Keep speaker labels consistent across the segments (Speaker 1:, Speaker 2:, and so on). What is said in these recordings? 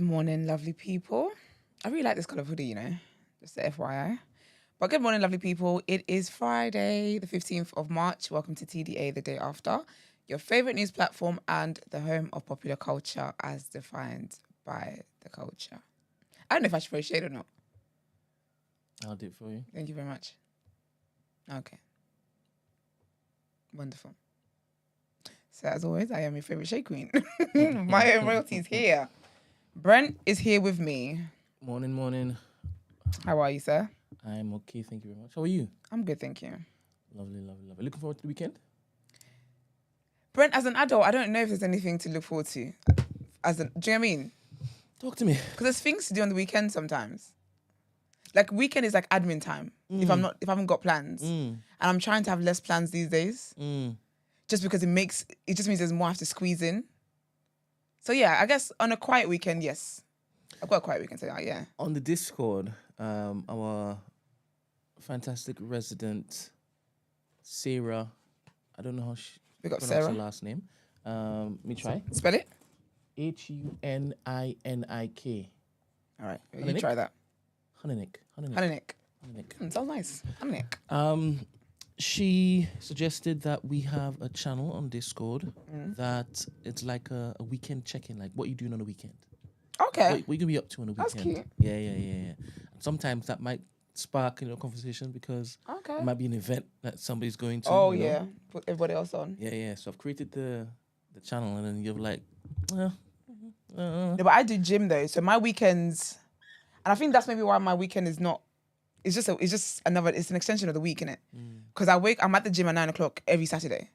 Speaker 1: morning, lovely people. I really like this colour of hoodie, just the FYI. But good morning, lovely people. It is Friday, the 15th of March. Welcome to TDA, the day after. Your favourite news platform and the home of popular culture as defined by the culture. I don't know if I should throw shade or not.
Speaker 2: I'll do it for you.
Speaker 1: Thank you very much. Okay. Wonderful. So as always, I am your favourite shade queen. My own royalty's here. Brent is here with me.
Speaker 2: Morning.
Speaker 1: How are you, sir?
Speaker 2: I'm okay, thank you very much. How are you?
Speaker 1: I'm good, thank you.
Speaker 2: Lovely. Looking forward to the weekend?
Speaker 1: Brent, as an adult, I don't know if there's anything to look forward to. Do you know what I mean?
Speaker 2: Talk to me.
Speaker 1: Because there's things to do on the weekend sometimes. Like weekend is like admin time. If I haven't got plans, and I'm trying to have less plans these days, just because it just means there's more I have to squeeze in. So yeah, I guess on a quiet weekend, yes, I've got a quiet weekend. So yeah.
Speaker 2: On the Discord, our fantastic resident Sarah, I don't know how she pronounces her last name. Me try.
Speaker 1: Spell it.
Speaker 2: Huninnik.
Speaker 1: All right, you try that.
Speaker 2: Hunninik.
Speaker 1: Sounds nice. Hunninik.
Speaker 2: She suggested that we have a channel on Discord that it's like a weekend check-in, like what you doing on the weekend.
Speaker 1: Okay.
Speaker 2: What you gonna be up to on the weekend?
Speaker 1: That's cute.
Speaker 2: Yeah. Sometimes that might spark conversation because it might be an event that somebody's going to.
Speaker 1: Oh yeah, put everybody else on.
Speaker 2: Yeah. So I've created the channel, and then you're like,
Speaker 1: No, but I do gym though, so my weekends, and I think that's maybe why my weekend is not. It's an extension of the week, innit? Because I'm at the gym at 9 o'clock every Saturday.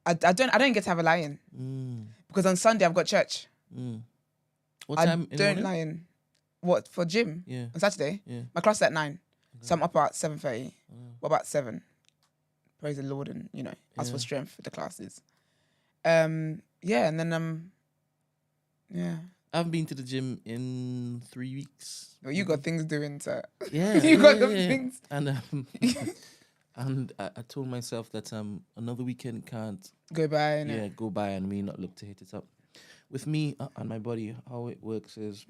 Speaker 1: I don't get to have a lie-in. Because on Sunday I've got church.
Speaker 2: What time?
Speaker 1: I don't lie in. What, for gym?
Speaker 2: Yeah.
Speaker 1: On Saturday?
Speaker 2: Yeah.
Speaker 1: My class is at 9. Okay. So I'm up at 7:30. What about 7? Praise the Lord and, ask for strength for the classes. And then
Speaker 2: I haven't been to the gym in 3 weeks.
Speaker 1: Well, you got things doing, so
Speaker 2: yeah,
Speaker 1: you got them things.
Speaker 2: And and I told myself that another weekend can't
Speaker 1: go by.
Speaker 2: Go by and me not look to hit it up. With me and my body, how it works is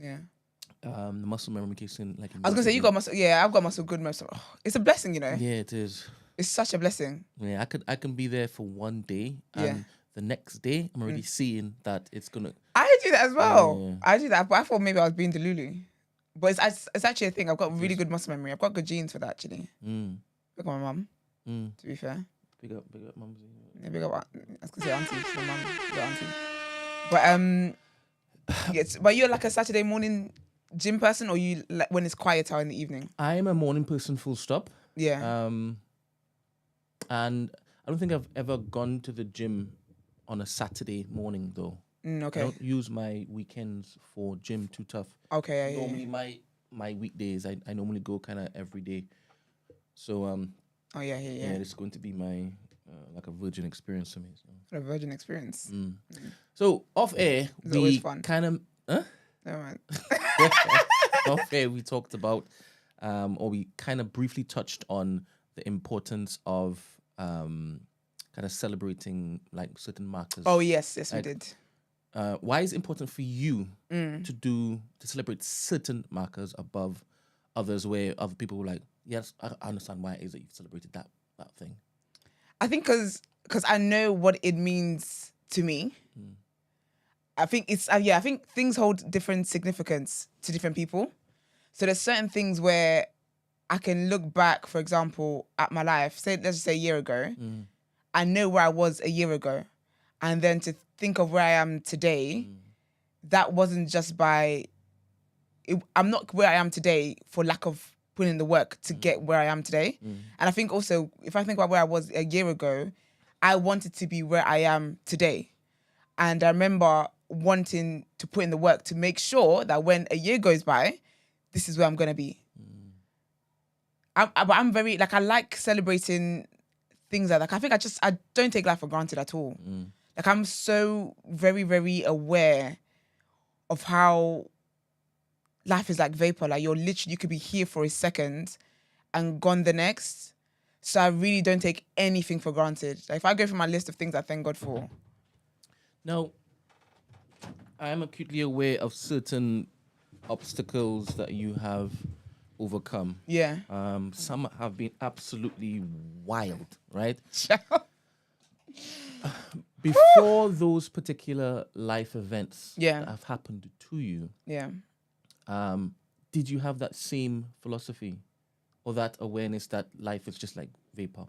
Speaker 2: the muscle memory kicks in like.
Speaker 1: I was gonna say you got muscle. Yeah, I've got muscle. Good muscle. Oh, it's a blessing,
Speaker 2: Yeah, it is.
Speaker 1: It's such a blessing.
Speaker 2: Yeah, I can be there for one day and the next day I'm already seeing that it's gonna.
Speaker 1: I do that as well. I do that, but I thought maybe I was being delulu. But it's actually a thing. I've got really good muscle memory. I've got good genes for that, actually. Look at my mum, to be fair.
Speaker 2: Big up mums.
Speaker 1: Yeah, big up, I was going to say auntie. She's my mum, big auntie. But, yes, but you're like a Saturday morning gym person, or you like when it's quieter in the evening?
Speaker 2: I'm a morning person, full stop.
Speaker 1: Yeah.
Speaker 2: And I don't think I've ever gone to the gym on a Saturday morning, though.
Speaker 1: Okay.
Speaker 2: I don't use my weekends for gym too tough.
Speaker 1: Okay,
Speaker 2: normally my weekdays I normally go kind of every day. So
Speaker 1: yeah.
Speaker 2: It's going to be my like a virgin experience for me. So.
Speaker 1: A virgin experience.
Speaker 2: So off air we kind of
Speaker 1: Never mind.
Speaker 2: off air we talked about or we kind of briefly touched on the importance of kind of celebrating like certain markers.
Speaker 1: Oh yes,
Speaker 2: like,
Speaker 1: we did.
Speaker 2: Why is it important for you to celebrate certain markers above others where other people were like, yes, I understand why it is that you've celebrated that thing?
Speaker 1: I think because I know what it means to me. I think it's I think things hold different significance to different people. So there's certain things where I can look back, for example, at my life, let's just say a year ago. I know where I was a year ago. And then to think of where I am today, that wasn't just I'm not where I am today for lack of putting in the work to get where I am today. And I think also, if I think about where I was a year ago, I wanted to be where I am today. And I remember wanting to put in the work to make sure that when a year goes by, this is where I'm going to be. I'm very, I like celebrating things like that. I think I don't take life for granted at all. Like I'm so very, very aware of how life is like vapor. Like you could be here for a second and gone the next. So I really don't take anything for granted. Like if I go through my list of things I thank God for.
Speaker 2: Now, I am acutely aware of certain obstacles that you have overcome.
Speaker 1: Yeah.
Speaker 2: Some have been absolutely wild, right? Before those particular life events
Speaker 1: Yeah.
Speaker 2: that have happened to you,
Speaker 1: Yeah.
Speaker 2: did you have that same philosophy or that awareness that life is just like vapor?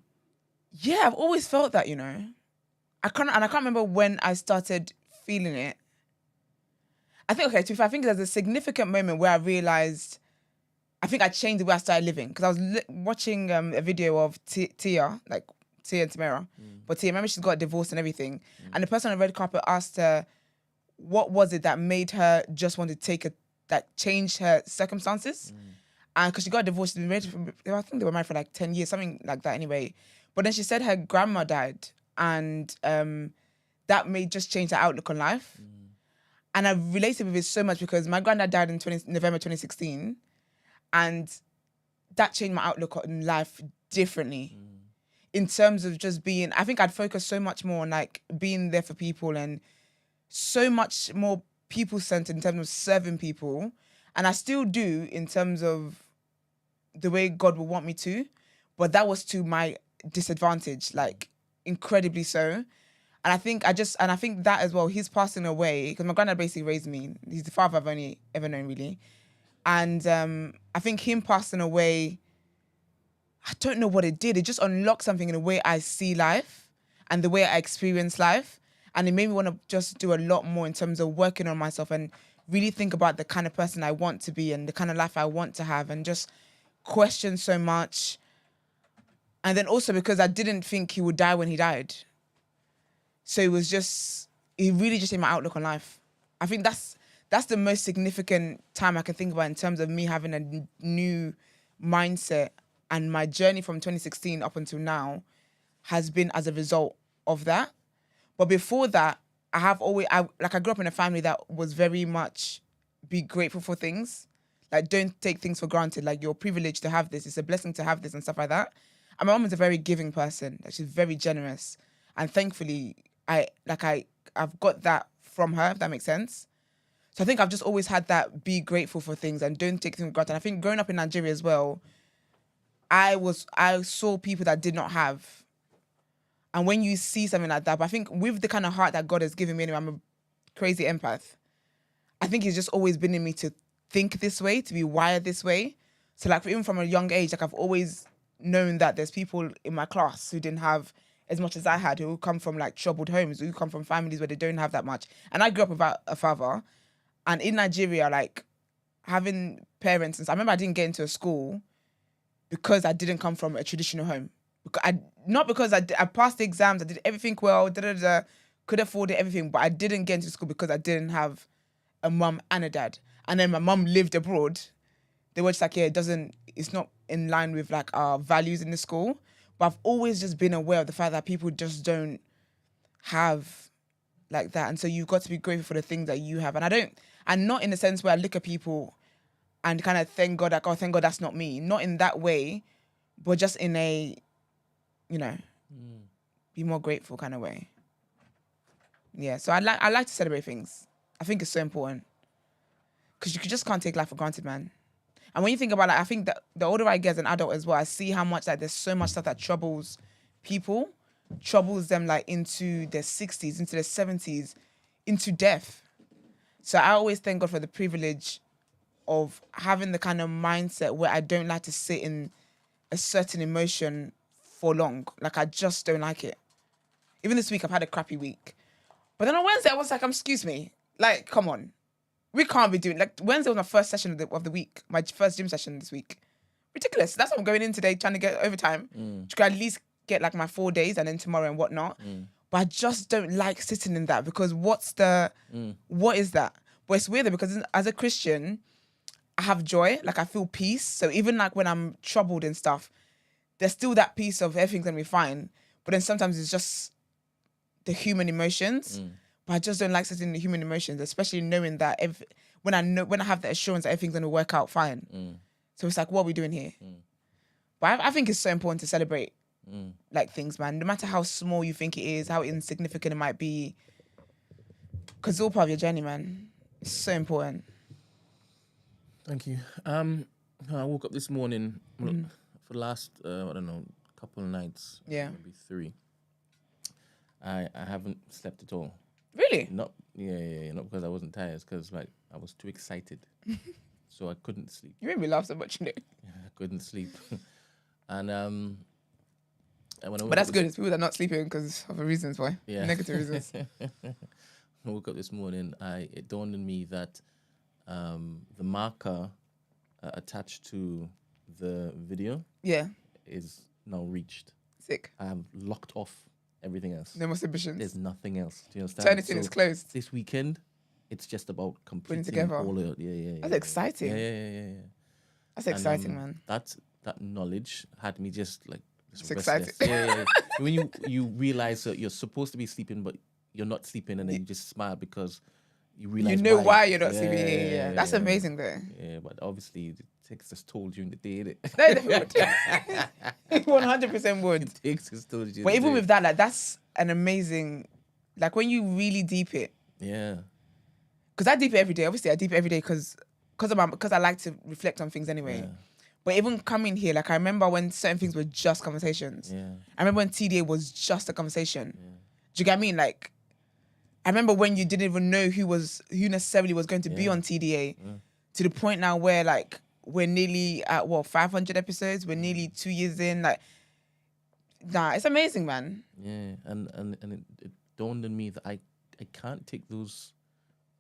Speaker 1: Yeah, I've always felt that, I can't remember when I started feeling it. I think, okay, to be fair, I think there's a significant moment where I realized, I think I changed the way I started living. Because I was watching a video of Tia, like Tia and Tamara. But Tia, remember she's got divorced and everything. And the person on the red carpet asked her, what was it that made her just want to that changed her circumstances? And because she got divorced, she'd been married I think they were married for like 10 years, something like that anyway. But then she said her grandma died. And that may just change her outlook on life. And I related with it so much because my granddad died in November 2016. And that changed my outlook on life differently. In terms of just being, I think I'd focus so much more on like being there for people and so much more people-centered in terms of serving people. And I still do in terms of the way God would want me to. But that was to my disadvantage, like incredibly so. And I think that as well, he's passing away because my granddad basically raised me. He's the father I've only ever known, really. And I think him passing away, I don't know what it did. It just unlocked something in the way I see life and the way I experience life. And it made me want to just do a lot more in terms of working on myself and really think about the kind of person I want to be and the kind of life I want to have and just question so much. And then also because I didn't think he would die when he died. So it really just changed my outlook on life. I think that's the most significant time I can think about in terms of me having a new mindset, and my journey from 2016 up until now has been as a result of that. But before that, I grew up in a family that was very much be grateful for things. Like, don't take things for granted. Like, you're privileged to have this. It's a blessing to have this and stuff like that. And my mom is a very giving person. Like, she's very generous. And thankfully, I've got that from her, if that makes sense. So I think I've just always had that be grateful for things and don't take things for granted. And I think growing up in Nigeria as well, I saw people that did not have. And when you see something like that, but I think with the kind of heart that God has given me, anyway, I'm a crazy empath. I think He's just always been in me to think this way, to be wired this way. So like even from a young age, like I've always known that there's people in my class who didn't have as much as I had, who come from like troubled homes, who come from families where they don't have that much. And I grew up without a father. And in Nigeria, like having parents, and I remember I didn't get into a school because I didn't come from a traditional home. Not because I passed the exams, I did everything well, could afford it, everything, but I didn't get into school because I didn't have a mum and a dad. And then my mum lived abroad. They were just like, yeah, it's not in line with like our values in the school. But I've always just been aware of the fact that people just don't have like that. And so you've got to be grateful for the things that you have. And not in the sense where I look at people and kind of thank God, like, oh, thank God that's not me. Not in that way, but just in a, be more grateful kind of way. Yeah, so I like to celebrate things. I think it's so important. Because you just can't take life for granted, man. And when you think about it, I think that the older I get as an adult as well, I see how much like there's so much stuff that troubles them like into their 60s, into their 70s, into death. So I always thank God for the privilege of having the kind of mindset where I don't like to sit in a certain emotion for long. Like I just don't like it. Even this week, I've had a crappy week. But then on Wednesday, I was like, excuse me, like, come on. We can't be doing, like, Wednesday was my first session of the week, my first gym session this week. Ridiculous. That's what I'm going in today, trying to get overtime. To at least get like my 4 days and then tomorrow and whatnot. But I just don't like sitting in that because what is that? But it's weird because as a Christian, I have joy, like I feel peace. So even like when I'm troubled and stuff, there's still that piece of everything's gonna be fine. But then sometimes it's just the human emotions. But I just don't like sitting in the human emotions, especially knowing that when I have the assurance that everything's gonna work out fine. So it's like, what are we doing here? But I think it's so important to celebrate like things, man. No matter how small you think it is, how insignificant it might be, because it's all part of your journey, man. It's so important.
Speaker 2: Thank you. I woke up this morning for the last I don't know, couple of nights, maybe 3. I haven't slept at all.
Speaker 1: Really?
Speaker 2: Not not because I wasn't tired, it's because like I was too excited, so I couldn't sleep.
Speaker 1: You made me laugh so much,
Speaker 2: I couldn't sleep, and when I woke
Speaker 1: But that's
Speaker 2: up
Speaker 1: good. It's people that are not sleeping because of the reasons why.
Speaker 2: Yeah.
Speaker 1: Negative reasons.
Speaker 2: When I woke up this morning, it dawned on me that the marker attached to the video
Speaker 1: Yeah.
Speaker 2: is now reached.
Speaker 1: Sick.
Speaker 2: I have locked off everything else.
Speaker 1: No more submissions.
Speaker 2: There's nothing else. Do you understand?
Speaker 1: Eternity is closed.
Speaker 2: This weekend, it's just about completing
Speaker 1: together.
Speaker 2: all of it.
Speaker 1: That's exciting.
Speaker 2: Yeah.
Speaker 1: That's exciting, man.
Speaker 2: That knowledge had me just like
Speaker 1: It's exciting.
Speaker 2: Yeah. When you realize that you're supposed to be sleeping, but you're not sleeping, and then you just smile because you realize
Speaker 1: You know why you're not sleeping. Yeah. That's amazing, though.
Speaker 2: Yeah, but obviously it takes us toll during the day.
Speaker 1: No, they would. 100% would.
Speaker 2: It takes us toll during the
Speaker 1: But even
Speaker 2: day.
Speaker 1: with that, like that's an amazing, like when you really deep it.
Speaker 2: Yeah.
Speaker 1: Because I deep it every day. Obviously, I deep it every day because I like to reflect on things anyway.
Speaker 2: Yeah.
Speaker 1: But even coming here, like I remember when certain things were just conversations.
Speaker 2: Yeah.
Speaker 1: I remember when TDA was just a conversation. Yeah. Do you get what I mean? Like, I remember when you didn't even know who necessarily was going to be on TDA, to the point now where like we're nearly at 500 episodes. We're nearly 2 years in. Like, nah, it's amazing, man.
Speaker 2: Yeah, and it dawned on me that I can't take those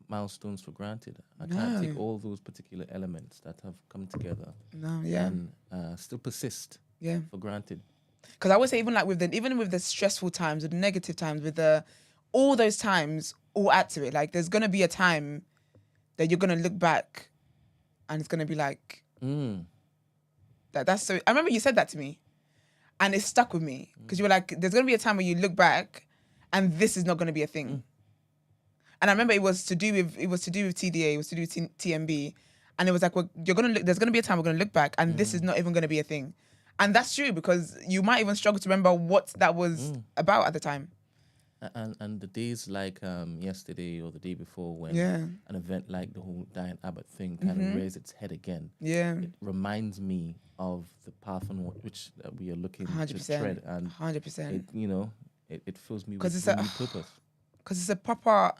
Speaker 2: milestones for granted. I can't take all those particular elements that have come together.
Speaker 1: No, yeah.
Speaker 2: And still persist.
Speaker 1: Yeah.
Speaker 2: For granted.
Speaker 1: Because I would say even with the stressful times, with the negative times, with all those times, all add to it. Like there's gonna be a time that you're gonna look back, and it's gonna be like, that's so. I remember you said that to me, and it stuck with me because you were like, there's gonna be a time where you look back, and this is not gonna be a thing. And I remember it was to do with TDA, it was to do with TMB, and it was like, well, there's gonna be a time we're gonna look back, and this is not even gonna be a thing. And that's true because you might even struggle to remember what that was about at the time.
Speaker 2: And the days like yesterday or the day before when an event like the whole Diane Abbott thing kind of raised its head again. Yeah. It reminds me of the path on which we are looking
Speaker 1: 100%,
Speaker 2: to tread. And
Speaker 1: 100%.
Speaker 2: It fills me with a purpose.
Speaker 1: Because it's a proper,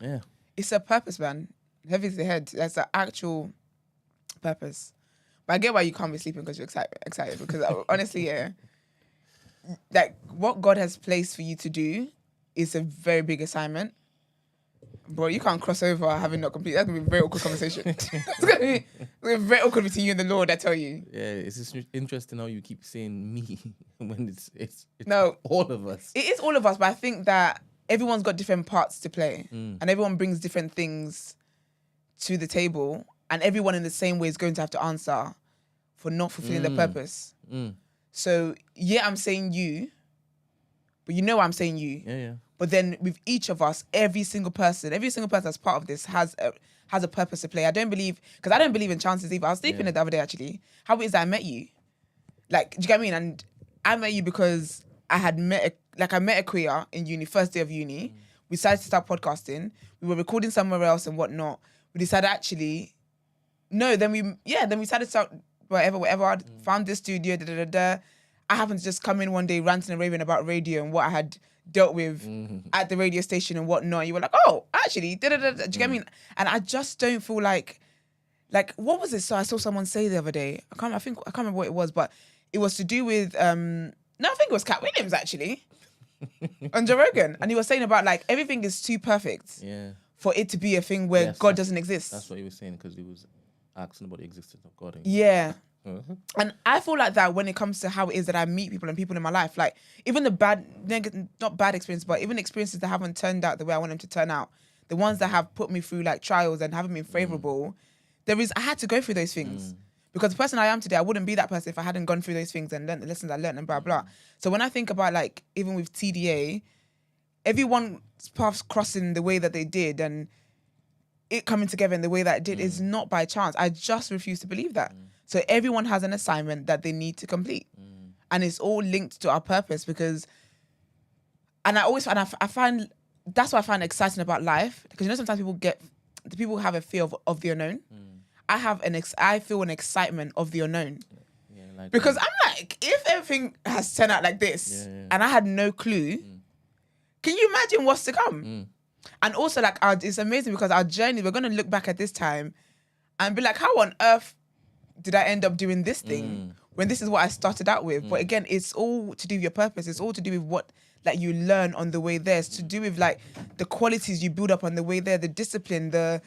Speaker 1: it's a purpose, man. Heavy to the head. That's an actual purpose. But I get why you can't be sleeping because you're excited. Because honestly, like what God has placed for you to do is a very big assignment. Bro, you can't cross over having not completed. That's going to be a very awkward conversation. It's going to be very awkward between you and the Lord, I tell you.
Speaker 2: Yeah, it's just interesting how you keep saying me when it's
Speaker 1: no,
Speaker 2: all of us.
Speaker 1: It is all of us, but I think that everyone's got different parts to play. And everyone brings different things to the table. And everyone in the same way is going to have to answer for not fulfilling their purpose. So, yeah, I'm saying you, but you know I'm saying you.
Speaker 2: Yeah.
Speaker 1: But then with each of us, every single person that's part of this has a purpose to play. I don't believe in chances either. I was sleeping the other day, actually. How it is that I met you? Like, do you get what I mean? And I met you because I met a queer in uni, first day of uni. We decided to start podcasting. We were recording somewhere else and whatnot. We decided actually... No, then we decided to start whatever. Found this studio, I happened to just come in one day ranting and raving about radio and what I had dealt with at the radio station and whatnot. You were like, oh, actually, do you get what I mean? And I just don't feel like what was it? So I saw someone say the other day. I can't remember what it was, but it was to do with I think it was Cat Williams actually on Joe Rogan, and he was saying about like everything is too perfect for it to be a thing where God doesn't exist.
Speaker 2: That's what he was saying because he was asking about the existence of God.
Speaker 1: Yeah. And I feel like that when it comes to how it is that I meet people and people in my life, like even the not bad experiences, but even experiences that haven't turned out the way I want them to turn out, the ones that have put me through like trials and haven't been favorable, I had to go through those things. Because the person I am today, I wouldn't be that person if I hadn't gone through those things and learned the lessons I learned and blah, blah. So when I think about like, even with TDA, everyone's paths crossing the way that they did and it coming together in the way that it did is not by chance. I just refuse to believe that. So everyone has an assignment that they need to complete. And it's all linked to our purpose because, I find, that's what I find exciting about life. Because sometimes people have a fear of the unknown. I feel an excitement of the unknown.
Speaker 2: Yeah, like
Speaker 1: Because I'm like, if everything has turned out like this and I had no clue, can you imagine what's to come? And also, like, it's amazing because our journey, we're going to look back at this time and be like, how on earth did I end up doing this thing when this is what I started out with? But again, it's all to do with your purpose. It's all to do with what like you learn on the way there. It's to do with like the qualities you build up on the way there, the discipline, the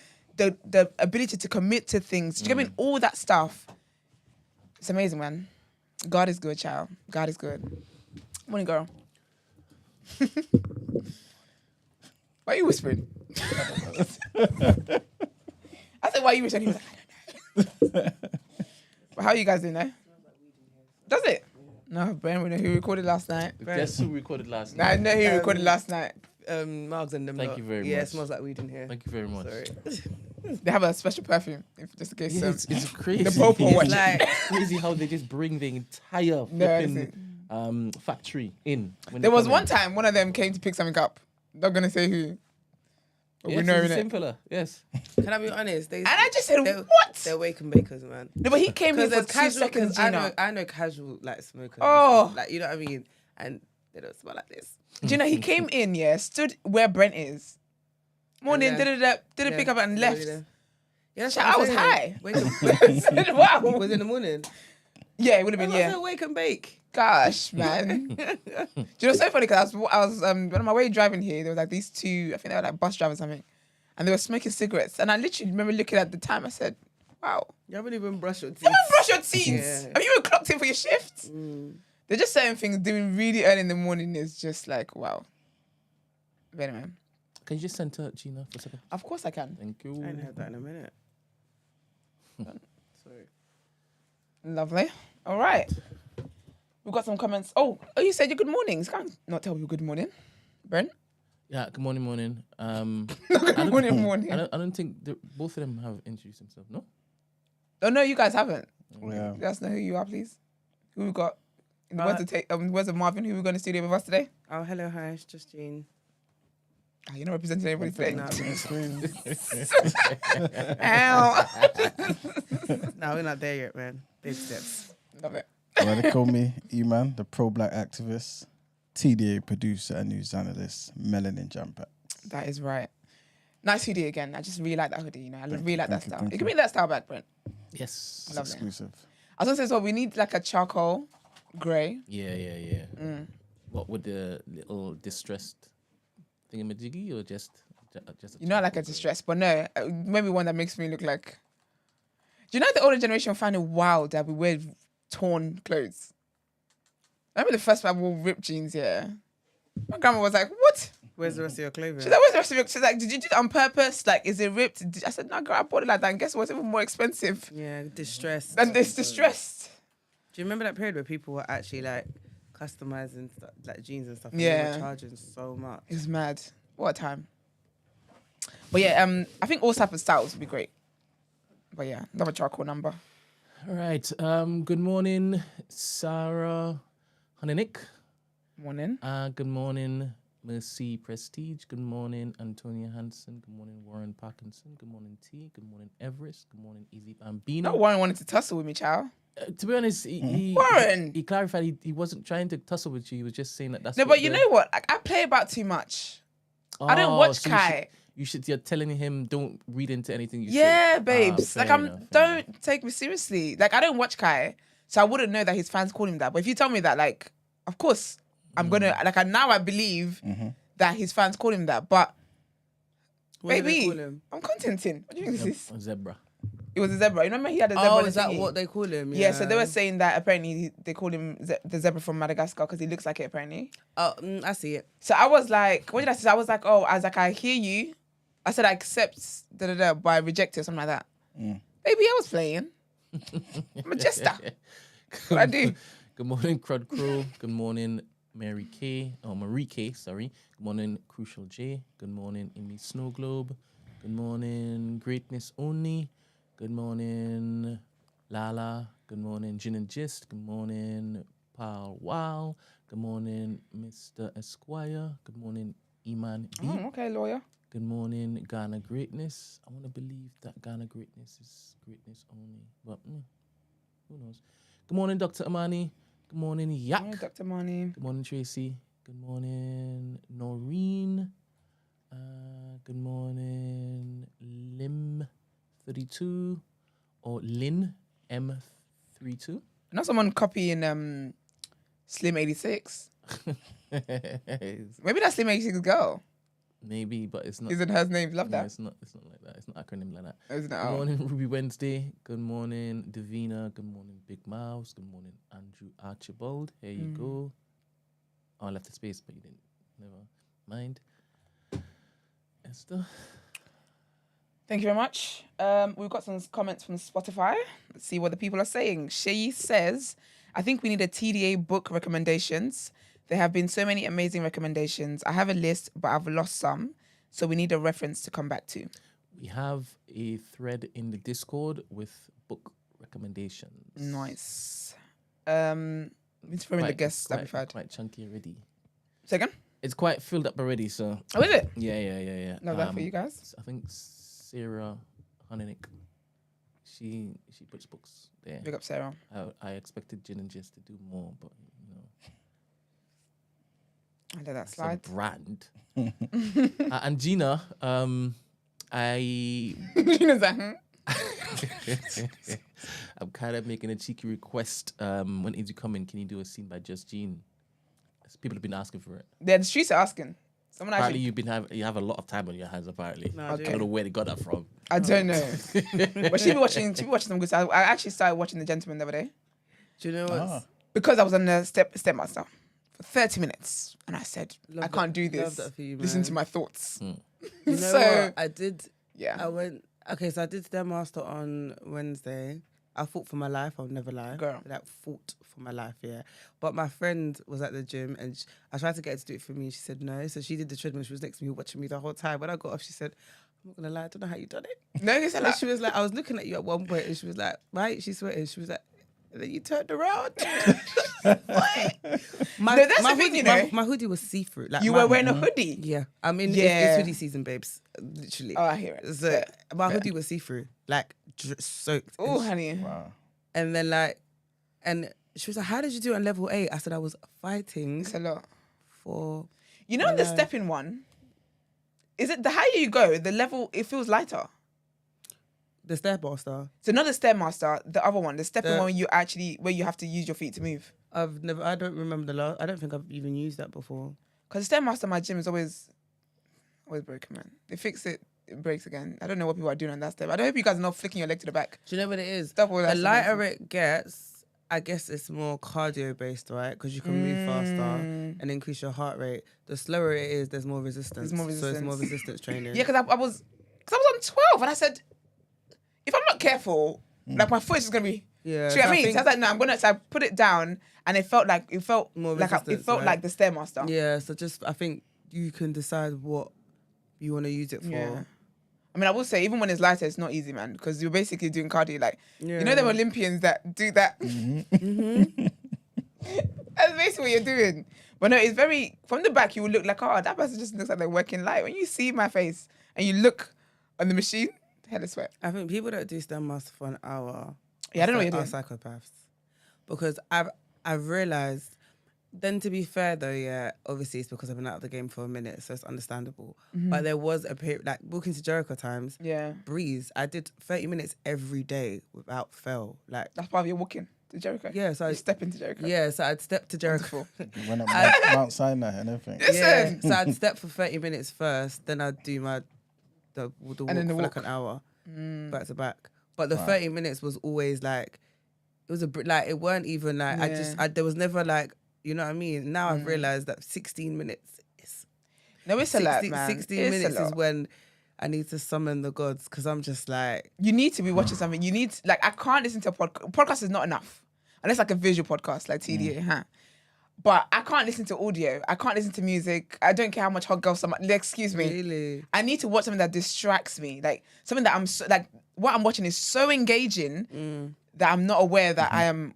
Speaker 1: ability to commit to things. Do you get me? All that stuff. It's amazing, man. God is good, child. God is good. Morning, girl. Why are you whispering? I said, why are you whispering? He was like, I don't know. But how are you guys doing there? Does it? No, Ben, we know who recorded last night.
Speaker 2: Guess who recorded last night?
Speaker 1: I know who recorded last night.
Speaker 3: Margs and them.
Speaker 2: Thank you very much.
Speaker 3: Yeah, it smells like weed in here.
Speaker 2: Thank you very much.
Speaker 3: Sorry.
Speaker 1: They have a special perfume, if just in case.
Speaker 2: Yeah, it's crazy.
Speaker 1: The Popo one.
Speaker 3: Like,
Speaker 2: Crazy how they just bring the entire flipping, factory in. When
Speaker 1: There
Speaker 2: they
Speaker 1: was
Speaker 2: come
Speaker 1: one
Speaker 2: in.
Speaker 1: time one of them came to pick something up. Not gonna say who. But
Speaker 2: Yes,
Speaker 1: we know
Speaker 2: it's a
Speaker 1: innit?
Speaker 2: simpler. Yes.
Speaker 3: can I be honest?
Speaker 1: And I just said,
Speaker 3: they're,
Speaker 1: what?
Speaker 3: They're wake and bakers, man.
Speaker 1: No, but he came here
Speaker 3: Because
Speaker 1: for
Speaker 3: there's
Speaker 1: 2
Speaker 3: casual.
Speaker 1: seconds,
Speaker 3: Because
Speaker 1: Gina.
Speaker 3: I know casual like smokers.
Speaker 1: Oh.
Speaker 3: Like you know what I mean. And they don't smell like this.
Speaker 1: Gina, he came in, stood where Brent is. Morning, didn't pick up and left.
Speaker 3: Yeah, that's
Speaker 1: Shit,
Speaker 3: what
Speaker 1: I was
Speaker 3: I'm
Speaker 1: high.
Speaker 3: saying.
Speaker 1: Wow.
Speaker 3: Was it in the morning?
Speaker 1: Yeah, it would have been,
Speaker 3: I said wake and bake.
Speaker 1: Gosh, man. Do you know what's so funny? Because I was on my way driving here, there was like these two, I think they were like bus drivers or something. And they were smoking cigarettes. And I literally remember looking at the time, I said, wow.
Speaker 3: You haven't even brushed your teeth.
Speaker 1: You haven't brushed your teeth.
Speaker 3: Yeah.
Speaker 1: Have you even clocked in for your shift? There's just certain things doing really early in the morning is just like, wow. But anyway.
Speaker 2: Can you just send to Gina for a second?
Speaker 1: Of course I can.
Speaker 2: Thank you.
Speaker 3: I ain't heard that in a minute. Sorry.
Speaker 1: Lovely. All right. We've got some comments. Oh, you said your good mornings. Can't not tell you good morning. Brent?
Speaker 2: Yeah, good morning, morning.
Speaker 1: Good morning.
Speaker 2: I don't think both of them have introduced themselves, no?
Speaker 1: Oh, no, you guys haven't.
Speaker 4: Yeah.
Speaker 1: Let us know who you are, please. Who we got? In the words of Marvin, who we got in the studio with us today?
Speaker 3: Oh, hello, hi, it's Justine.
Speaker 1: Oh, you're not representing anybody today.
Speaker 3: No,
Speaker 1: Ow.
Speaker 3: no, we're not there yet, man. Big steps.
Speaker 1: Love it.
Speaker 4: Well, they call me E-Man, the pro-black activist, TDA producer and news analyst, Melanin Jumper.
Speaker 1: That is right. Nice hoodie again. I just really like that hoodie, I really like that style. You
Speaker 4: you.
Speaker 1: give me that style back, Brent.
Speaker 2: Yes.
Speaker 1: Love it.
Speaker 4: Exclusive.
Speaker 1: I was going to say, so we need like a charcoal grey.
Speaker 2: Yeah. What with the little distressed thingamajiggy or just
Speaker 1: You know, like a distress, but no, maybe one that makes me look like. Do you know the older generation find it wild that we wear torn clothes? I remember the first time I wore ripped jeans. Yeah, my grandma was like, "What?
Speaker 3: Where's the rest of your clothing?
Speaker 1: She's like, where's the rest of your?" She's like, "Did you do it on purpose? Like, is it ripped?" I said, "No, girl, I bought it like that." And guess what's even more expensive?
Speaker 3: Yeah, distressed.
Speaker 1: And it's distressed.
Speaker 3: Do you remember that period where people were actually like customizing stuff, like jeans and stuff? And
Speaker 1: Yeah.
Speaker 3: they were charging so much.
Speaker 1: It's mad. What a time. But yeah, I think all type of styles would be great. But yeah, love a charcoal number.
Speaker 2: All right. Good morning, Sarah Hanenik.
Speaker 1: Morning.
Speaker 2: Good morning, Mercy Prestige. Good morning, Antonia Hansen. Good morning, Warren Parkinson. Good morning, T. Good morning, Everest. Good morning, Easy Bambino.
Speaker 1: No Warren wanted to tussle with me, child.
Speaker 2: To be honest,
Speaker 1: Warren!
Speaker 2: he clarified he wasn't trying to tussle with you. He was just saying that's
Speaker 1: No,
Speaker 2: what
Speaker 1: but you know what? Like, I play about too much. I don't
Speaker 2: Oh,
Speaker 1: watch
Speaker 2: so
Speaker 1: Kai.
Speaker 2: You're telling him don't read into anything you say.
Speaker 1: Yeah, babes.
Speaker 2: Fair
Speaker 1: Like,
Speaker 2: enough, fair enough.
Speaker 1: don't take me seriously. Like, I don't watch Kai, so I wouldn't know that his fans call him that. But if you tell me that, like, of course, I'm gonna like. Now I believe that his fans call him that. But
Speaker 3: What do they
Speaker 1: baby,
Speaker 3: call him?
Speaker 1: I'm contenting. What do you think this is?
Speaker 2: A zebra.
Speaker 1: It was a zebra. You remember he had a zebra.
Speaker 3: Oh,
Speaker 1: on
Speaker 3: is
Speaker 1: the
Speaker 3: that
Speaker 1: thingy?
Speaker 3: what they call him?
Speaker 1: Yeah. So they were saying that apparently they call him the zebra from Madagascar because he looks like it apparently.
Speaker 3: Oh, I see it.
Speaker 1: So I was like, what did I say? I was like, I hear you. I said I accept but I reject it or something like that. Baby, I was playing. I'm a jester. What I do?
Speaker 2: Good morning, Crud Crew. Good morning, Marie K. Sorry. Good morning, Crucial J. Good morning, Amy Snow Globe. Good morning, Greatness Only. Good morning, Lala. Good morning, Gin and Gist. Good morning, Paul Wow. Good morning, Mr. Esquire. Good morning, Iman B.
Speaker 1: Okay, lawyer.
Speaker 2: Good morning, Ghana greatness. I want to believe that Ghana greatness is greatness only, but who knows? Good morning, Dr. Amani. Good morning, Yak.
Speaker 1: Good morning, Dr. Mani.
Speaker 2: Good morning, Tracy. Good morning, Noreen. Good morning, Lim32 or Lin M32.
Speaker 1: Not someone copying Slim 86. Maybe that's Slim 86 girl.
Speaker 2: Maybe, but it's not.
Speaker 1: Isn't her name? Love
Speaker 2: No,
Speaker 1: that.
Speaker 2: it's not like that. It's not acronym like that.
Speaker 1: Isn't it?
Speaker 2: Good morning, Ruby Wednesday. Good morning, Davina. Good morning, Big Mouse. Good morning, Andrew Archibald. Here you go. Oh, I left the space, but you didn't. Never mind. Esther.
Speaker 1: Thank you very much. We've got some comments from Spotify. Let's see what the people are saying. She says, I think we need a TDA book recommendations. There have been so many amazing recommendations. I have a list, but I've lost some. So we need a reference to come back to.
Speaker 2: We have a thread in the Discord with book recommendations.
Speaker 1: Nice. It's from the guests that we've had.
Speaker 2: Quite chunky already.
Speaker 1: Second?
Speaker 2: It's quite filled up already, so.
Speaker 1: Oh, is it?
Speaker 2: Yeah.
Speaker 1: Love that for you guys.
Speaker 2: I think Sarah Honenick, she puts books there.
Speaker 1: Big up, Sarah.
Speaker 2: I expected Gin and Jizz to do more, but you know.
Speaker 1: I let that
Speaker 2: It's a
Speaker 1: slide.
Speaker 2: brand. And Gina,
Speaker 1: Gina's like,
Speaker 2: I'm kind of making a cheeky request. When Izzy come in, can you do a scene by Just Jean? People have been asking for it.
Speaker 1: Yeah, the streets are asking. Someone
Speaker 2: Apparently,
Speaker 1: actually.
Speaker 2: you have a lot of time on your hands. Apparently,
Speaker 3: No,
Speaker 2: I don't know where they got that from.
Speaker 1: I don't know. But she'll be watching some good stuff. I actually started watching The Gentleman the other day.
Speaker 3: Do you know what?
Speaker 1: Because I was on the Stepmaster for 30 minutes. And I said, I can't do this.
Speaker 3: Love that for you, man.
Speaker 1: Listen to my thoughts.
Speaker 3: You know
Speaker 1: So,
Speaker 3: what? I did.
Speaker 1: yeah.
Speaker 3: I went. Okay, so I did Stepmaster on Wednesday. I fought for my life. I'll never lie.
Speaker 1: Girl.
Speaker 3: Like, fought for my life, yeah. But my friend was at the gym and I tried to get her to do it for me. She said no. So she did the treadmill. She was next to me watching me the whole time. When I got off, she said, I'm not going to lie, I don't know how you done it.
Speaker 1: No, it's
Speaker 3: And
Speaker 1: like,
Speaker 3: she was like, I was looking at you at one point and she was like, right? She's sweating. She was like, and then you turned around.
Speaker 1: No, that's the thing,
Speaker 3: hoodie,
Speaker 1: you know.
Speaker 3: My hoodie was see-through. Like
Speaker 1: you were wearing a hoodie.
Speaker 3: Yeah. I mean,
Speaker 1: Yeah.
Speaker 3: it's hoodie season, babes. Literally.
Speaker 1: Oh, I hear it.
Speaker 3: So
Speaker 1: Fair.
Speaker 3: my hoodie was see-through. Like, soaked.
Speaker 1: Oh, honey.
Speaker 4: Wow.
Speaker 3: And then and she was like, how did you do it on level 8? I said, I was fighting
Speaker 1: It's a lot.
Speaker 3: for...
Speaker 1: You know the stepping one? Is it the higher you go, the level, it feels lighter.
Speaker 3: The Stairmaster.
Speaker 1: So not the Stairmaster, the other one, the stepping one where you have to use your feet to move.
Speaker 3: I don't remember the last... I don't think I've even used that before.
Speaker 1: Because the Stairmaster in my gym is always broken, man. They fix it, it breaks again. I don't know what people are doing on that step. I don't hope you guys are not flicking your leg to the back.
Speaker 3: Do you know what it is?
Speaker 1: Stuff all that
Speaker 3: The
Speaker 1: stuff.
Speaker 3: lighter it gets, I guess it's more cardio-based, right? Because you can move faster and increase your heart rate. The slower it is, there's more resistance.
Speaker 1: There's more
Speaker 3: So it's
Speaker 1: resistance.
Speaker 3: more resistance training.
Speaker 1: Yeah, because I was on 12 and I said, if I'm not careful, like my foot is just gonna be.
Speaker 3: Yeah.
Speaker 1: Do you know what I mean? So I was like, no, I'm gonna. So I put it down, and it felt
Speaker 3: More
Speaker 1: like
Speaker 3: resistance, right?
Speaker 1: like the Stairmaster.
Speaker 3: Yeah, so I think you can decide what you want to use it for.
Speaker 1: Yeah. I mean, I will say, even when it's lighter, it's not easy, man, because you're basically doing cardio. Like, you know, them Olympians that do that. That's basically what you're doing. But no, it's very, from the back, you will look like, oh, that person just looks like they're working light. When you see my face and you look on the machine, hella sweat.
Speaker 3: I think people that do Stairmaster for an hour
Speaker 1: Yeah, I don't know what you're
Speaker 3: are
Speaker 1: doing.
Speaker 3: psychopaths. Because I've realised, then to be fair though, yeah, obviously it's because I've been out of the game for a minute, so it's understandable. But there was a period, like walking to Jericho times,
Speaker 1: Yeah.
Speaker 3: breeze. I did 30 minutes every day without fail. Like,
Speaker 1: That's part of your walking to Jericho.
Speaker 3: yeah, so
Speaker 1: You step into Jericho.
Speaker 3: yeah, so I'd step to Jericho.
Speaker 1: Wonderful.
Speaker 4: You went up Mount Sinai and everything.
Speaker 3: Yeah,
Speaker 1: Listen.
Speaker 3: so I'd step for 30 minutes first, then I'd do the walk
Speaker 1: then the
Speaker 3: for like
Speaker 1: walk.
Speaker 3: an hour, back to back. But the 30 minutes was always like, it was it weren't even like, there was never like, you know what I mean? Now I've realised that 16 minutes is...
Speaker 1: No, it's a lot, man.
Speaker 3: 16
Speaker 1: It's a
Speaker 3: minutes is
Speaker 1: lot.
Speaker 3: when I need to summon the gods, because I'm just like...
Speaker 1: You need to be watching something. You need, like, I can't listen to a podcast. Podcast is not enough. Unless like a visual podcast, like TDA, huh? But I can't listen to audio. I can't listen to music. I don't care how much hot girl excuse me.
Speaker 3: Really?
Speaker 1: I need to watch something that distracts me. Like, something that what I'm watching is so engaging that I'm not aware that I am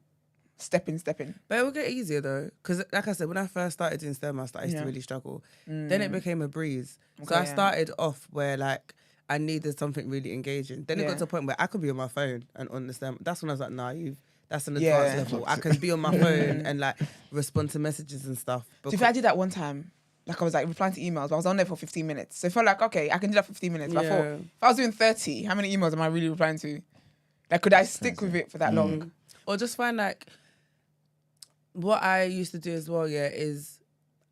Speaker 1: stepping.
Speaker 3: But it will get easier though, because like I said, when I first started doing STEM, I used to really struggle. Then it became a breeze. So I started off where like I needed something really engaging. Then it got to a point where I could be on my phone and on the STEM. That's when I was like, nah, that's an advanced level. I can be on my phone and like respond to messages and stuff.
Speaker 1: So if I did that one time, like I was like replying to emails, but I was on there for 15 minutes. So I felt like, okay, I can do that for 15 minutes. But I thought, if I was doing 30, how many emails am I really replying to? Like, could I stick with it for that long?
Speaker 3: Or just find like, what I used to do as well, is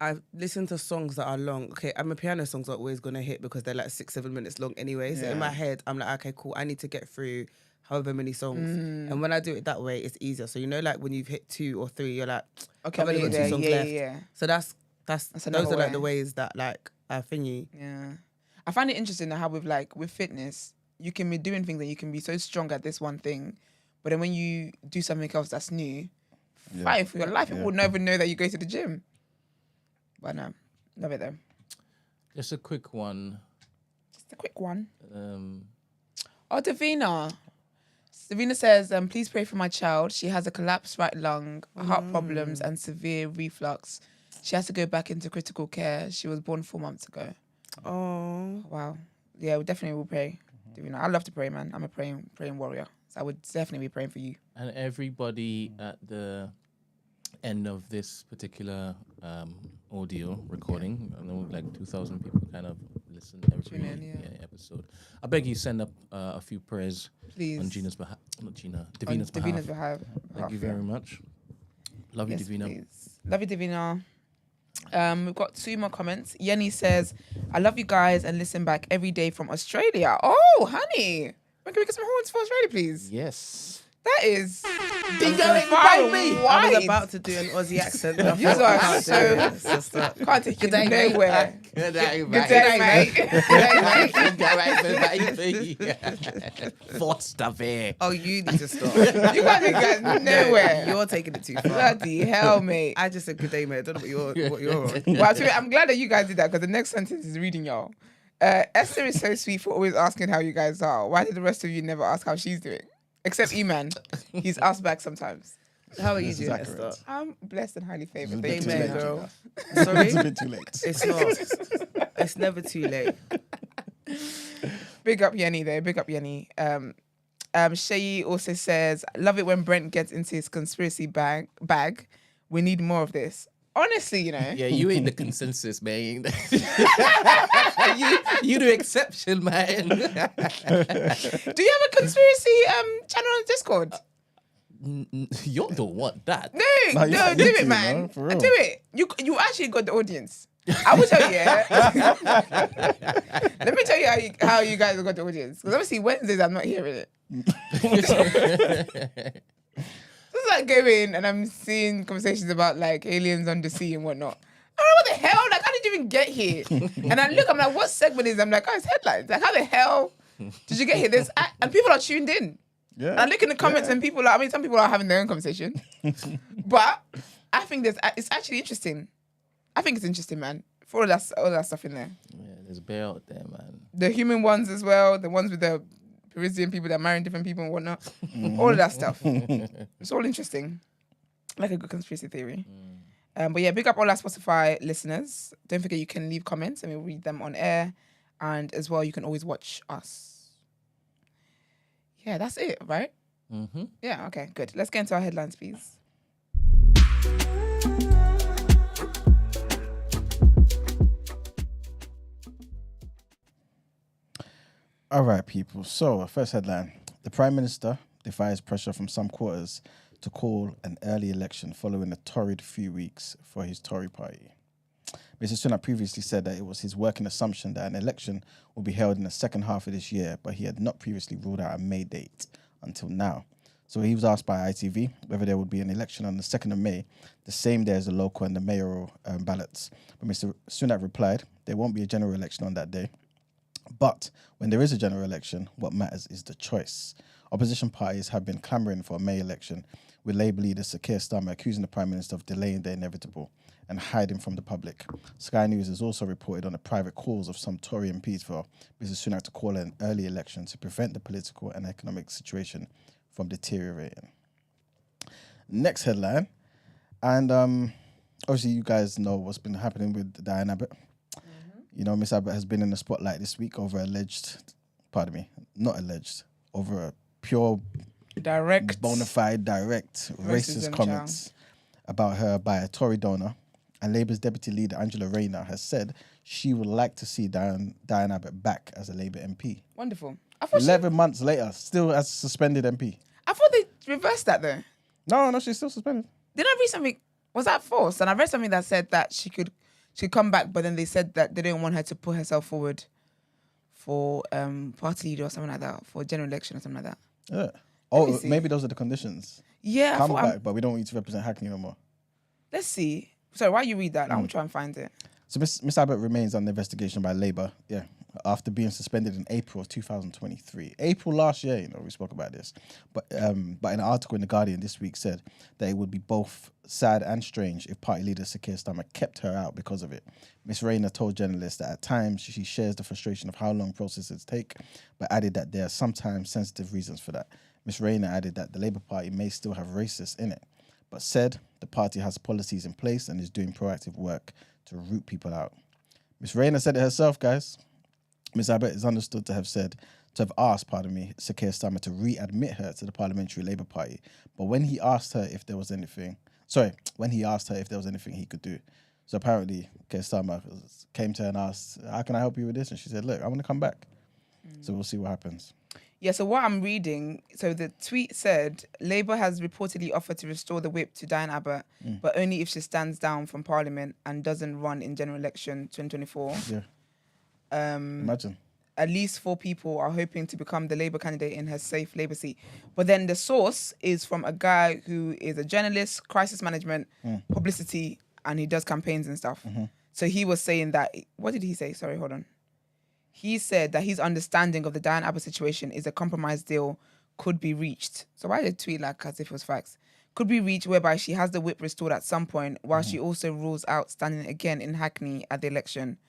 Speaker 3: I listen to songs that are long. Okay, my piano songs are always going to hit because they're like 6-7 minutes long anyway. So in my head, I'm like, okay, cool. I need to get through however many songs. And when I do it that way, it's easier. So like when you've hit 2 or 3, you're like, okay, I've only got 2 songs left. Yeah. So those are like the ways that like I thingy.
Speaker 1: Yeah. I find it interesting how with fitness, you can be doing things and you can be so strong at this one thing, but then when you do something else that's new, fighting for your life, people would never know that you go to the gym. But no, love it though.
Speaker 2: Just a quick one.
Speaker 1: Davina. Davina says, please pray for my child. She has a collapsed right lung, heart problems, and severe reflux. She has to go back into critical care. She was born 4 months ago.
Speaker 3: Oh.
Speaker 1: Wow. Yeah, we definitely will pray. Davina, I love to pray, man. I'm a praying warrior. So I would definitely be praying for you.
Speaker 2: And everybody at the end of this particular audio recording, I know like 2,000 people kind of listen every episode. I beg you send up a few prayers,
Speaker 1: please,
Speaker 2: on Gina's behalf, Davina's behalf. Thank you very much. Love you, Davina.
Speaker 1: Please. Love you, Davina. We've got 2 more comments. Yenny says, I love you guys and listen back every day from Australia. Oh, honey. Can we get some horns for Australia, please?
Speaker 2: Yes.
Speaker 1: That is
Speaker 3: I was about to do an Aussie accent.
Speaker 1: You are so can't take you nowhere.
Speaker 2: Good day,
Speaker 1: mate.
Speaker 2: Foster bear.
Speaker 3: Oh, you need to stop.
Speaker 1: You guys ain't got nowhere.
Speaker 3: You're taking it too far.
Speaker 1: Bloody hell, mate.
Speaker 3: I just said good day, mate. I don't know what you're on.
Speaker 1: Well, I'm glad that you guys did that because the next sentence is reading y'all. Esther is so sweet for always asking how you guys are. Why did the rest of you never ask how she's doing? Except E-Man. He's asked back sometimes.
Speaker 3: How are you doing, Esther?
Speaker 1: I'm blessed and highly favoured.
Speaker 3: Amen, girl.
Speaker 4: Sorry? It's a bit too late.
Speaker 3: It's not. It's never too late.
Speaker 1: Big up Yenny though. Big up Yenny. Shayi also says, love it when Brent gets into his conspiracy bag. We need more of this. Honestly, you know.
Speaker 2: Yeah, you ain't the consensus, man. you the exception, man.
Speaker 1: Do you have a conspiracy channel on Discord?
Speaker 2: You don't want that.
Speaker 1: No, do it, man. Do it. You actually got the audience. I will tell you. Yeah? Let me tell you how you guys have got the audience. Because obviously Wednesdays I'm not hearing it. It's like going and I'm seeing conversations about like aliens under the sea and whatnot. I don't know what the hell. Like, how did you even get here? And I look, I'm like, what segment is it? I'm like, oh, it's headlines. Like, how the hell did you get here? And people are tuned in. Yeah. And I look in the comments and people are, some people are having their own conversation. But I think it's actually interesting. I think it's interesting, man. For all that stuff in there.
Speaker 2: Yeah, there's bear out there, man.
Speaker 1: The human ones as well. The ones with the Parisian people that marry different people and whatnot. All of that stuff. It's all interesting. Like a good conspiracy theory. But yeah, big up all our Spotify listeners. Don't forget you can leave comments and we'll read them on air. And as well, you can always watch us. Yeah, that's it, right?
Speaker 2: Mm-hmm.
Speaker 1: Yeah, okay, good. Let's get into our headlines, please.
Speaker 4: All right, people. So, first headline. The Prime Minister defies pressure from some quarters to call an early election following a torrid few weeks for his Tory party. Mr. Sunak previously said that it was his working assumption that an election will be held in the second half of this year, but he had not previously ruled out a May date until now. So he was asked by ITV whether there would be an election on the 2nd of May, the same day as the local and the mayoral ballots. But Mr. Sunak replied, there won't be a general election on that day. But when there is a general election, what matters is the choice. Opposition parties have been clamouring for a May election, with Labour leader Sir Keir Starmer accusing the Prime Minister of delaying the inevitable and hiding from the public. Sky News has also reported on the private calls of some Tory MPs for Mr. Sunak to call an early election to prevent the political and economic situation from deteriorating. Next headline. And obviously you guys know what's been happening with Diane Abbott. You know, Miss Abbott has been in the spotlight this week over over a pure,
Speaker 1: direct,
Speaker 4: bona fide, direct racist comments about her by a Tory donor. And Labour's deputy leader, Angela Rayner, has said she would like to see Diane Abbott back as a Labour MP.
Speaker 1: Wonderful.
Speaker 4: 11 months later, still as suspended MP.
Speaker 1: I thought they reversed that though.
Speaker 4: No, she's still suspended.
Speaker 1: Did I read something? Was that false? And I read something that said that she could come back, but then they said that they didn't want her to put herself forward for party leader or something like that, for general election or something like that.
Speaker 4: Yeah. Oh, maybe those are the conditions.
Speaker 1: Yeah.
Speaker 4: Come back, but we don't want you to represent Hackney no more.
Speaker 1: Let's see. Sorry, while you read that, I'm trying to find it.
Speaker 4: So Miss Abbott remains under investigation by Labour, after being suspended in April of 2023. April last year, we spoke about this. But an article in The Guardian this week said that it would be both sad and strange if party leader Sir Keir Starmer kept her out because of it. Miss Rayner told journalists that at times she shares the frustration of how long processes take, but added that there are sometimes sensitive reasons for that. Miss Rayner added that the Labour Party may still have racists in it, but said the party has policies in place and is doing proactive work to root people out. Miss Rayner said it herself, guys. Miss Abbott is understood to have asked Sir Keir Starmer to readmit her to the Parliamentary Labour Party. But when he asked her if there was anything he could do. So apparently, Keir Starmer came to her and asked, how can I help you with this? And she said, look, I want to come back. So we'll see what happens.
Speaker 1: Yeah, so what I'm reading, so the tweet said, Labour has reportedly offered to restore the whip to Diane Abbott, but only if she stands down from Parliament and doesn't run in general election 2024.
Speaker 4: Yeah. Imagine.
Speaker 1: At least 4 people are hoping to become the Labour candidate in her safe Labour seat. But then the source is from a guy who is a journalist, crisis management, publicity, and he does campaigns and stuff. So he was saying that, what did he say? Sorry, hold on. He said that his understanding of the Diane Abbott situation is a compromise deal could be reached. So why did tweet like as if it was facts? Could be reached whereby she has the whip restored at some point, while she also rules out standing again in Hackney at the election.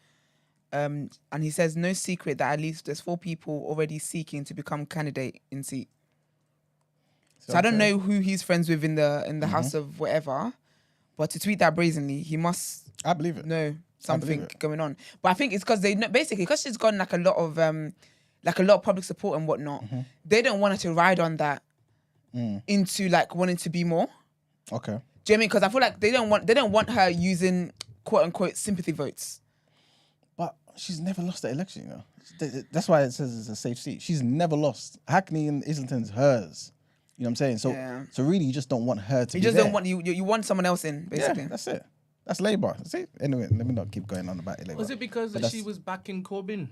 Speaker 1: And he says no secret that at least there's 4 people already seeking to become candidate in seat. So I don't know who he's friends with in the House of whatever, but to tweet that brazenly, he must.
Speaker 4: I believe it.
Speaker 1: Know something going on. But I think it's because because she's gotten like a lot of public support and whatnot. They don't want her to ride on that into like wanting to be more.
Speaker 4: Okay.
Speaker 1: Do you know what I mean? Because I feel like they don't want her using quote unquote sympathy votes.
Speaker 4: But she's never lost the election, That's why it says it's a safe seat. She's never lost. Hackney and Islington's hers. You know what I'm saying? So really, you just don't want her to.
Speaker 1: Don't want you want someone else in, basically.
Speaker 4: Yeah, that's it. That's Labour. See? Anyway, let me not keep going on about Labour.
Speaker 2: Was it because she was backing Corbyn?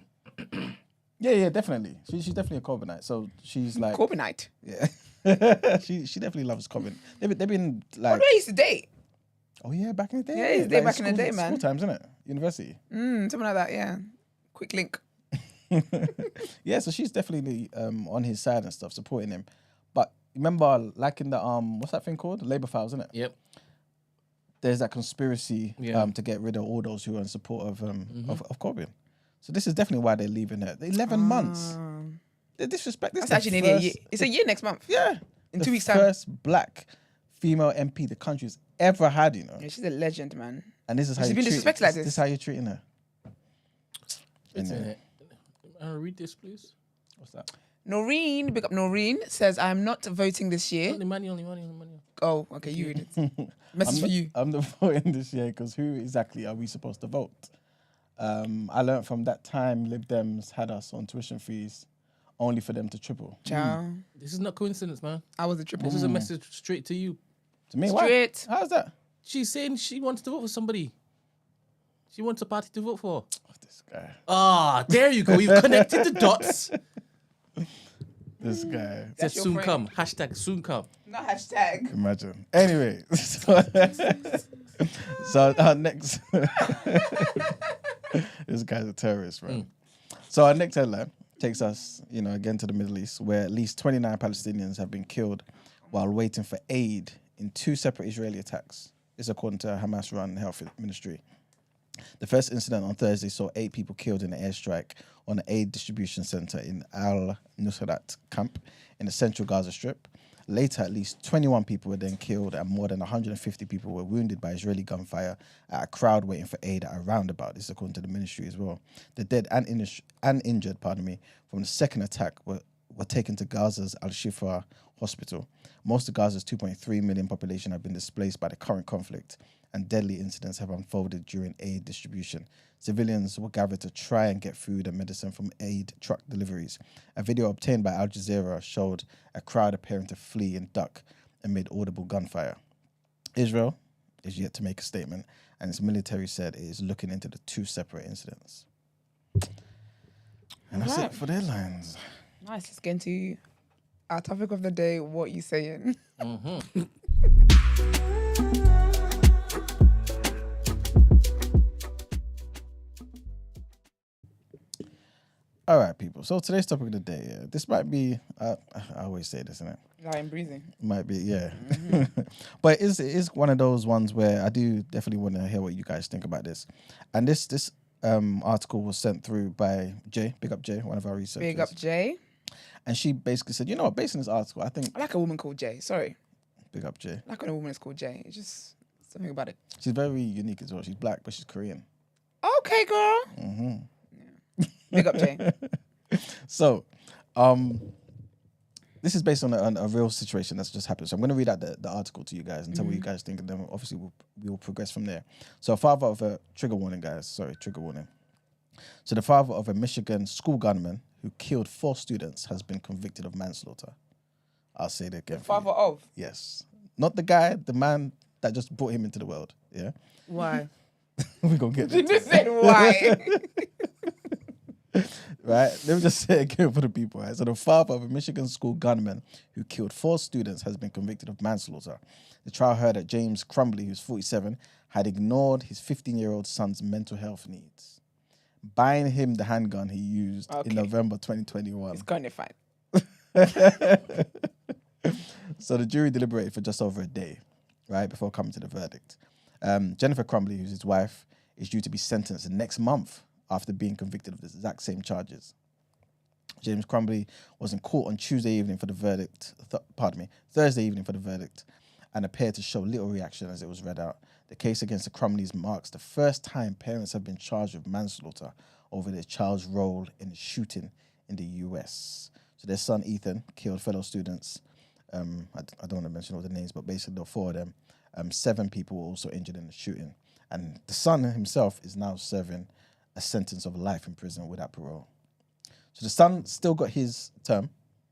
Speaker 4: Yeah, definitely. She's definitely a Corbynite. So she's like
Speaker 1: Corbynite.
Speaker 4: Yeah, she definitely loves Corbyn. They've been like.
Speaker 1: They used to date.
Speaker 4: Oh yeah, back in the day.
Speaker 1: Yeah, it's back in the day, man.
Speaker 4: School times, isn't it? University.
Speaker 1: Something like that. Yeah. Quick link.
Speaker 4: Yeah, so she's definitely on his side and stuff, supporting him. But remember, like in the what's that thing called? The Labour Files, isn't it?
Speaker 2: Yep.
Speaker 4: There's that conspiracy to get rid of all those who are in support of Corbyn. So this is definitely why they're leaving her. 11 months. They disrespect this.
Speaker 1: That's actually nearly a year. It's a year next month.
Speaker 4: Yeah.
Speaker 1: In 2 weeks' time.
Speaker 4: First black female MP the country's ever had,
Speaker 1: Yeah, she's a legend, man.
Speaker 4: And this is how
Speaker 1: she's been disrespected like this.
Speaker 4: This is how you're treating her.
Speaker 2: Read this, please.
Speaker 4: What's that?
Speaker 1: Noreen, big up Noreen, says, I'm not voting this year.
Speaker 2: Only money.
Speaker 1: Oh, okay, you read it. Message for you.
Speaker 4: I'm not voting this year because who exactly are we supposed to vote? I learned from that time Lib Dems had us on tuition fees only for them to triple.
Speaker 1: Ciao.
Speaker 2: This is not coincidence, man.
Speaker 1: I was a triple.
Speaker 2: This is a message straight to you.
Speaker 4: To me?
Speaker 1: Straight.
Speaker 4: Why? How's that?
Speaker 2: She's saying she wants to vote for somebody. She wants a party to vote for.
Speaker 4: Oh, this guy.
Speaker 2: Ah, there you go. You've connected the dots.
Speaker 4: This guy.
Speaker 2: Said soon come. Hashtag soon come.
Speaker 1: Not hashtag.
Speaker 4: Imagine. Anyway. So our next... This guy's a terrorist, right? So our next headline takes us, again to the Middle East, where at least 29 Palestinians have been killed while waiting for aid in 2 separate Israeli attacks. This according to a Hamas-run health ministry. The first incident on Thursday saw 8 people killed in an airstrike on an aid distribution center in Al-Nusrat camp in the central Gaza Strip. Later, at least 21 people were then killed and more than 150 people were wounded by Israeli gunfire at a crowd waiting for aid at a roundabout. This is according to the ministry as well. The dead and injured, from the second attack were taken to Gaza's Al-Shifa hospital. Most of Gaza's 2.3 million population have been displaced by the current conflict, and deadly incidents have unfolded during aid distribution. Civilians were gathered to try and get food and medicine from aid truck deliveries. A video obtained by Al Jazeera showed a crowd appearing to flee and duck amid audible gunfire. Israel is yet to make a statement, and its military said it is looking into the two separate incidents. And that's it for the headlines.
Speaker 1: Nice. Let's get into our topic of the day. What you saying?
Speaker 2: Mm-hmm.
Speaker 4: All right, people. So today's topic of the day, this might be, I always say this, isn't it?
Speaker 1: Light and breathing.
Speaker 4: Might be, yeah. Mm-hmm. But it is one of those ones where I do definitely want to hear what you guys think about this. And this article was sent through by Jay, big up Jay, one of our researchers.
Speaker 1: Big up Jay.
Speaker 4: And she basically said, you know what, based on this article, I think...
Speaker 1: I like a woman called Jay. Sorry.
Speaker 4: Big up Jay.
Speaker 1: I like when a woman is called Jay. It's just something about it.
Speaker 4: She's very unique as well. She's black, but she's Korean.
Speaker 1: Okay, girl.
Speaker 4: Mm-hmm.
Speaker 1: Yeah. Big up Jay.
Speaker 4: So, this is based on a real situation that's just happened. So I'm going to read out the article to you guys and tell what you guys think, and then obviously we will progress from there. So, father of a trigger warning, guys. Sorry, trigger warning. So the father of a Michigan school gunman who killed 4 students has been convicted of manslaughter. I'll say that again.
Speaker 1: The father of?
Speaker 4: Yes. Not the guy, the man that just brought him into the world. Yeah.
Speaker 3: Why?
Speaker 4: We're going to get
Speaker 1: You just said why.
Speaker 4: Right? Let me just say it again for the people. Right? So the father of a Michigan school gunman who killed 4 students has been convicted of manslaughter. The trial heard that James Crumbley, who's 47, had ignored his 15-year-old son's mental health needs, buying him the handgun he used in November 2021.
Speaker 1: It's kind of fine.
Speaker 4: So the jury deliberated for just over a day, right, before coming to the verdict. Jennifer Crumbley, who's his wife, is due to be sentenced next month after being convicted of the exact same charges. James Crumbley was in court on Thursday evening for the verdict, and appeared to show little reaction as it was read out. The case against the Crumbleys marks the first time parents have been charged with manslaughter over their child's role in the shooting in the US. So their son Ethan killed fellow students. I don't want to mention all the names, but basically there were 4 of them. 7 people were also injured in the shooting. And the son himself is now serving a sentence of life in prison without parole. So the son still got his term,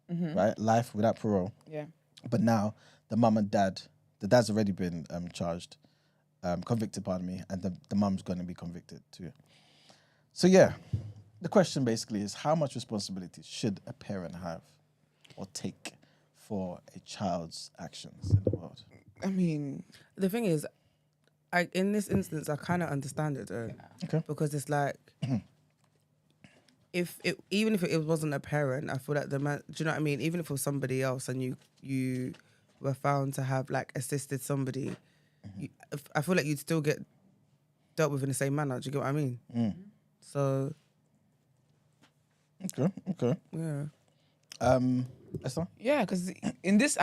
Speaker 4: right? Life without parole.
Speaker 1: Yeah.
Speaker 4: But now the mum and dad, the dad's already been convicted, and the mum's going to be convicted too. So yeah, the question basically is, how much responsibility should a parent have or take for a child's actions in the world?
Speaker 1: I mean,
Speaker 3: the thing is, in this instance, I kind of understand it though.
Speaker 4: Okay.
Speaker 3: Because it's like, even if it wasn't a parent, I feel like the man, do you know what I mean? Even if it was somebody else and you were found to have like assisted somebody, I feel like you'd still get dealt with in the same manner. Do you get what I mean? So.
Speaker 4: Okay.
Speaker 3: Yeah.
Speaker 4: Esther?
Speaker 1: yeah, because in this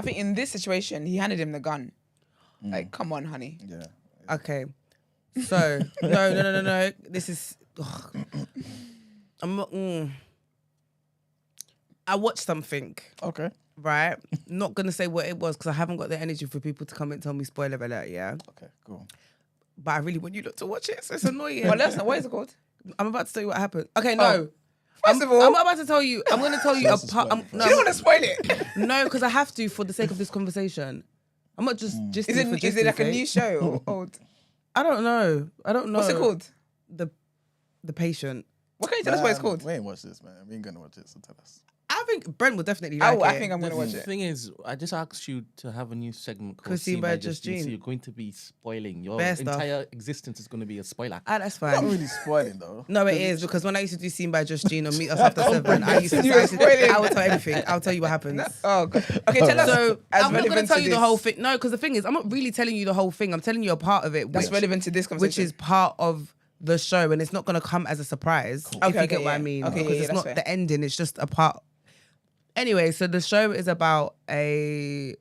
Speaker 1: situation, he handed him the gun. Like, come on, honey.
Speaker 4: Yeah.
Speaker 3: Okay. So, no. This is... I'm not... I watched something.
Speaker 4: Okay.
Speaker 3: Right? Not going to say what it was because I haven't got the energy for people to come and tell me spoiler alert, yeah?
Speaker 4: Okay, cool.
Speaker 3: But I really want you lot to watch it, so it's annoying.
Speaker 1: Well, let's know. What is it called?
Speaker 3: I'm about to tell you what happened. Okay, no.
Speaker 1: First of all...
Speaker 3: I'm about to tell you... I'm going to tell you...
Speaker 1: You don't want to spoil it.
Speaker 3: No, because I have to for the sake of this conversation. I'm not just
Speaker 1: Is it like a new show or old?
Speaker 3: I don't know.
Speaker 1: What's it called?
Speaker 3: The Patient.
Speaker 1: What can you tell us what it's called?
Speaker 4: We ain't watch this, man. We ain't gonna watch it, so tell us.
Speaker 3: I think Brent will definitely like it.
Speaker 1: I think I'm going to watch
Speaker 2: The
Speaker 1: it.
Speaker 2: thing is, I just asked you to have a new segment called
Speaker 3: Seen by Just Jean.
Speaker 2: So you're going to be spoiling. Your
Speaker 3: Bare stuff.
Speaker 2: entire existence is going to be a spoiler.
Speaker 3: Ah, that's
Speaker 4: Not
Speaker 3: fine.
Speaker 4: really spoiling though.
Speaker 3: No, it is because when I used to do Seen by Just Jean or Meet Us After 7, I used to.
Speaker 1: You were spoiling.
Speaker 3: I would tell everything. I'll tell you what happens.
Speaker 1: Oh, God. Okay, tell us.
Speaker 3: So
Speaker 1: as
Speaker 3: I'm not going to
Speaker 1: relevant
Speaker 3: tell
Speaker 1: to
Speaker 3: you the
Speaker 1: this-
Speaker 3: whole thing. No, because the thing is, I'm not really telling you the whole thing. I'm telling you a part of it,
Speaker 1: That's relevant to this conversation.
Speaker 3: which is part of the show, and it's not going to come as a surprise. If
Speaker 1: Okay,
Speaker 3: you get what I
Speaker 1: yeah.
Speaker 3: mean.
Speaker 1: Okay,
Speaker 3: because
Speaker 1: yeah,
Speaker 3: it's
Speaker 1: that's
Speaker 3: not
Speaker 1: fair.
Speaker 3: the ending. It's just a part. Anyway, so the show is about a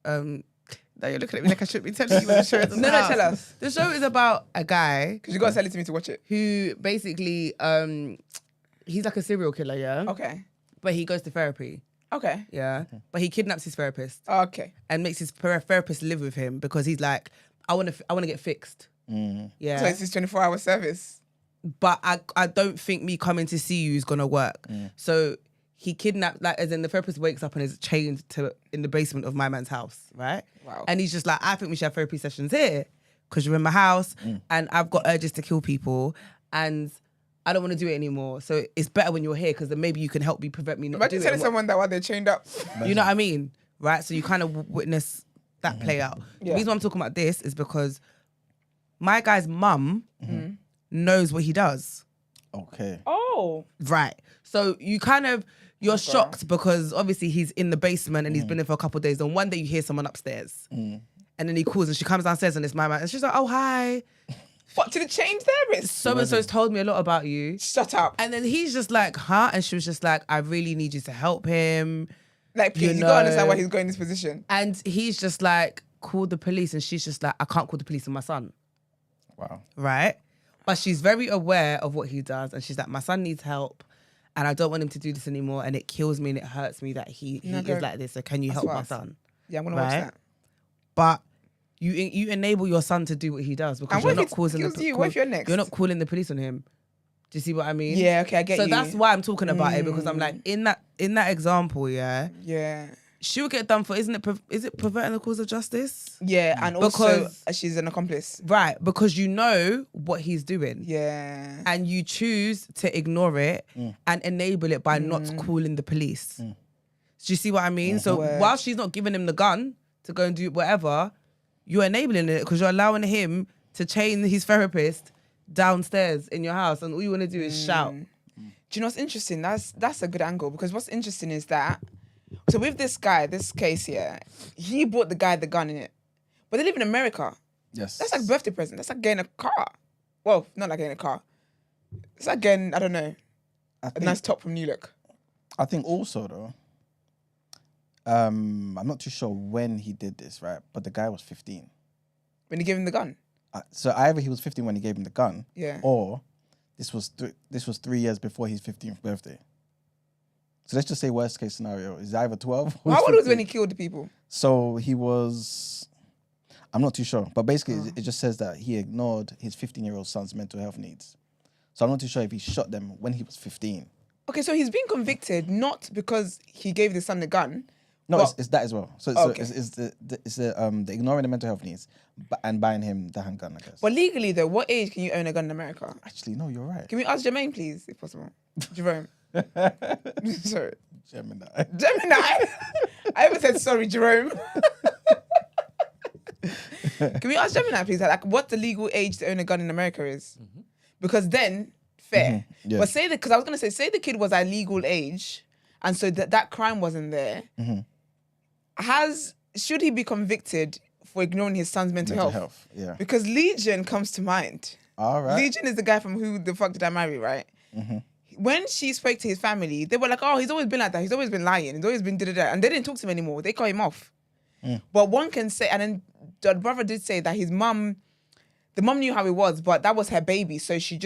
Speaker 3: now you're looking at me like I should be telling you what the show is about.
Speaker 1: No, tell us.
Speaker 3: The show is about a guy
Speaker 1: Because you got to tell it to me to watch it.
Speaker 3: who basically he's like a serial killer, yeah?
Speaker 1: Okay.
Speaker 3: But he goes to therapy.
Speaker 1: Okay.
Speaker 3: Yeah. But he kidnaps his therapist
Speaker 1: Okay.
Speaker 3: and makes his therapist live with him because he's like, I want to get fixed. Yeah.
Speaker 1: So it's his 24-hour service.
Speaker 3: But I don't think me coming to see you is gonna work. So he kidnapped, like, as in the therapist wakes up and is chained in the basement of my man's house, right?
Speaker 1: Wow.
Speaker 3: And he's just like, I think we should have therapy sessions here because you're in my house and I've got urges to kill people and I don't want to do it anymore. So it's better when you're here because then maybe you can help me prevent me not
Speaker 1: Imagine
Speaker 3: doing it.
Speaker 1: telling someone that while they're chained up.
Speaker 3: You know what I mean? Right? So you kind of witness that play out. The reason why I'm talking about this is because my guy's mum knows what he does.
Speaker 4: Okay.
Speaker 1: Oh.
Speaker 3: Right. So you're shocked because obviously he's in the basement and he's been there for a couple of days. And one day you hear someone upstairs. And then he calls and she comes downstairs and it's my man. And she's like, oh, hi.
Speaker 1: What, to the chained therapist?
Speaker 3: So-and-so's told me a lot about you.
Speaker 1: Shut up.
Speaker 3: And then he's just like, huh? And she was just like, I really need you to help him.
Speaker 1: Like, please, you gotta understand why he's going in this position.
Speaker 3: And he's just like, call the police. And she's just like, I can't call the police on my son.
Speaker 4: Wow.
Speaker 3: Right? But she's very aware of what he does. And she's like, my son needs help. And I don't want him to do this anymore. And it kills me and it hurts me that he is like this. So can you help my son?
Speaker 1: Yeah, I'm gonna watch that.
Speaker 3: But you enable your son to do what he does because you're not causing
Speaker 1: what if you're next?
Speaker 3: You're not calling the police on him. Do you see what I mean?
Speaker 1: Yeah, okay, I get you.
Speaker 3: So that's why I'm talking about it because I'm like, in that example, yeah, she would get done for, is it perverting the cause of justice?
Speaker 1: Yeah, and also she's an accomplice.
Speaker 3: Right, because you know what he's doing.
Speaker 1: Yeah.
Speaker 3: And you choose to ignore it and enable it by not calling the police. Do you see what I mean? So while she's not giving him the gun to go and do whatever, you're enabling it because you're allowing him to chain his therapist downstairs in your house and all you want to do is shout.
Speaker 1: Do you know what's interesting? That's a good angle because what's interesting is that, so with this guy, this case here, he bought the guy the gun in it. But they live in America.
Speaker 4: Yes.
Speaker 1: That's like a birthday present. That's like getting a car. Well, not like getting a car. It's like getting, I don't know, a nice top from New Look.
Speaker 4: I think also though, I'm not too sure when he did this, right? But the guy was 15.
Speaker 1: When he gave him the gun?
Speaker 4: So either he was 15 when he gave him the gun, or this was 3 years before his 15th birthday. So let's just say worst case scenario is either 12 or
Speaker 1: how old was when he killed the people?
Speaker 4: So he was, I'm not too sure, but basically it just says that he ignored his 15-year-old son's mental health needs. So I'm not too sure if he shot them when he was 15.
Speaker 1: Okay, so he's been convicted not because he gave the son the gun.
Speaker 4: No, it's that as well. So it's the ignoring the mental health needs and buying him the handgun, I guess.
Speaker 1: But legally though, what age can you own a gun in America?
Speaker 4: Actually, no, you're right.
Speaker 1: Can we ask Jermaine, please, if possible? Jerome. Sorry.
Speaker 4: Gemini.
Speaker 1: I even said sorry, Jerome. Can we ask Gemini, please, like what the legal age to own a gun in America is? Because then, fair. But because I was going to say the kid was at legal age and so that crime wasn't there. Should he be convicted for ignoring his son's mental health? Yeah. Because Legion comes to mind.
Speaker 4: All right.
Speaker 1: Legion is the guy from Who the Fuck Did I Marry, right? When she spoke to his family, they were like, oh, he's always been like that. He's always been lying. He's always been da-da-da. And they didn't talk to him anymore. They cut him off. But one can say, and then the brother did say that the mum knew how he was, but that was her baby. So she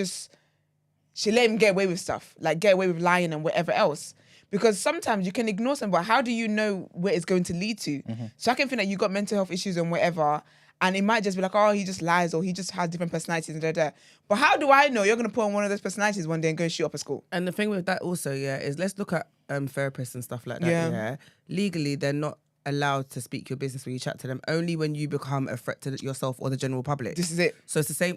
Speaker 1: let him get away with stuff, like get away with lying and whatever else. Because sometimes you can ignore something, but how do you know where it's going to lead to? So I can think that you got mental health issues and whatever, and it might just be like, oh, he just lies or he just has different personalities and da-da. But how do I know you're going to put on one of those personalities one day and go and shoot up a school?
Speaker 3: And the thing with that also, is let's look at therapists and stuff like that. Yeah. Legally, they're not allowed to speak your business when you chat to them, only when you become a threat to yourself or the general public.
Speaker 1: This is it.
Speaker 3: So it's the same.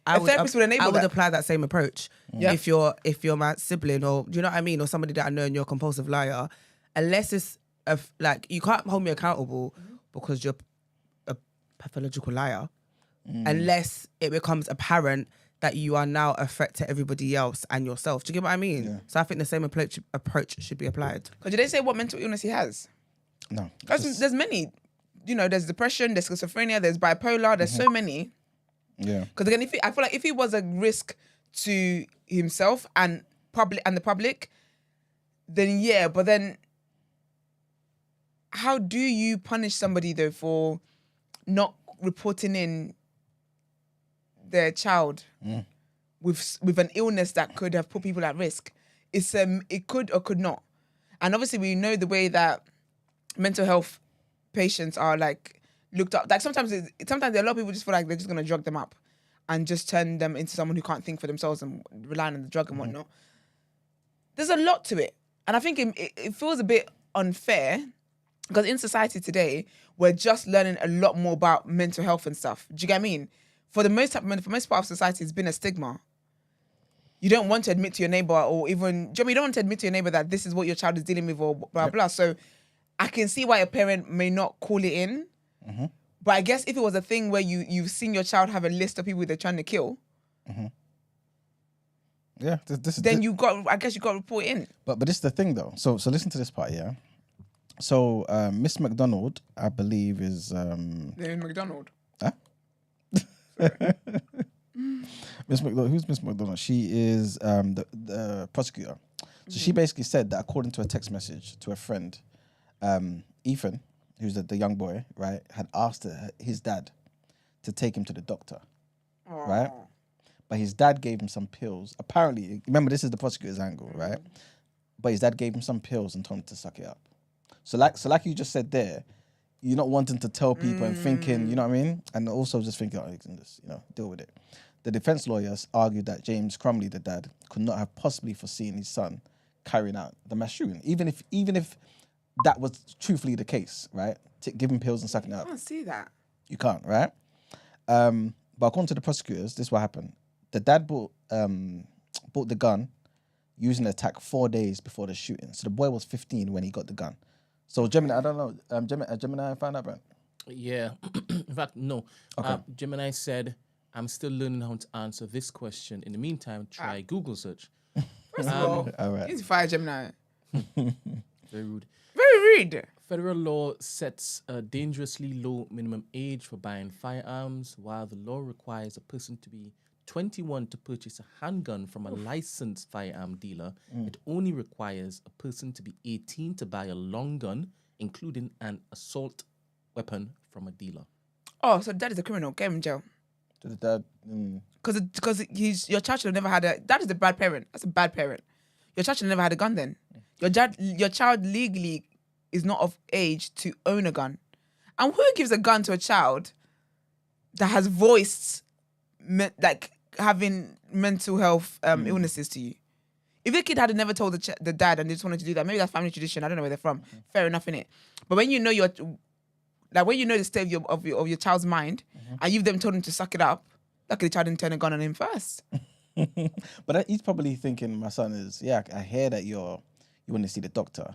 Speaker 1: I would
Speaker 3: apply that same approach. If you're my sibling or do you know what I mean, or somebody that I know and you're a compulsive liar, unless it's like you can't hold me accountable because you're a pathological liar, unless it becomes apparent that you are now a threat to everybody else and yourself. Do you get what I mean? Yeah. So I think the same approach should be applied.
Speaker 1: Because did they say what mental illness he has?
Speaker 4: No.
Speaker 1: There's many. There's depression, there's schizophrenia, there's bipolar, there's so many.
Speaker 4: Yeah.
Speaker 1: Because again, I feel like if he was a risk to himself and the public, then yeah, but then how do you punish somebody though for not reporting in their child with an illness that could have put people at risk? It could or could not. And obviously we know the way that mental health patients are like looked up. Like sometimes a lot of people just feel like they're just gonna drug them up and just turn them into someone who can't think for themselves and rely on the drug and whatnot. There's a lot to it. And I think it feels a bit unfair because in society today, we're just learning a lot more about mental health and stuff. Do you get what I mean? For most part of society, it's been a stigma. You don't want to admit to your neighbor or even, you don't want to admit to your neighbor that this is what your child is dealing with or blah, blah. So I can see why a parent may not call it in. Mm-hmm. But I guess if it was a thing where you've seen your child have a list of people they're trying to kill,
Speaker 4: yeah,
Speaker 1: then I guess you got to report it in.
Speaker 4: But this is the thing though. So listen to this part, yeah. So Miss McDonald, I believe, is
Speaker 1: McDonald.
Speaker 4: Huh? Miss McDonald. Who's Miss McDonald? She is the prosecutor. So she basically said that according to a text message to a friend, Ethan, who's the young boy, right, had asked his dad to take him to the doctor, right? But his dad gave him some pills. Apparently, remember, this is the prosecutor's angle, right? But his dad gave him some pills and told him to suck it up. So like you just said there, you're not wanting to tell people and thinking, you know what I mean? And also just thinking, you can just, deal with it. The defense lawyers argued that James Crumley, the dad, could not have possibly foreseen his son carrying out the mass shooting, even if that was truthfully the case, right? To give him pills and sucking it up.
Speaker 1: I can't see that.
Speaker 4: You can't, right? But according to the prosecutors, this is what happened. The dad bought the gun using the attack 4 days before the shooting. So the boy was 15 when he got the gun. So Gemini, I don't know. Gemini found out, right?
Speaker 2: Yeah. In fact, no.
Speaker 4: Okay.
Speaker 2: Gemini said, I'm still learning how to answer this question. In the meantime, try Google search.
Speaker 1: First of all right. You need to fire Gemini.
Speaker 2: Very rude.
Speaker 1: Very rude.
Speaker 2: Federal law sets a dangerously low minimum age for buying firearms, while the law requires a person to be 21 to purchase a handgun from a licensed firearm dealer. It only requires a person to be 18 to buy a long gun, including an assault weapon from a dealer.
Speaker 1: Oh, so dad is a criminal. Get him in jail.
Speaker 4: To the dad.
Speaker 1: Because your child should have never had that is a bad parent. That's a bad parent. Your child should have never had a gun then. Your child legally is not of age to own a gun. And who gives a gun to a child that has voiced like having mental health illnesses to you? If the kid had never told the dad and they just wanted to do that, maybe that's family tradition. I don't know where they're from. Fair enough, innit? But when you know when you know the state of your child's mind, and you've them told him to suck it up, luckily the child didn't turn a gun on him first.
Speaker 4: But he's probably thinking, my son is, I hear that you want to see the doctor.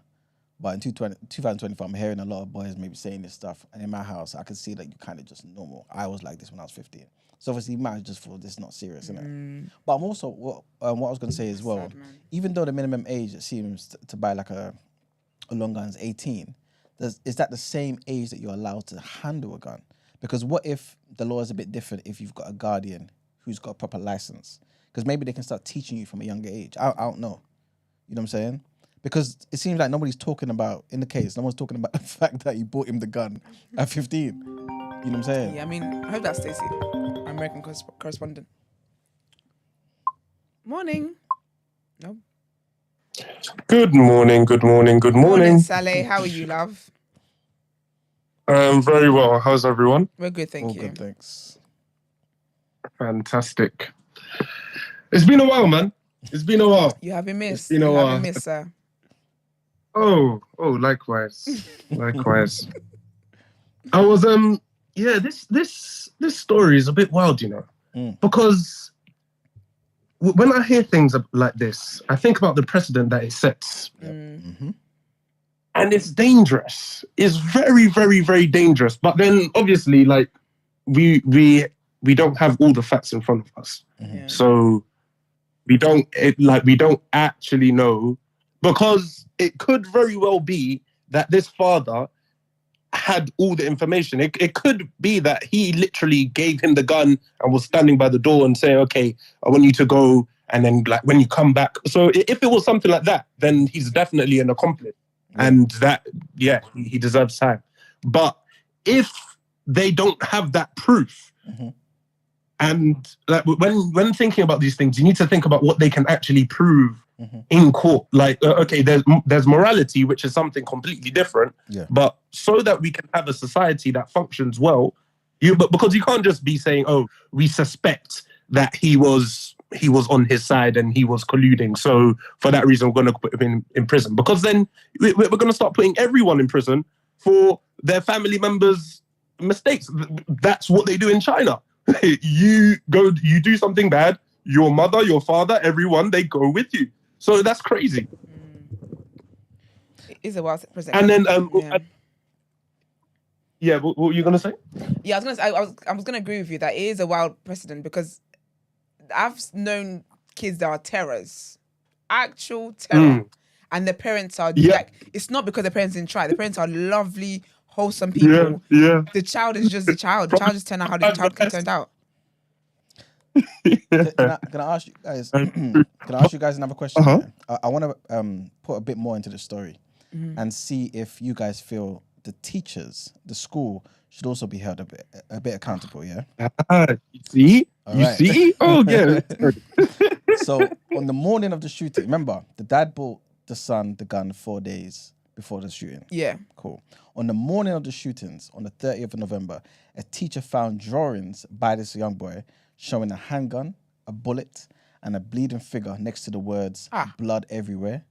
Speaker 4: But in 2024, I'm hearing a lot of boys maybe saying this stuff. And in my house, I can see that you're kind of just normal. I was like this when I was 15. So obviously, you might just thought this is not serious, innit? But I'm also, what I was going to say as well, even though the minimum age, it seems, to buy like a long gun is 18, is that the same age that you're allowed to handle a gun? Because what if the law is a bit different if you've got a guardian who's got a proper license? Because maybe they can start teaching you from a younger age. I don't know. You know what I'm saying? Because it seems like nobody's talking about, in the case, no one's talking about the fact that you bought him the gun at 15. You know what I'm saying?
Speaker 1: Yeah, I mean, I hope that's Stacey, our American correspondent. Morning. No.
Speaker 5: Good morning.
Speaker 1: Morning, Saleh. How are you, love?
Speaker 5: Very well. How's everyone?
Speaker 1: We're good, thank you.
Speaker 4: All good, thanks.
Speaker 5: Fantastic. It's been a while, man. It's been a while.
Speaker 1: You have been missed.
Speaker 5: You have
Speaker 1: been missed, sir.
Speaker 5: Oh, likewise. Likewise. I was this story is a bit wild, because when I hear things like this, I think about the precedent that it sets. And it's dangerous. It's very, very, very dangerous. But then obviously, like, we don't have all the facts in front of us. So we don't actually know, because it could very well be that this father had all the information. It could be that he literally gave him the gun and was standing by the door and saying, okay, I want you to go, and then like when you come back. So if it was something like that, then he's definitely an accomplice. and that he deserves time. But if they don't have that proof, and like when thinking about these things, you need to think about what they can actually prove in court. Like, okay, there's morality, which is something completely different.
Speaker 4: Yeah.
Speaker 5: But so that we can have a society that functions well, because you can't just be saying, oh, we suspect that he was on his side and he was colluding, so for that reason we're going to put him in prison. Because then we're going to start putting everyone in prison for their family members' mistakes. That's what they do in China. You do something bad, your mother, your father, everyone, they go with you. So that's crazy.
Speaker 1: It is a wild present.
Speaker 5: And then what were you gonna say?
Speaker 1: Yeah, I was gonna agree with you that it is a wild precedent, because I've known kids that are terrors, actual terror, and the parents are like, it's not because the parents didn't try. The parents are lovely, wholesome people.
Speaker 5: Yeah.
Speaker 1: The child is just the child. The child just turned out how the child turned out.
Speaker 4: Can I ask you guys? Can I ask you guys another question? I want to put a bit more into the story and see if you guys feel the teachers, the school, should also be held a bit accountable. Yeah.
Speaker 5: You see? Oh yeah.
Speaker 4: So on the morning of the shooting, remember the dad bought the son the gun 4 days before the shooting.
Speaker 1: Yeah.
Speaker 4: Cool. On the morning of the shootings, on the 30th of November, a teacher found drawings by this young boy showing a handgun, a bullet, and a bleeding figure next to the words, blood everywhere.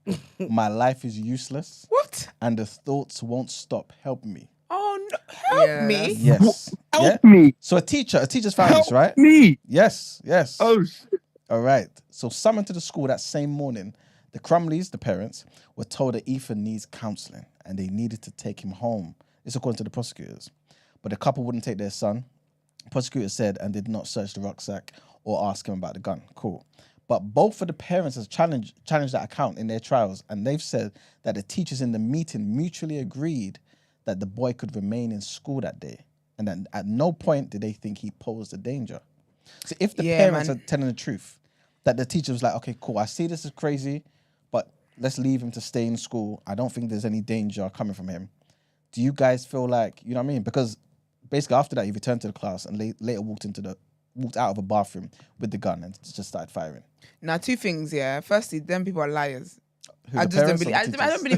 Speaker 4: My life is useless.
Speaker 1: What?
Speaker 4: And the thoughts won't stop. Help me.
Speaker 1: Oh, no. Help me?
Speaker 4: Yes.
Speaker 5: Help me.
Speaker 4: So a teacher's found this, right?
Speaker 5: Help me.
Speaker 4: Yes.
Speaker 5: Oh, shit.
Speaker 4: All right. So summoned to the school that same morning, the Crumleys, the parents, were told that Ethan needs counselling and they needed to take him home. This according to the prosecutors. But the couple wouldn't take their son. Prosecutors said and did not search the rucksack or ask him about the gun. Cool. But both of the parents have challenged that account in their trials, and they've said that the teachers in the meeting mutually agreed that the boy could remain in school that day. And then at no point did they think he posed a danger. So if the parents are telling the truth, that the teacher was like, okay, cool, I see this is crazy, but let's leave him to stay in school. I don't think there's any danger coming from him. Do you guys feel like, you know what I mean? Because basically after that, he returned to the class and later walked out of a bathroom with the gun and just started firing.
Speaker 1: Now, two things, yeah. Firstly, them people are liars.
Speaker 4: I don't
Speaker 1: believe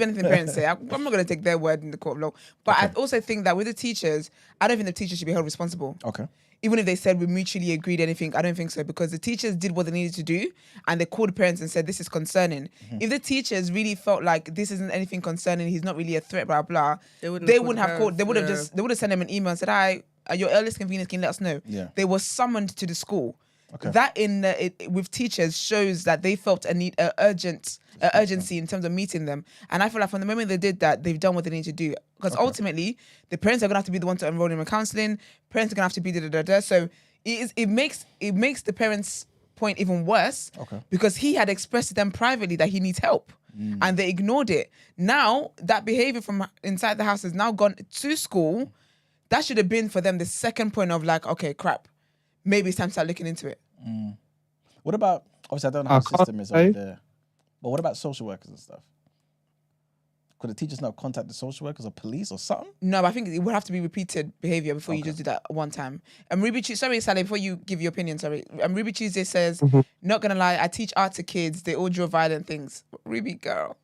Speaker 1: anything the parents say. I'm not going to take their word in the court of law. But I also think that with the teachers, I don't think the teachers should be held responsible.
Speaker 4: Okay.
Speaker 1: Even if they said we mutually agreed anything, I don't think so, because the teachers did what they needed to do and they called the parents and said, this is concerning. If the teachers really felt like this isn't anything concerning, he's not really a threat, blah, blah, they wouldn't have called. They would have sent them an email and said, hi, at your earliest convenience, can you let us know?
Speaker 4: Yeah.
Speaker 1: They were summoned to the school.
Speaker 4: Okay.
Speaker 1: That with teachers shows that they felt urgency in terms of meeting them. And I feel like from the moment they did that, they've done what they need to do. Because ultimately, the parents are going to have to be the one to enroll him in counselling. Parents are going to have to be da-da-da-da. So it makes the parents' point even worse, because he had expressed to them privately that he needs help. And they ignored it. Now, that behaviour from inside the house has now gone to school. That should have been for them the second point of like, okay, crap. Maybe it's time to start looking into it.
Speaker 4: What about, obviously I don't know how the system is over there, but what about social workers and stuff? Could the teachers not contact the social workers or police or something?
Speaker 1: No, but I think it would have to be repeated behaviour before you just do that one time. Ruby Tuesday, sorry, Sally, before you give your opinion, sorry. Ruby Tuesday says, not going to lie, I teach art to kids. They all draw violent things. Ruby, girl.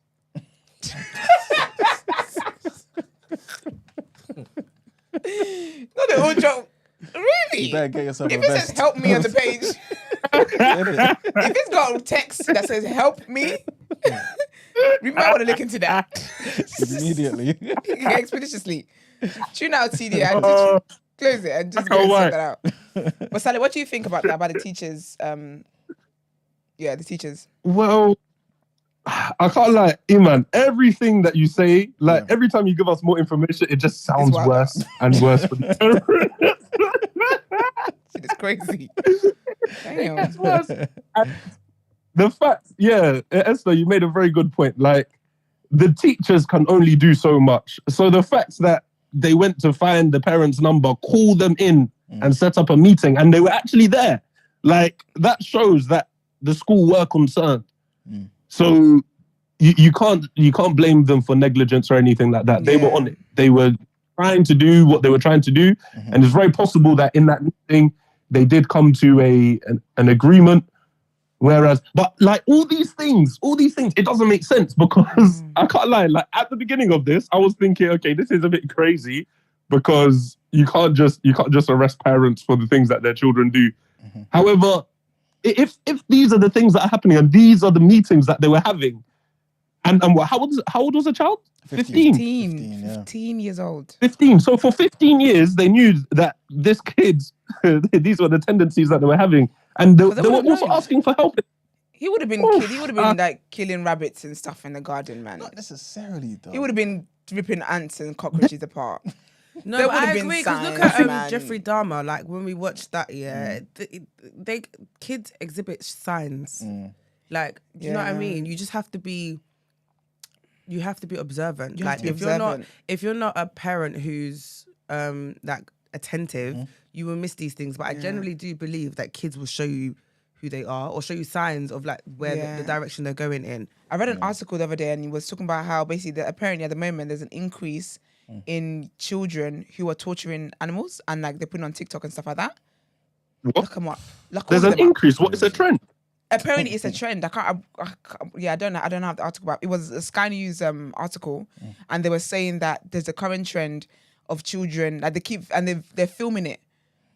Speaker 1: No, they all draw... Really?
Speaker 4: You better get yourself
Speaker 1: if it says help me on the page, if it's got text that says help me, we might want to look into that.
Speaker 4: Immediately.
Speaker 1: Expeditiously. Tune out TD and just close it and just go sort that out. But Sally, what do you think about that, about the teachers? The teachers.
Speaker 5: Well, I can't lie, Iman, everything that you say, every time you give us more information, it just sounds worse and worse for the terrorists.
Speaker 1: It's crazy. Damn.
Speaker 5: It's worse. And the fact, Esther, you made a very good point. Like, the teachers can only do so much. So the fact that they went to find the parents' number, call them in and set up a meeting, and they were actually there. Like, that shows that the school were concerned. So you can't blame them for negligence or anything like that. They were on it. They were trying to do what they were trying to do, and it's very possible that in that meeting they did come to an agreement. Whereas, but like all these things, it doesn't make sense because I can't lie. Like at the beginning of this, I was thinking, okay, this is a bit crazy because you can't just arrest parents for the things that their children do. However, if these are the things that are happening and these are the meetings that they were having, and how old was the child?
Speaker 1: 15 years old.
Speaker 5: 15. So for 15 years, they knew that this kids, these were the tendencies that they were having. And they were also asking for help.
Speaker 1: He would have been like killing rabbits and stuff in the garden, man.
Speaker 4: Not necessarily, though.
Speaker 1: He would have been ripping ants and cockroaches apart.
Speaker 3: No, but I agree, because look at Jeffrey Dahmer. Like when we watched that, kids exhibit signs. Like, do you know what I mean? You just have to be. You have to be observant. If you're not a parent who's like attentive, you will miss these things. But I generally do believe that kids will show you who they are or show you signs of like where the direction they're going in.
Speaker 1: I read an article the other day and he was talking about how basically apparently at the moment there's an increase in children who are torturing animals and like they're putting on TikTok and stuff like that.
Speaker 5: What?
Speaker 1: Look them up.
Speaker 5: There's an increase. What is a trend?
Speaker 1: Apparently it's a trend. I don't know have the article about. It was a Sky News article, and they were saying that there's a current trend of children like they're filming it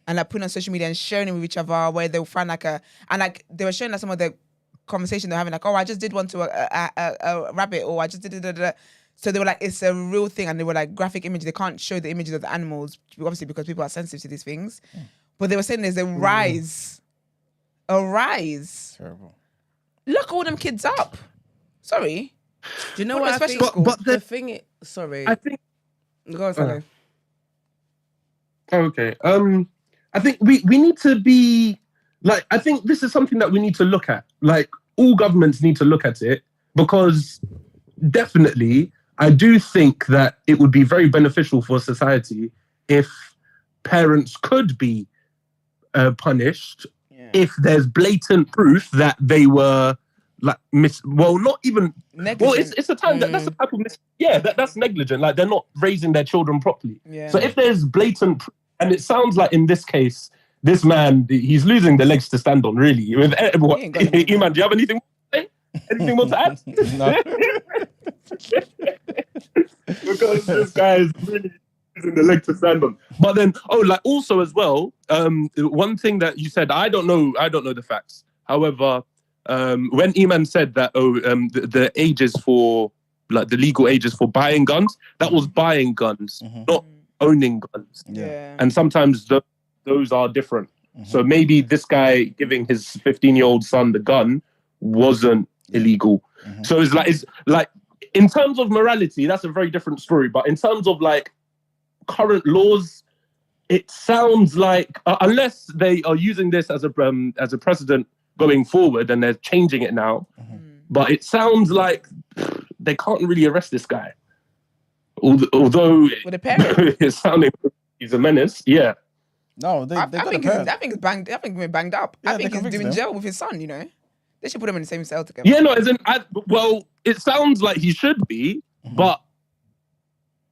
Speaker 1: and like putting on social media and sharing it with each other where they'll find like they were showing like some of the conversation they're having like, oh, I just did one to a rabbit, or I just did. So they were like, it's a real thing, and they were like graphic image. They can't show the images of the animals obviously because people are sensitive to these things, but they were saying there's a rise.
Speaker 4: Terrible.
Speaker 1: Look all them kids up. Sorry.
Speaker 3: Do you know what I think? But the thing is, sorry.
Speaker 5: I think.
Speaker 3: Go on, sorry.
Speaker 5: Okay. I think we need to be like. I think this is something that we need to look at. Like all governments need to look at it because definitely, I do think that it would be very beneficial for society if parents could be punished. If there's blatant proof that they were like not even negligent. Well, it's a time that's a type of that's negligent. Like they're not raising their children properly. Yeah. So if there's blatant proof, and it sounds like in this case, this man he's losing the legs to stand on. Really, with Iman, do you have anything? Anything more to add? No. Because this guy is really in the leg to stand on. But then, also as well, one thing that you said, I don't know the facts. However, when Iman said that, the ages for, like the legal ages for buying guns, that was buying guns, not owning guns.
Speaker 1: Yeah.
Speaker 5: And sometimes those are different. So maybe this guy giving his 15-year-old son the gun wasn't illegal. So it's like in terms of morality, that's a very different story. But in terms of like current laws, it sounds like unless they are using this as a precedent going forward and they're changing it now, but it sounds like they can't really arrest this guy. Although it's sounding he's a menace, yeah.
Speaker 4: No, I think
Speaker 1: he's banged up. Yeah, I think he's doing jail with his son. You know, they should put him in the same cell together.
Speaker 5: Yeah, no, it sounds like he should be, but.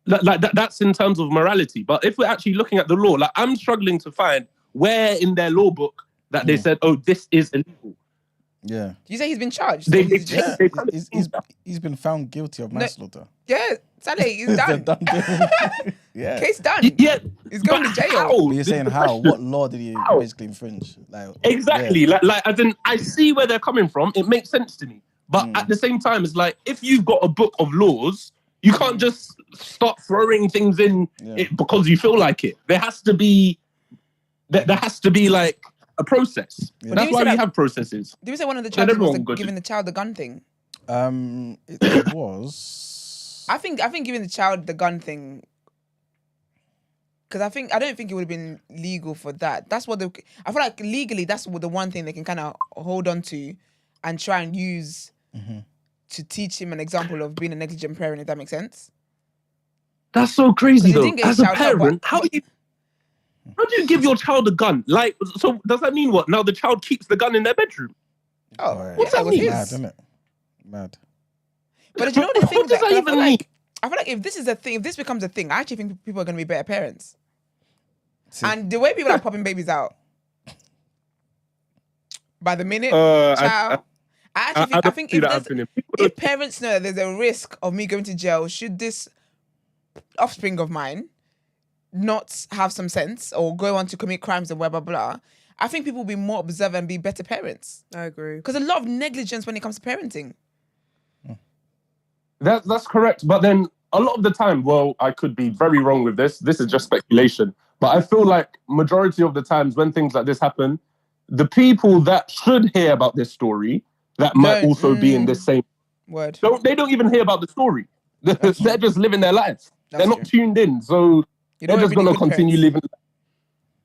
Speaker 5: That's in terms of morality. But if we're actually looking at the law, like I'm struggling to find where in their law book that they said, oh, this is illegal.
Speaker 4: Yeah.
Speaker 1: Did you say he's been charged?
Speaker 4: He's been found guilty of manslaughter.
Speaker 1: Yeah, Saleh, he's done.
Speaker 4: Yeah.
Speaker 1: Case done.
Speaker 5: Yeah.
Speaker 1: He's going to jail.
Speaker 4: But you're saying how? What law did he basically infringe? Like
Speaker 5: exactly. Yeah. Like as in, I see where they're coming from. It makes sense to me. But at the same time, it's like if you've got a book of laws, you can't just start throwing things in it because you feel like it. There has to be like a process. Yeah. That's why we have processes.
Speaker 1: Did you say one of the charges was giving the child the gun thing?
Speaker 4: It was.
Speaker 1: I think giving the child the gun thing, because I don't think it would have been legal for that. That's what I feel like legally that's the one thing they can kind of hold on to and try and use. To teach him an example of being a negligent parent, if that makes sense.
Speaker 5: That's so crazy though. As a parent, how do you give your child a gun? Like, so does that mean what? Now the child keeps the gun in their bedroom?
Speaker 1: Oh,
Speaker 5: what's that mean?
Speaker 4: Mad, isn't it? Mad.
Speaker 1: But do you know the thing
Speaker 5: What does that even mean?
Speaker 1: I feel like if this is a thing, if this becomes a thing, I actually think people are going to be better parents.
Speaker 4: See.
Speaker 1: And the way people are popping babies out by the minute, child. I think if parents know that there's a risk of me going to jail, should this offspring of mine not have some sense or go on to commit crimes and blah, blah, blah, I think people will be more observant and be better parents.
Speaker 3: I agree.
Speaker 1: Because a lot of negligence when it comes to parenting.
Speaker 5: That's correct. But then a lot of the time, well, I could be very wrong with this. This is just speculation. But I feel like majority of the times when things like this happen, the people that should hear about this story that might also be in this same
Speaker 1: word,
Speaker 5: they don't even hear about the story. They're just living their lives. They're not tuned in. So they're just going to continue living.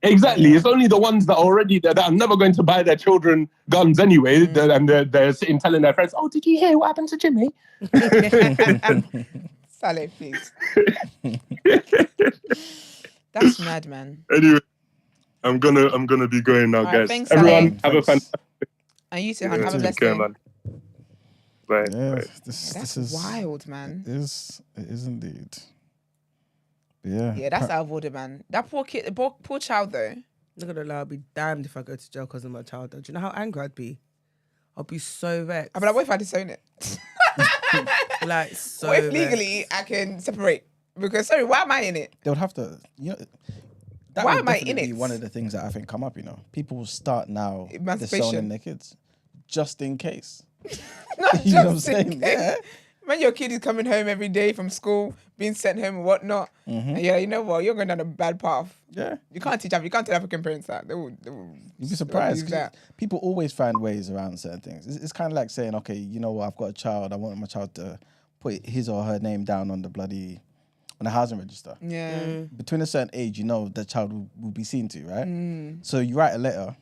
Speaker 5: Exactly. Yeah. It's only the ones that are already there that are never going to buy their children guns anyway. And they're sitting telling their friends, oh, did you hear what happened to Jimmy?
Speaker 1: Saleh, please. That's mad, man.
Speaker 5: Anyway, I'm gonna be going now, guys.
Speaker 1: Thanks,
Speaker 5: everyone, have a fantastic.
Speaker 1: And you too, have a blessed day.
Speaker 5: Man. Bye.
Speaker 4: Yeah,
Speaker 5: Bye.
Speaker 4: This is
Speaker 1: wild, man.
Speaker 4: It is indeed. Yeah.
Speaker 1: Yeah, that's out of order, man. That poor kid, poor child, though.
Speaker 3: Look at the I'll be damned if I go to jail because of my child. Do you know how angry I'd be? I'll be so vexed.
Speaker 1: I'd be like, what if I disown it?
Speaker 3: Like, so
Speaker 1: what if legally I can separate? Because, sorry, why am I in it?
Speaker 4: They would have to, that
Speaker 1: why
Speaker 4: would
Speaker 1: am I in
Speaker 4: be
Speaker 1: it?
Speaker 4: one of the things that I think come up, People will start now
Speaker 1: emancipation
Speaker 4: disowning their kids. Just in case.
Speaker 1: Not
Speaker 4: you know what I'm
Speaker 1: just in
Speaker 4: saying?
Speaker 1: case.
Speaker 4: Yeah.
Speaker 1: When your kid is coming home every day from school, being sent home and whatnot, and yeah, you know what? You're going down a bad path.
Speaker 4: Yeah.
Speaker 1: You can't tell African parents that. You'd
Speaker 4: be surprised. People always find ways around certain things. It's kind of like saying, okay, you know what? I've got a child. I want my child to put his or her name down on the housing register.
Speaker 1: Yeah.
Speaker 4: Between a certain age, the child will be seen to, right? So you write a letter.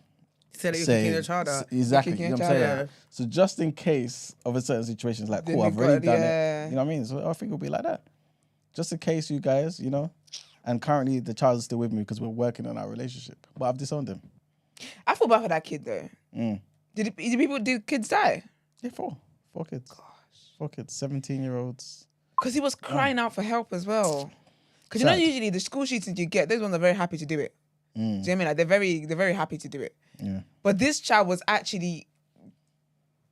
Speaker 3: Say that you're kicking your child out.
Speaker 4: Exactly. You know what I'm saying? Yeah. So just in case of a certain situation, it's like, cool, I've already done it. You know what I mean? So I think it'll be like that. Just in case you guys, and currently the child is still with me because we're working on our relationship. But I've disowned him.
Speaker 1: I feel bad for that kid though. Did kids die?
Speaker 4: Yeah, 4 kids. Gosh. 4 kids, 17-year-olds.
Speaker 1: Because he was crying out for help as well. Because usually the school shootings you get, those ones are very happy to do it. Do you know what I mean? Like they're very happy to do it.
Speaker 4: Yeah.
Speaker 1: But this child was actually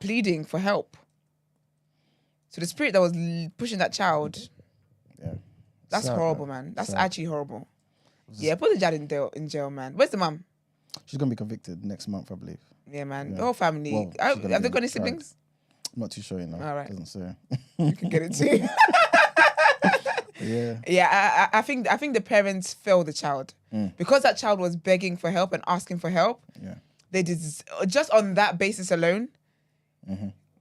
Speaker 1: pleading for help. So the spirit that was pushing that child, that's horrible, man. That's actually horrible. Yeah, put the child in jail, man. Where's the mum?
Speaker 4: She's going to be convicted next month, I believe.
Speaker 1: Yeah, man. The whole family. Have they got any siblings?
Speaker 4: I'm not too sure, All
Speaker 1: right.
Speaker 4: Doesn't say.
Speaker 1: You can get it too. Yeah, I think the parents failed the child. Because that child was begging for help and asking for help.
Speaker 4: Yeah.
Speaker 1: They did just on that basis alone.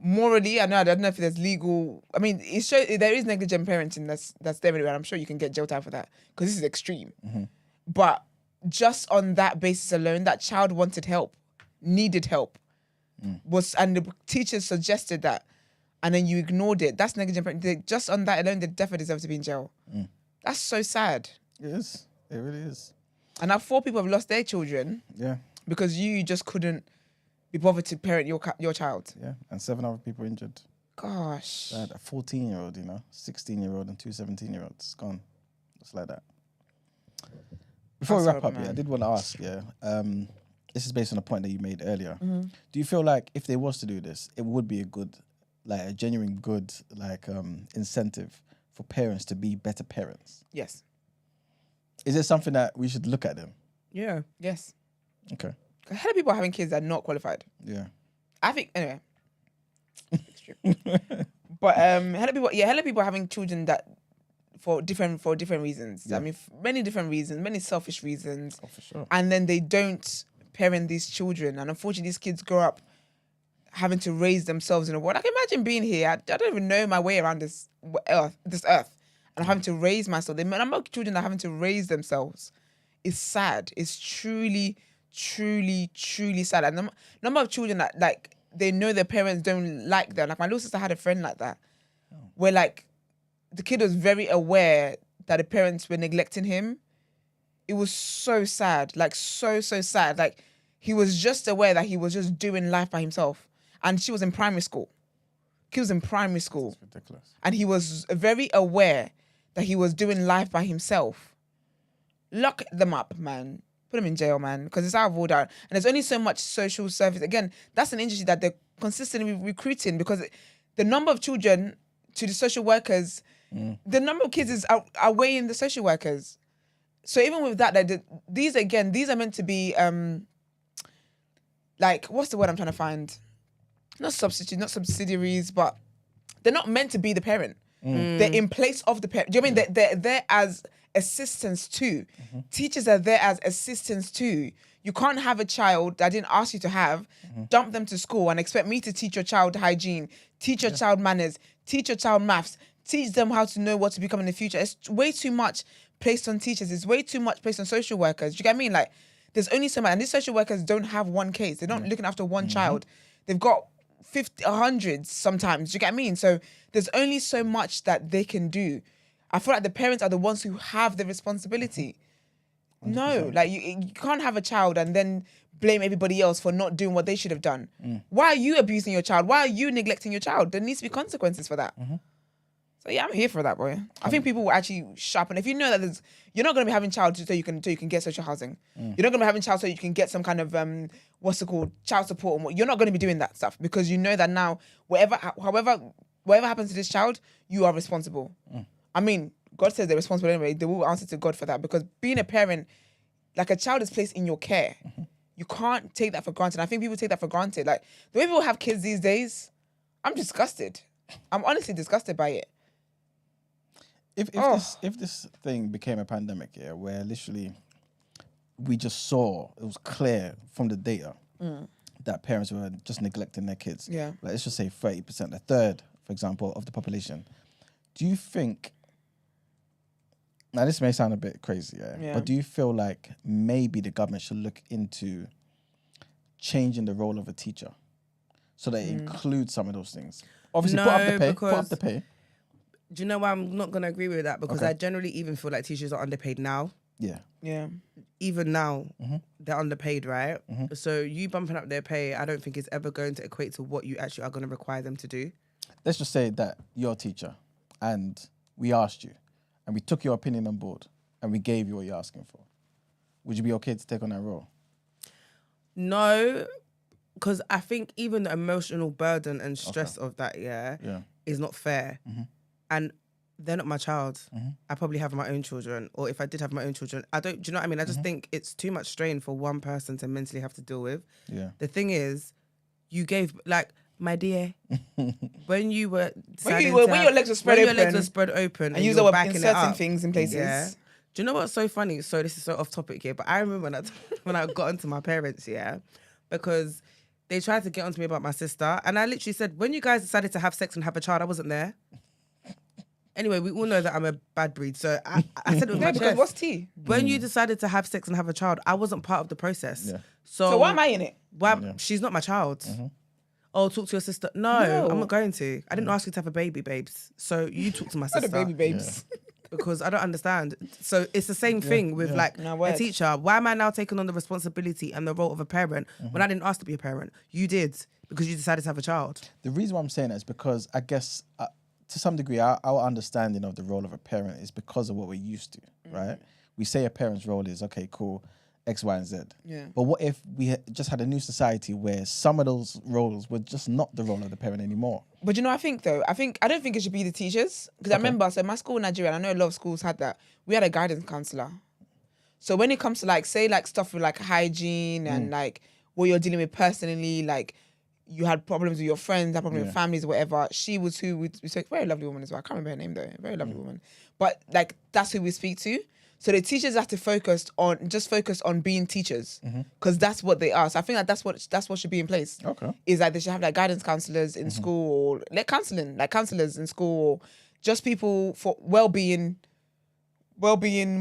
Speaker 1: Morally, I don't know if there's legal. I mean, there is negligent parenting that's there anyway. I'm sure you can get jail time for that because this is extreme. But just on that basis alone, that child wanted help, needed help, and the teachers suggested that, and then you ignored it. That's negligent parenting. Just on that alone, they definitely deserve to be in jail. That's so sad.
Speaker 4: It is. It really is.
Speaker 1: And now 4 people have lost their children.
Speaker 4: Yeah.
Speaker 1: Because you just couldn't be bothered to parent your child.
Speaker 4: Yeah, and 7 other people injured.
Speaker 1: Gosh.
Speaker 4: A 14-year-old, 16-year-old and 2 17-year-olds. Gone. Just like that. Before we wrap up, I did want to ask, this is based on a point that you made earlier. Do you feel like if they was to do this, it would be a genuine good, incentive for parents to be better parents?
Speaker 1: Yes. Is
Speaker 4: it something that we should look at them?
Speaker 3: Yeah.
Speaker 1: Yes.
Speaker 4: Okay.
Speaker 1: A lot of people having kids that are not qualified.
Speaker 4: Yeah.
Speaker 1: I think anyway. It's true. But hella people having children that for different reasons. Yeah. I mean, many different reasons, many selfish reasons.
Speaker 4: Oh, for sure.
Speaker 1: And then they don't parent these children, and unfortunately, these kids grow up having to raise themselves in a world. I can imagine being here. I don't even know my way around this earth, and having to raise myself. The number of children that are having to raise themselves is sad. It's truly, truly, truly sad. And the number of children that they know their parents don't like them. Like my little sister had a friend like that, where the kid was very aware that the parents were neglecting him. It was so sad, so sad. He was just aware that he was just doing life by himself. And she was in primary school. Kid was in primary school.
Speaker 4: That's ridiculous.
Speaker 1: And he was very aware that he was doing life by himself. Lock them up, man. Put them in jail, man, because it's out of order. And there's only so much social service. Again, that's an industry that they're consistently recruiting, because the number of children to the social workers, the number of kids is outweighing the social workers. So even with that, these are meant to be, like, what's the word I'm trying to find? Not subsidiaries, but they're not meant to be the parent. They're in place of the parent. Do you know what I mean? They're there as assistants too. Teachers are there as assistants too. You can't have a child that I didn't ask you to have, dump them to school and expect me to teach your child hygiene, teach your child manners, teach your child maths, teach them how to know what to become in the future. It's way too much placed on teachers. It's way too much placed on social workers. Do you get what I mean? Like, there's only so much. And these social workers don't have one case. They're not looking after one child. They've got 50, 100 sometimes. Do you get what I mean? So there's only so much that they can do. I feel like the parents are the ones who have the responsibility. 100%. No, like you can't have a child and then blame everybody else for not doing what they should have done. Why are you abusing your child? Why are you neglecting your child? There needs to be consequences for that. So yeah, I'm here for that, boy. I think people will actually sharpen. If you know that you're not going to be having child so you can get social housing. You're not going to be having child so you can get some kind of child support. You're not going to be doing that stuff, because you know that now whatever happens to this child, you are responsible. I mean, God says they're responsible anyway. They will answer to God for that, because being a parent, like, a child is placed in your care. You can't take that for granted. I think people take that for granted. Like, the way people have kids these days, I'm disgusted. I'm honestly disgusted by it.
Speaker 4: If this thing became a pandemic, where literally we just saw, it was clear from the data that parents were just neglecting their kids.
Speaker 1: Yeah.
Speaker 4: Like, let's just say 30%, a third, for example, of the population. Do you think, now this may sound a bit crazy, but do you feel like maybe the government should look into changing the role of a teacher so that it includes some of those things? Obviously, put up the pay.
Speaker 3: Do you know why I'm not going to agree with that? Because I generally even feel like teachers are underpaid now.
Speaker 4: Yeah.
Speaker 3: Even now, they're underpaid, right? So you bumping up their pay, I don't think it's ever going to equate to what you actually are going to require them to do.
Speaker 4: Let's just say that you're a teacher and we asked you and we took your opinion on board and we gave you what you're asking for. Would you be okay to take on that role?
Speaker 3: No, because I think even the emotional burden and stress of that, is not fair. And they're not my child. I probably have my own children. Or if I did have my own children, do you know what I mean? I just think it's too much strain for one person to mentally have to deal with.
Speaker 4: Yeah.
Speaker 3: The thing is, you gave, like, my dear, when you were when your
Speaker 1: legs were spread
Speaker 3: open
Speaker 1: and you were inserting things in places.
Speaker 3: Yeah. Do you know what's so funny? So this is so off topic here, but I remember when I got onto my parents, because they tried to get onto me about my sister, and I literally said, when you guys decided to have sex and have a child, I wasn't there. Anyway, we all know that I'm a bad breed, so I said it with my chest.
Speaker 1: What's tea?
Speaker 3: When you decided to have sex and have a child, I wasn't part of the process.
Speaker 4: Yeah.
Speaker 3: So
Speaker 1: why am I in it?
Speaker 3: She's not my child. Oh, talk to your sister. No, I'm not going to. I didn't ask you to have a baby, babes. So you talk to my sister.
Speaker 1: Not a baby, babes.
Speaker 3: Because I don't understand. So it's the same thing with a teacher. Why am I now taking on the responsibility and the role of a parent when I didn't ask to be a parent? You did, because you decided to have a child.
Speaker 4: The reason why I'm saying that is because I guess to some degree our understanding of the role of a parent is because of what we're used to, right? We say a parent's role is, okay, cool, X, Y, and Z.
Speaker 1: Yeah.
Speaker 4: But what if we just had a new society where some of those roles were just not the role of the parent anymore?
Speaker 1: But I don't think it should be the teachers. Because I remember, so my school in Nigeria, and I know a lot of schools had that, we had a guidance counsellor. So when it comes to stuff with hygiene and what you're dealing with personally, you had problems with your friends, had problems with families or whatever, she was who we spoke, very lovely woman as well. I can't remember her name though, very lovely woman. But that's who we speak to. So the teachers have to focus on being teachers, because that's what they are. So I think that's what should be in place.
Speaker 4: Okay,
Speaker 1: is they should have guidance counselors in school, or counselors in school, or just people for well-being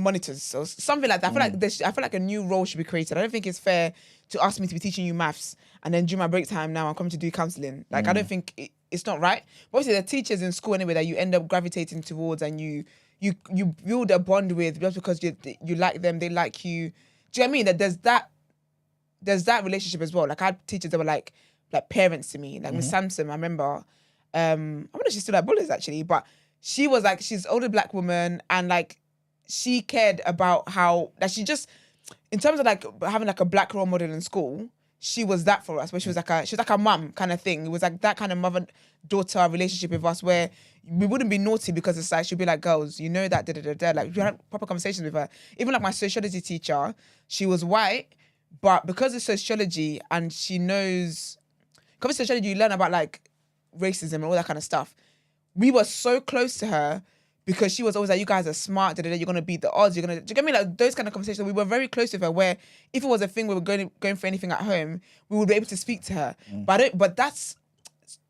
Speaker 1: monitors or something like that. I feel like a new role should be created. I don't think it's fair to ask me to be teaching you maths and then during my break time now I'm coming to do counselling. I don't think it's not right. But obviously there are teachers in school anyway that you end up gravitating towards and you build a bond with just because you like them, they like you. Do you know what I mean? That there's that relationship as well. I had teachers that were like parents to me. Miss Sampson, I remember, I don't know if she's still at Bullets actually, but she was like, she's an older black woman, and like she cared about how that she just, in terms of like having like a black role model in school, she was that for us. Where she was like a mum kind of thing. It was like that kind of mother-daughter relationship with us, where we wouldn't be naughty because it's like she'd be like, girls, you know that like we had proper conversations with her. Even like my sociology teacher, she was white, but because of sociology and she knows, because of sociology you learn about like racism and all that kind of stuff. We were so close to her because she was always like, you guys are smart, you're going to beat the odds, do you get me? Like those kind of conversations. We were very close with her, where if it was a thing we were going for anything at home, we would be able to speak to her. But that's,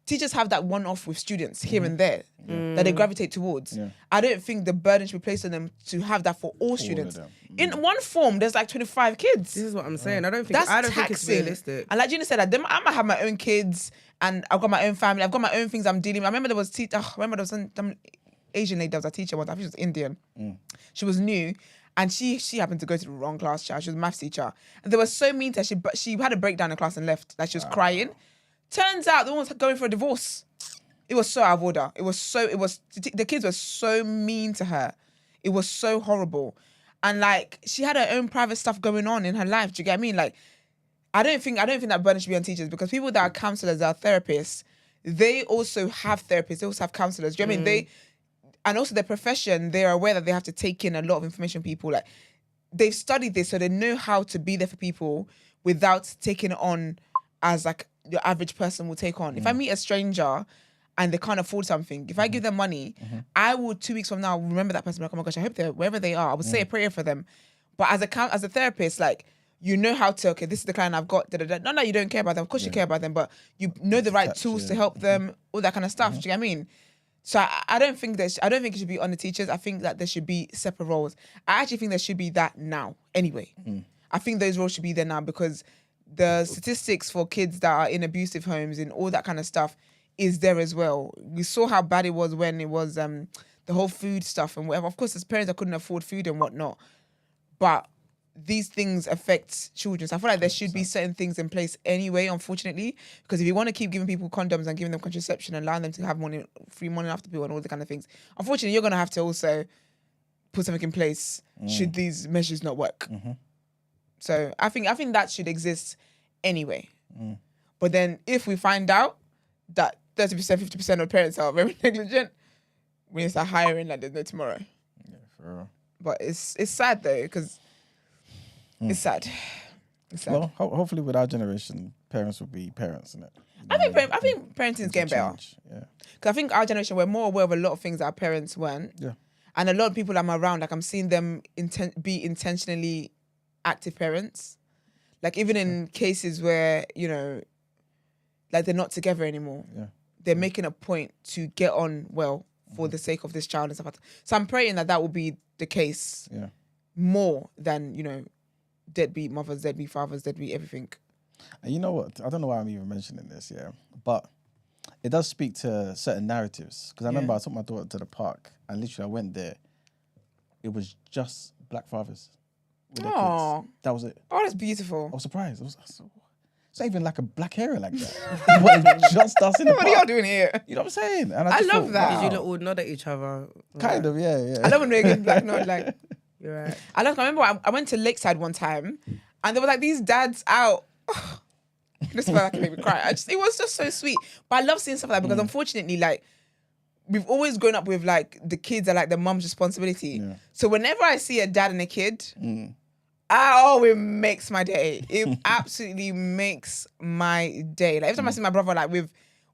Speaker 1: teachers have that one-off with students here and there that they gravitate towards. Yeah. I don't think the burden should be placed on them to have that for all students. In one form, there's like 25 kids.
Speaker 3: This is what I'm saying. I don't think it's realistic.
Speaker 1: And like Gina said, I might have my own kids and I've got my own family. I've got my own things I'm dealing with. I remember there was some Asian lady that was a teacher once. I think she was Indian. She was new. And she happened to go to the wrong class. She was a maths teacher. And they were so mean to her. She had a breakdown in class and left. Like she was crying. Turns out the woman was going for a divorce. It was so out of order. The kids were so mean to her. It was so horrible. And like, she had her own private stuff going on in her life. Do you get what I mean? Like, I don't think that burden should be on teachers, because people that are counselors, that are therapists, they also have therapists. They also have counselors. Do you know what I mean? And also their profession, they're aware that they have to take in a lot of information. People, like, they've studied this, so they know how to be there for people without taking it on as like your average person will take on. If I meet a stranger and they can't afford something, if I give them money, I will 2 weeks from now remember that person. Like, oh my gosh, I hope they're wherever they are. I would say a prayer for them. But as a therapist, like, you know how to, okay, this is the client I've got. Not that you don't care about them. Of course you care about them, but you know the right tools to help them, all that kind of stuff. Do you get what I mean? So I don't think it should be on the teachers. I think that there should be separate roles. I actually think there should be that now anyway. I think those roles should be there now, because the statistics for kids that are in abusive homes and all that kind of stuff is there as well. We saw how bad it was when it was the whole food stuff and whatever. Of course, as parents, I couldn't afford food and whatnot. But these things affect children. So I feel like there should be certain things in place anyway, unfortunately. Because if you want to keep giving people condoms and giving them contraception and allowing them to have free morning after pill and all the kind of things, unfortunately, you're going to have to also put something in place should these measures not work. So I think that should exist anyway. But then if we find out that 30%, 50% of parents are very negligent, we need to start hiring like there's no tomorrow. Yeah, for real. But it's sad though, because it's sad. It's sad.
Speaker 4: Well, hopefully with our generation, parents will be parents, innit?
Speaker 1: I think parenting is getting better. Yeah. Because I think our generation, we're more aware of a lot of things that our parents weren't. Yeah. And a lot of people I'm around, like I'm seeing them be intentionally active parents. Like even in cases where, you know, like they're not together anymore. Yeah. They're making a point to get on well for the sake of this child and stuff like that. So I'm praying that will be the case more than, you know, deadbeat mothers, deadbeat fathers, deadbeat everything.
Speaker 4: And you know what? I don't know why I'm even mentioning this, but it does speak to certain narratives. Because I remember I took my daughter to the park and literally I went there. It was just black fathers with their kids. That was it.
Speaker 1: Oh, that's beautiful.
Speaker 4: I was surprised. It's not even like a black area like that. But it's just us in the park.
Speaker 1: What are y'all doing here?
Speaker 4: You know what I'm saying? And
Speaker 1: I love that.
Speaker 3: Did you all nod at each other?
Speaker 4: Kind of, yeah.
Speaker 1: I love when they get black nod, like...
Speaker 3: You're right.
Speaker 1: I remember I went to Lakeside one time and there were like these dads out. This felt like it made me cry. It was just so sweet. But I love seeing stuff like that because unfortunately, like, we've always grown up with like the kids are like the mum's responsibility. Yeah. So whenever I see a dad and a kid, it makes my day. It absolutely makes my day. Like every time I see my brother like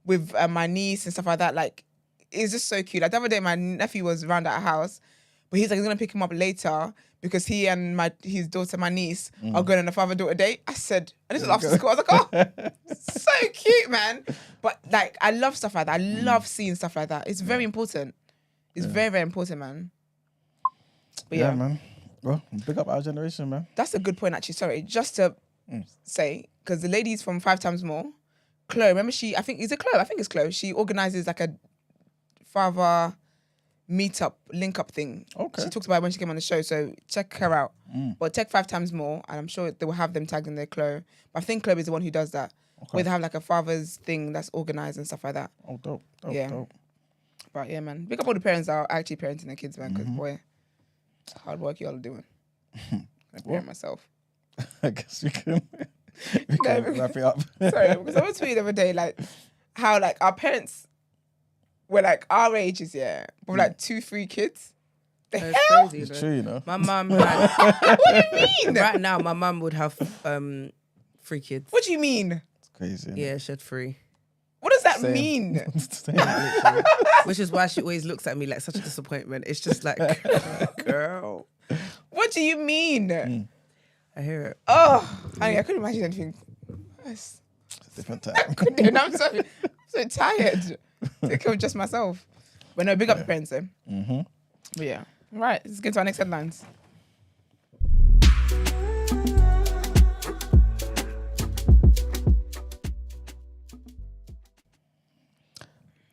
Speaker 1: with my niece and stuff like that, like it's just so cute. Like the other day, my nephew was around at our house. But he's like, he's going to pick him up later because he and his daughter, my niece, are going on a father-daughter date. I said, and this was after school. I was like, oh, so cute, man. But like, I love stuff like that. I love seeing stuff like that. It's very important. It's very, very important, man. But yeah,
Speaker 4: man. Well, big up our generation, man.
Speaker 1: That's a good point, actually. Sorry, just to say, because the ladies from 5 Times More, Chloe, remember I think it's Chloe. She organizes like a father meetup, link up thing. Okay. She talks about it when she came on the show, so check her out. But check 5 Times More, and I'm sure they will have them tagged in their Chloe. But I think Chloe is the one who does that. where they have like a father's thing that's organized and stuff like that.
Speaker 4: Oh, dope.
Speaker 1: But yeah, man, big up all the parents that are actually parenting their kids, man, because boy, hard work y'all are doing. I parent myself.
Speaker 4: I guess we can wrap it up.
Speaker 1: Sorry, because I was tweeting the other day, like, how, like, our parents were, like, our ages, with, like, 2-3 kids. The
Speaker 3: That's
Speaker 1: hell?
Speaker 3: crazy,
Speaker 4: It's true, you know.
Speaker 3: My mum had...
Speaker 1: What do you mean?
Speaker 3: Right now, my mum would have 3 kids.
Speaker 1: What do you mean?
Speaker 4: It's crazy.
Speaker 3: Yeah, she had 3.
Speaker 1: What does that
Speaker 4: Same.
Speaker 1: mean?
Speaker 3: Literally. Which is why she always looks at me like such a disappointment. It's just like, girl.
Speaker 1: What do you mean?
Speaker 3: I hear it.
Speaker 1: Oh, honey, I couldn't imagine anything worse.
Speaker 4: It's a different time.
Speaker 1: I'm so tired. Take care of just myself. But no, big up the parents, though. But yeah. Right, let's get to our next headlines.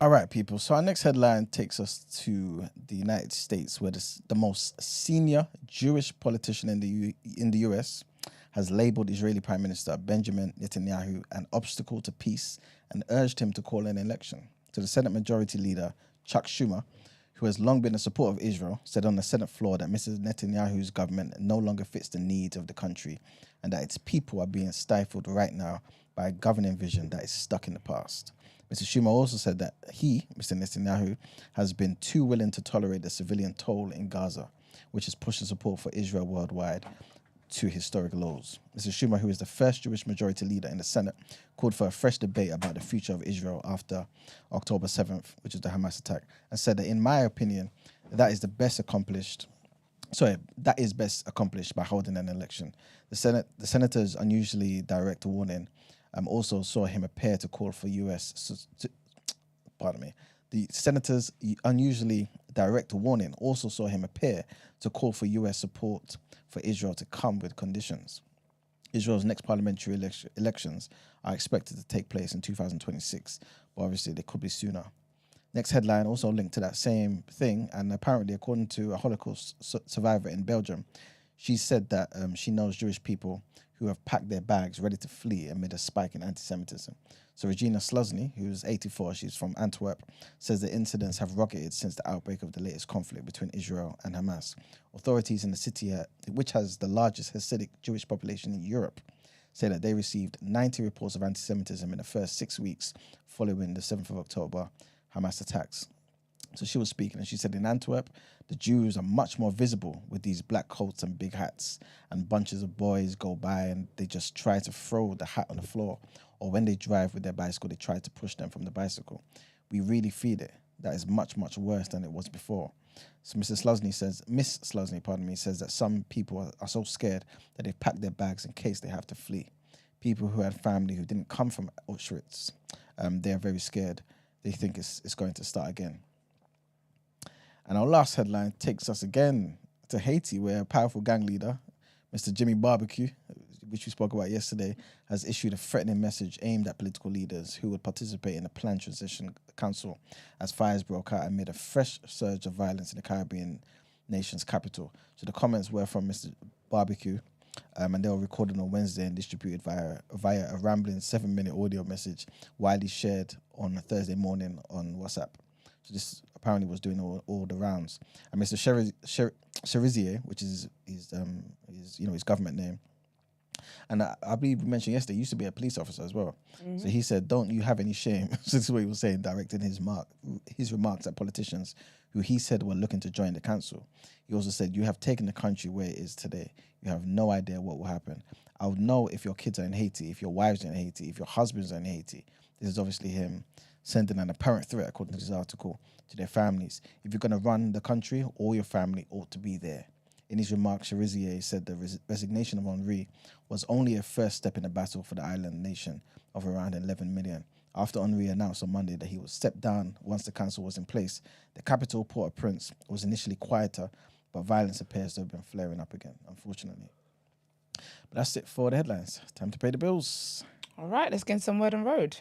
Speaker 4: All right, people. So our next headline takes us to the United States, where the most senior Jewish politician in the US has labeled Israeli Prime Minister Benjamin Netanyahu an obstacle to peace and urged him to call an election. So the Senate Majority Leader, Chuck Schumer, who has long been a supporter of Israel, said on the Senate floor that Mr. Netanyahu's government no longer fits the needs of the country and that its people are being stifled right now by a governing vision that is stuck in the past. Mr. Schumer also said that he, Mr. Netanyahu, has been too willing to tolerate the civilian toll in Gaza, which is pushing support for Israel worldwide to historic lows. Mr. Schumer, who is the first Jewish majority leader in the Senate, called for a fresh debate about the future of Israel after October 7th, which is the Hamas attack, and said that, in my opinion, that is best accomplished by holding an election. The senator's unusually direct warning also saw him appear to call for The senator's unusually direct warning also saw him appear to call for US support for Israel to come with conditions. Israel's next parliamentary elections are expected to take place in 2026, but obviously they could be sooner. Next headline also linked to that same thing, and apparently, according to a Holocaust survivor in Belgium, she said that she knows Jewish people who have packed their bags ready to flee amid a spike in antisemitism. So Regina King, who's 84, she's from Antwerp, says the incidents have rocketed since the outbreak of the latest conflict between Israel and Hamas. Authorities in the city, which has the largest Hasidic Jewish population in Europe, say that they received 90 reports of antisemitism in the first 6 weeks following the 7th of October Hamas attacks. So she was speaking and she said in Antwerp, the Jews are much more visible with these black coats and big hats, and bunches of boys go by and they just try to throw the hat on the floor, or when they drive with their bicycle, they try to push them from the bicycle. We really feel it. That is much, much worse than it was before. So Miss Slosny says that some people are so scared that they've packed their bags in case they have to flee. People who had family who didn't come from Auschwitz, they are very scared. They think it's going to start again. And our last headline takes us again to Haiti, where a powerful gang leader, Mr. Jimmy Barbecue, which we spoke about yesterday, has issued a threatening message aimed at political leaders who would participate in the planned transition council as fires broke out amid a fresh surge of violence in the Caribbean nation's capital. So the comments were from Mr. Barbecue, and they were recorded on Wednesday and distributed via a rambling 7-minute audio message widely shared on a Thursday morning on WhatsApp. So this apparently was doing all the rounds. And Mr. Cherizier, which is his government name, and I believe we mentioned yesterday, he used to be a police officer as well. Mm-hmm. So he said, "Don't you have any shame?" So this is what he was saying, directing his remarks at politicians who he said were looking to join the council. He also said, "You have taken the country where it is today. You have no idea what will happen. I would know if your kids are in Haiti, if your wives are in Haiti, if your husbands are in Haiti." This is obviously him sending an apparent threat, according to this article, to their families. If you're going to run the country, all your family ought to be there. In his remarks, Cherizier said the resignation of Henri was only a first step in the battle for the island nation of around 11 million. After Henri announced on Monday that he would step down once the council was in place, the capital, Port-au-Prince, was initially quieter, but violence appears to have been flaring up again, unfortunately. But that's it for the headlines. Time to pay the bills.
Speaker 1: All right, let's get some word on road.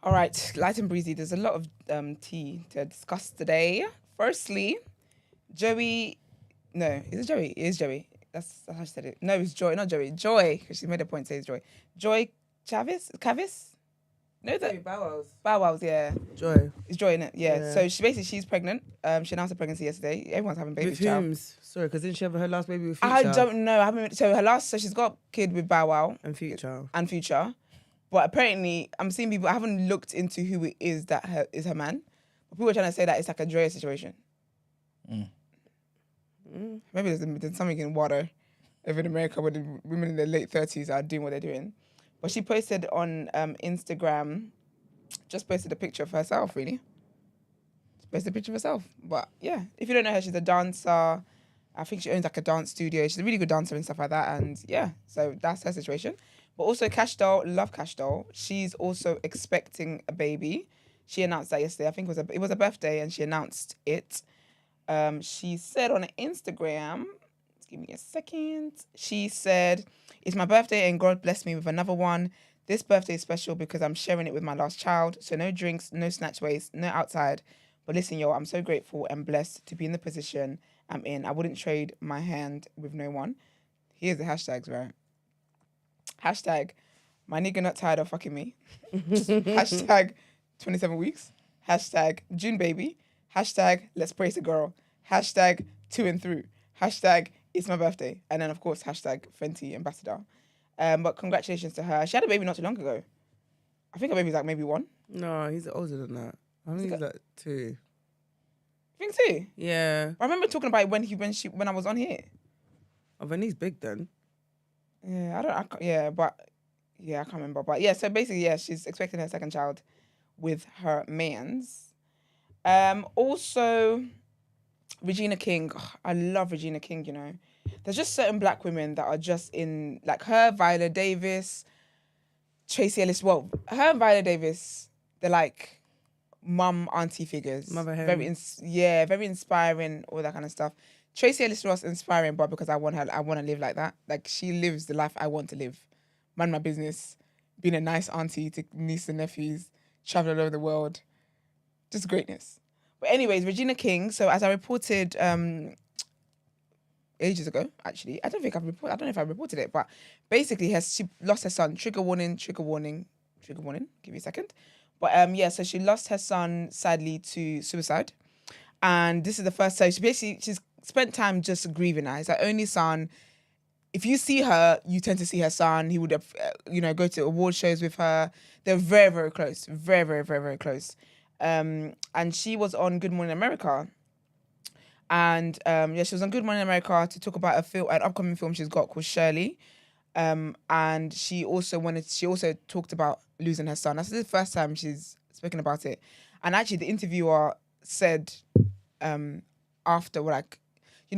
Speaker 1: All right, light and breezy. There's a lot of tea to discuss today. Firstly, Joey, no, is it Joey? It is Joey. That's how she said it. No, it's Joy, not Joey. Joy, because she made a point to say it's Joy. Joie Chavis? No, that
Speaker 3: Bow
Speaker 1: Wow's, yeah.
Speaker 3: Joy.
Speaker 1: It's Joy, innit? Yeah.
Speaker 3: Yeah.
Speaker 1: So she's pregnant. She announced her pregnancy yesterday. Everyone's having babies.
Speaker 3: With whom? Sorry, because didn't she have her last baby with Future?
Speaker 1: I don't know. I haven't. So she's got a kid with Bow Wow
Speaker 3: And Future.
Speaker 1: But apparently, I'm seeing people. I haven't looked into who it is that is her man. But people are trying to say that it's like a Drea situation. Maybe there's something in water over in America where the women in their late 30s are doing what they're doing. But she posted on Instagram, just posted a picture of herself, really. Just posted a picture of herself. But yeah, if you don't know her, she's a dancer. I think she owns like a dance studio. She's a really good dancer and stuff like that. And yeah, so that's her situation. But also Kash Doll, love Kash Doll. She's also expecting a baby. She announced that yesterday. I think it was a birthday and she announced it. She said on Instagram, give me a second. She said, "It's my birthday and God blessed me with another one. This birthday is special because I'm sharing it with my last child. So no drinks, no snatch waste, no outside. But listen, yo, I'm so grateful and blessed to be in the position I'm in. I wouldn't trade my hand with no one." Here's the hashtags, right? Hashtag, my nigga not tired of fucking me. Hashtag, 27 weeks. Hashtag, June baby. Hashtag, let's praise the girl. Hashtag, to and through. Hashtag, it's my birthday. And then, of course, hashtag, Fenty ambassador. But congratulations to her. She had a baby not too long ago. I think her baby's like maybe 1.
Speaker 3: No, he's older than that. I think he's like 2.
Speaker 1: You think too?
Speaker 3: Yeah.
Speaker 1: I remember talking about it when I was on here.
Speaker 3: Oh, then he's big then.
Speaker 1: Yeah, I can't remember. But yeah, so basically, yeah, she's expecting her second child with her mans. Also, Regina King. Oh, I love Regina King, you know. There's just certain black women that are just in, like her, Viola Davis, Tracy Ellis. Well, her and Viola Davis, they're like mum, auntie figures.
Speaker 3: Mother hen.
Speaker 1: Very inspiring, all that kind of stuff. Tracy Ellis Ross inspiring, but because I want to live like that. Like she lives the life I want to live. Mind my business, being a nice auntie to nieces and nephews, traveling all over the world. Just greatness. But anyways, Regina King. So as I reported ages ago, actually, I don't know if I reported it, but basically she lost her son. Trigger warning. Give me a second. But so she lost her son sadly to suicide, and this is the first time she's spent time just grieving her. It's her only son. If you see her, you tend to see her son. He would have, go to award shows with her. They're very, very close. Very, very, very, very close. And she was on Good Morning America. And she was on Good Morning America to talk about an upcoming film she's got called Shirley. And she also talked about losing her son. That's the first time she's spoken about it. And actually the interviewer said after,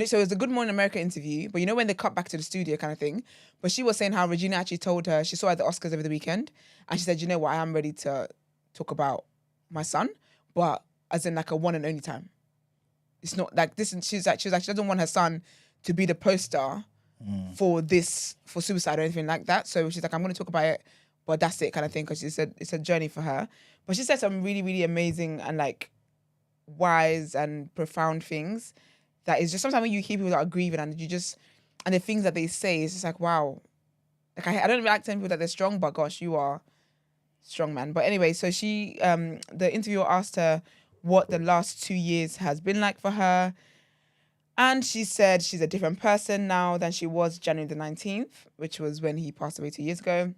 Speaker 1: so it was a Good Morning America interview, but when they cut back to the studio kind of thing. But she was saying how Regina actually told her, she saw her at the Oscars over the weekend, and she said, you know what, I am ready to talk about my son, but as in like a one and only time. It's not like this. And she was like, she doesn't want her son to be the poster for suicide or anything like that. So she's like, I'm going to talk about it, but that's it kind of thing. Because she said it's a journey for her. But she said some really, really amazing and like wise and profound things. That is just sometimes when you hear people that are grieving and the things that they say, it's just like, wow. Like I don't even like telling people that they're strong, but gosh, you are strong, man. But anyway, so she, the interviewer asked her what the last 2 years has been like for her. And she said she's a different person now than she was January the 19th, which was when he passed away 2 years ago.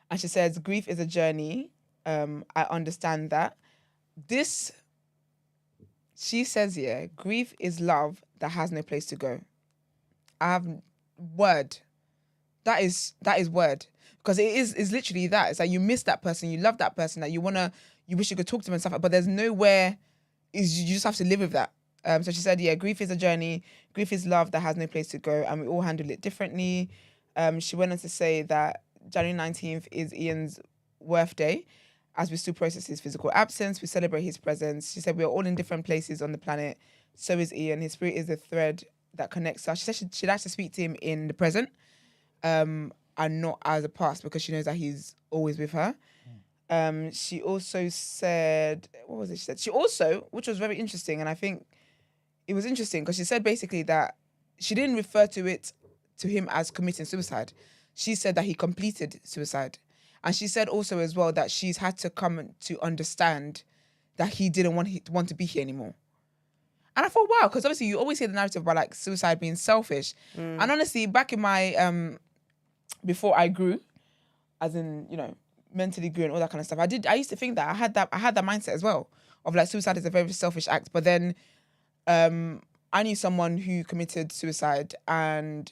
Speaker 1: And she says, grief is a journey. I understand that. She says, grief is love that has no place to go. I have word. That is word. Because it's literally that. It's like you miss that person, you love that person, that you wish you could talk to them and stuff, but there's nowhere, you just have to live with that. So she said, grief is a journey. Grief is love that has no place to go, and we all handle it differently. She went on to say that January 19th is Ian's birthday. As we still process his physical absence, we celebrate his presence. She said, we are all in different places on the planet. So is Ian. His spirit is the thread that connects us. She said she'd like to speak to him in the present and not as a past, because she knows that he's always with her. She also said, what was it she said? She also, which was very interesting, and I think it was interesting because she said basically that she didn't refer to him as committing suicide. She said that he completed suicide. And she said also as well that she's had to come to understand that he didn't want to be here anymore. And I thought, wow, because obviously you always hear the narrative about like suicide being selfish. And honestly, back in my, before I grew, as in, you know, mentally grew and all that kind of stuff, I used to think that I had that mindset as well of like suicide is a very selfish act. But then I knew someone who committed suicide, and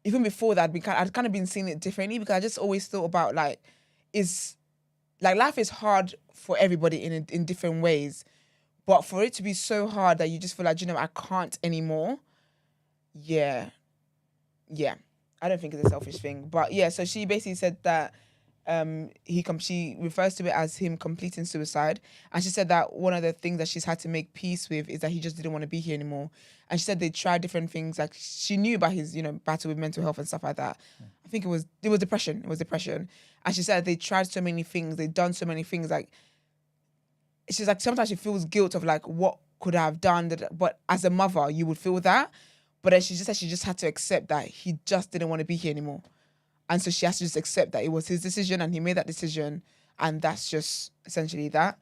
Speaker 1: even before that, I'd kind of been seeing it differently because I just always thought about like, life is hard for everybody in different ways. But for it to be so hard that you just feel like, you know, I can't anymore. Yeah. I don't think it's a selfish thing. But yeah, so she basically said that she refers to it as him completing suicide. And she said that one of the things that she's had to make peace with is that he just didn't want to be here anymore. And she said they tried different things. Like she knew about his, you know, battle with mental health and stuff like that. I think it was depression. It was depression. And she said they tried so many things. They'd done so many things. Like, she's like, sometimes she feels guilt of like, what could I have done? But as a mother, you would feel that. But then she just said she just had to accept that he just didn't want to be here anymore. And so she has to just accept that it was his decision and he made that decision. And that's just essentially that.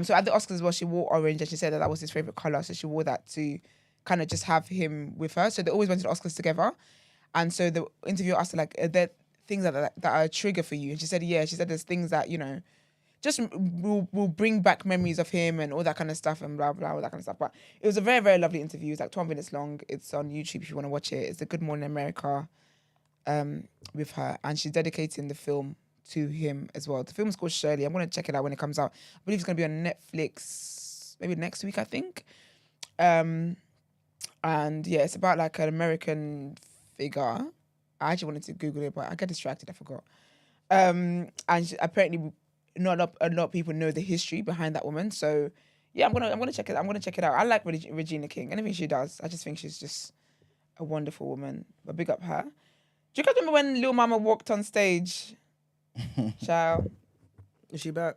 Speaker 1: So at the Oscars as well, she wore orange and she said that was his favorite color. So she wore that to kind of just have him with her. So they always went to the Oscars together. And so the interviewer asked her, like, are there things that are a trigger for you? And she said, yeah. She said there's things that, you know, just will bring back memories of him and all that kind of stuff and blah, blah, all that kind of stuff. But it was a very, very lovely interview. It's like 12 minutes long. It's on YouTube if you want to watch it. It's the Good Morning America with her. And she's dedicating the film to him as well. The film's called Shirley. I'm going to check it out when it comes out. I believe it's going to be on Netflix maybe next week, I think. And yeah, it's about like an American figure. I actually wanted to Google it, but I got distracted. I forgot. And apparently not a lot of people know the history behind that woman. So yeah, I'm gonna check it. I'm gonna check it out. I like Regina King. Anything she does, I just think she's just a wonderful woman. But big up her. Do you guys remember when Lil Mama walked on stage? Ciao.
Speaker 3: Is she back?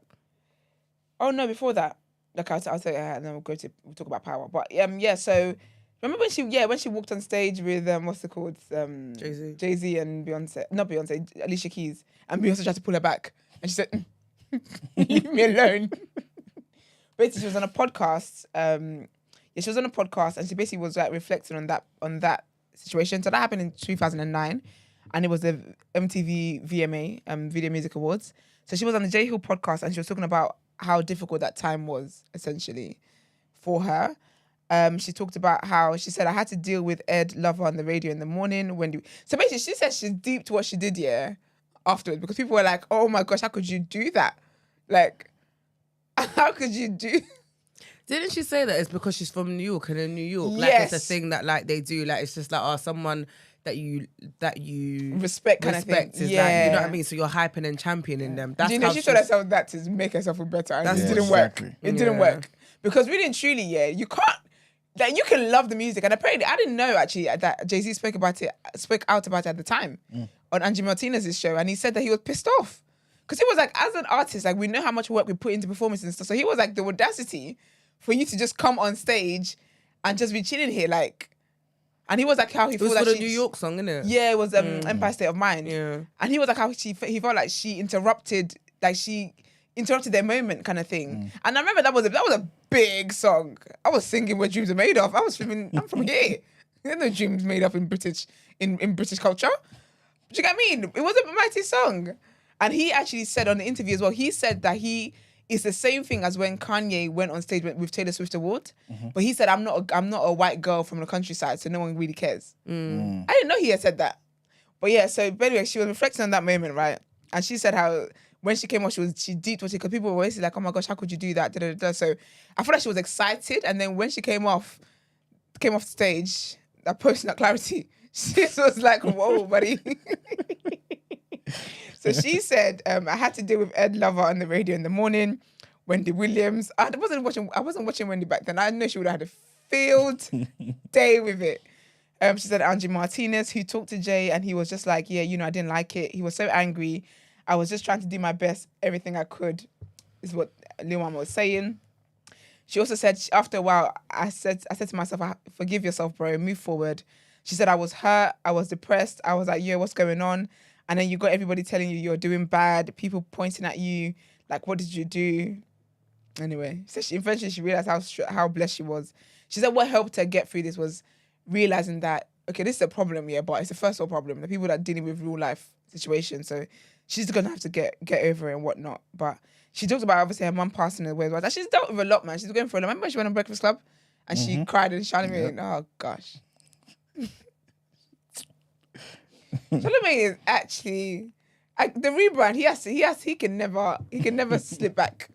Speaker 1: Oh no, before that. Like I'll say and then we'll talk about power. But yeah, so remember when she walked on stage with what's it called? Jay-Z and Beyonce. Not Beyonce, Alicia Keys. And Beyonce tried to pull her back. And she said, leave me alone. Basically, she was on a podcast. She was on a podcast and she basically was like reflecting on that situation. So that happened in 2009. And it was the MTV VMA, Video Music Awards. So she was on the J Hill podcast and she was talking about how difficult that time was, essentially, for her. She talked about how, she said, I had to deal with Ed Lover on the radio in the morning. So basically, she said she deeped what she did, afterwards, because people were like, oh my gosh, how could you do that? Like, how could you do...
Speaker 3: Didn't she say that it's because she's from New York, and in New York, like, it's a thing that like they do, like it's just like, someone that you
Speaker 1: respect kind of thing.
Speaker 3: Is like, you know what I mean? So you're hyping and championing them. That's
Speaker 1: how she told herself that to make herself feel better, and it didn't work. It didn't work because really and truly, you can't. Like, you can love the music, and apparently I didn't know actually that Jay-Z spoke out about it at the time on Angie Martinez's show, and he said that he was pissed off because he was like, as an artist, like we know how much work we put into performances and stuff. So he was like, the audacity for you to just come on stage and just be chilling here, like. And he was like, how he felt like
Speaker 3: it was for the New York song, innit?
Speaker 1: Yeah, it was Empire State of Mind.
Speaker 3: Yeah.
Speaker 1: And he was like, how he felt like she interrupted their moment, kind of thing. And I remember that was a big song. I was singing "What Dreams Are Made Of." I was feeling, I'm from here. There's no dreams made up in British culture. Do you get what I mean? It was a mighty song. And he actually said on the interview as well, he said that it's the same thing as when Kanye went on stage with Taylor Swift Award. But he said, I'm not a white girl from the countryside, so no one really cares. I didn't know he had said that. But yeah, so anyway, she was reflecting on that moment, right? And she said how when she came off, she deeped what because people were always like, oh my gosh, how could you do that? Da, da, da. So I feel like she was excited. And then when she came off stage, that post-nut clarity, she was like, whoa, buddy. So she said, I had to deal with Ed Lover on the radio in the morning, Wendy Williams. I wasn't watching Wendy back then. I know she would have had a field day with it. She said Angie Martinez, who talked to Jay, and he was just like, yeah, I didn't like it. He was so angry. I was just trying to do my best, everything I could, is what Lil Mama was saying. She also said after a while, I said to myself, forgive yourself, bro, move forward. She said, I was hurt, I was depressed, I was like, yo, what's going on? And then you got everybody telling you you're doing bad, people pointing at you, like, what did you do? Anyway, so eventually she realized how blessed she was. She said what helped her get through this was realizing that, okay, this is a problem, yeah, but it's a first world problem. The people that are dealing with real life situations. So she's going to have to get over it and whatnot. But she talked about, obviously, her mum passing away as well. She's dealt with a lot, man. She's going through a lot. Remember when she went on Breakfast Club and she cried and Charlamagne, oh, gosh. Charlamagne is actually... the rebrand, he can never slip back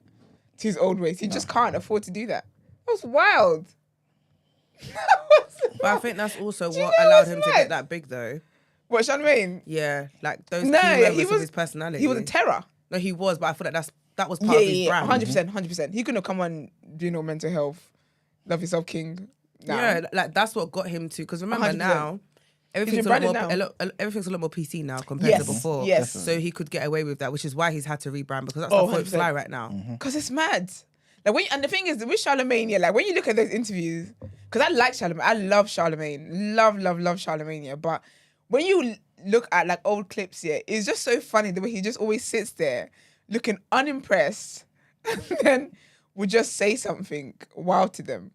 Speaker 1: to his old ways. He just can't afford to do that. That was wild.
Speaker 3: But I think that's also what allowed him to get that big, though.
Speaker 1: What, Charlamagne?
Speaker 3: Yeah, like those key members of his personality.
Speaker 1: He was a terror.
Speaker 3: No, he was, but I feel like that was part of his brand.
Speaker 1: 100%. He couldn't have come on, mental health, love yourself, king. Nah.
Speaker 3: Yeah, like that's what got him to. Because remember 100%. Now, everything's a lot more PC now compared to before.
Speaker 1: Yes.
Speaker 3: So he could get away with that, which is why he's had to rebrand, because that's the whole fly right now.
Speaker 1: Because it's mad. Like and the thing is, with Charlamagne, yeah, like when you look at those interviews, because I like Charlamagne, I love Charlamagne, love Charlamagne, yeah. But when you look at like old clips, yeah, it's just so funny the way he just always sits there looking unimpressed, and then would just say something wild to them,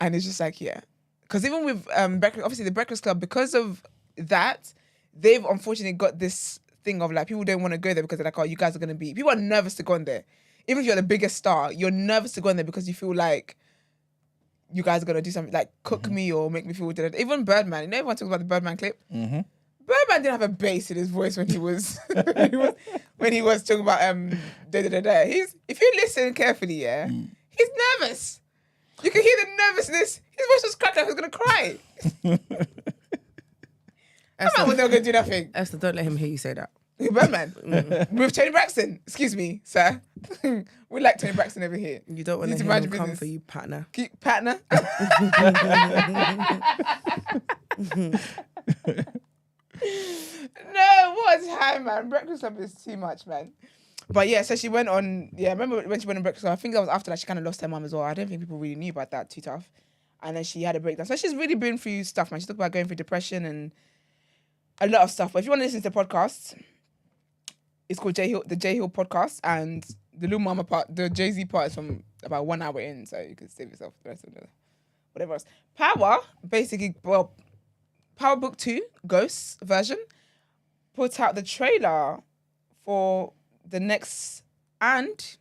Speaker 1: and it's just like, yeah. Because even with obviously the Breakfast Club, because of that, they've unfortunately got this thing of like people don't want to go there because they're like, oh, you guys are gonna be. People are nervous to go in there. Even if you're the biggest star, you're nervous to go in there because you feel like you guys are gonna do something like cook me or make me feel good. Even Birdman, you know, everyone talks about the Birdman clip. Birdman didn't have a bass in his voice when he was when he was talking about If you listen carefully, yeah, he's nervous. You can hear the nervousness. His voice was cracked like he was gonna cry. Esther was never gonna do nothing.
Speaker 3: Esther, don't let him hear you say that.
Speaker 1: Birdman. With Tony Braxton. Excuse me, sir. We like Tony Braxton over here.
Speaker 3: You don't want to hear him come for you, partner.
Speaker 1: Partner? No, what time, man? Breakfast Club is too much, man. But yeah, so she went on, I remember when she went on Breakfast Club, I think that was after that she kind of lost her mum as well. I don't think people really knew about that, too tough. And then she had a breakdown. So she's really been through stuff, man. She talked about going through depression and a lot of stuff. But if you want to listen to the podcast, it's called the J Hill podcast, and the Lil Mama part, the Jay-Z part is from about 1 hour in, so you can save yourself the rest of the whatever else. Power, basically, well, Power Book 2, Ghosts version, put out the trailer for the next, and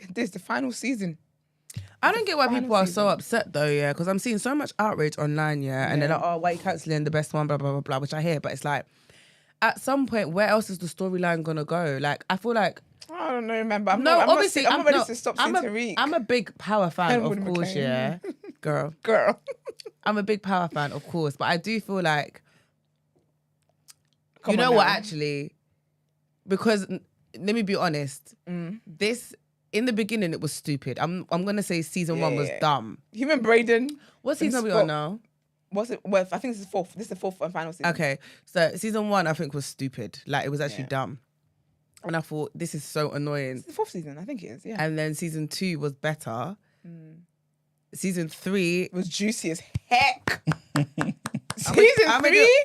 Speaker 1: this is the final season.
Speaker 3: I don't get why people are so upset though, yeah, because I'm seeing so much outrage online, and they're like, oh, why are you cancelling the best one, blah, blah, blah, blah, which I hear, but it's like, at some point, where else is the storyline gonna go? Like, I feel like...
Speaker 1: I don't know, remember. I'm not ready to stop seeing Tariq.
Speaker 3: I'm a big Power fan, of course, yeah. Girl. I'm a big Power fan, of course, but I do feel like... You know what, actually? Because, let me be honest, this... In the beginning, it was stupid. I'm gonna say season 1 was dumb.
Speaker 1: Human Braden.
Speaker 3: What season are we on now?
Speaker 1: What's it? Well, I think this is fourth. This is the fourth and final season.
Speaker 3: Okay, so season 1 I think was stupid. Like, it was actually dumb, and I thought this is so annoying.
Speaker 1: It's the fourth season, I think it is. Yeah.
Speaker 3: And then season 2 was better. Season 3
Speaker 1: was juicy as heck.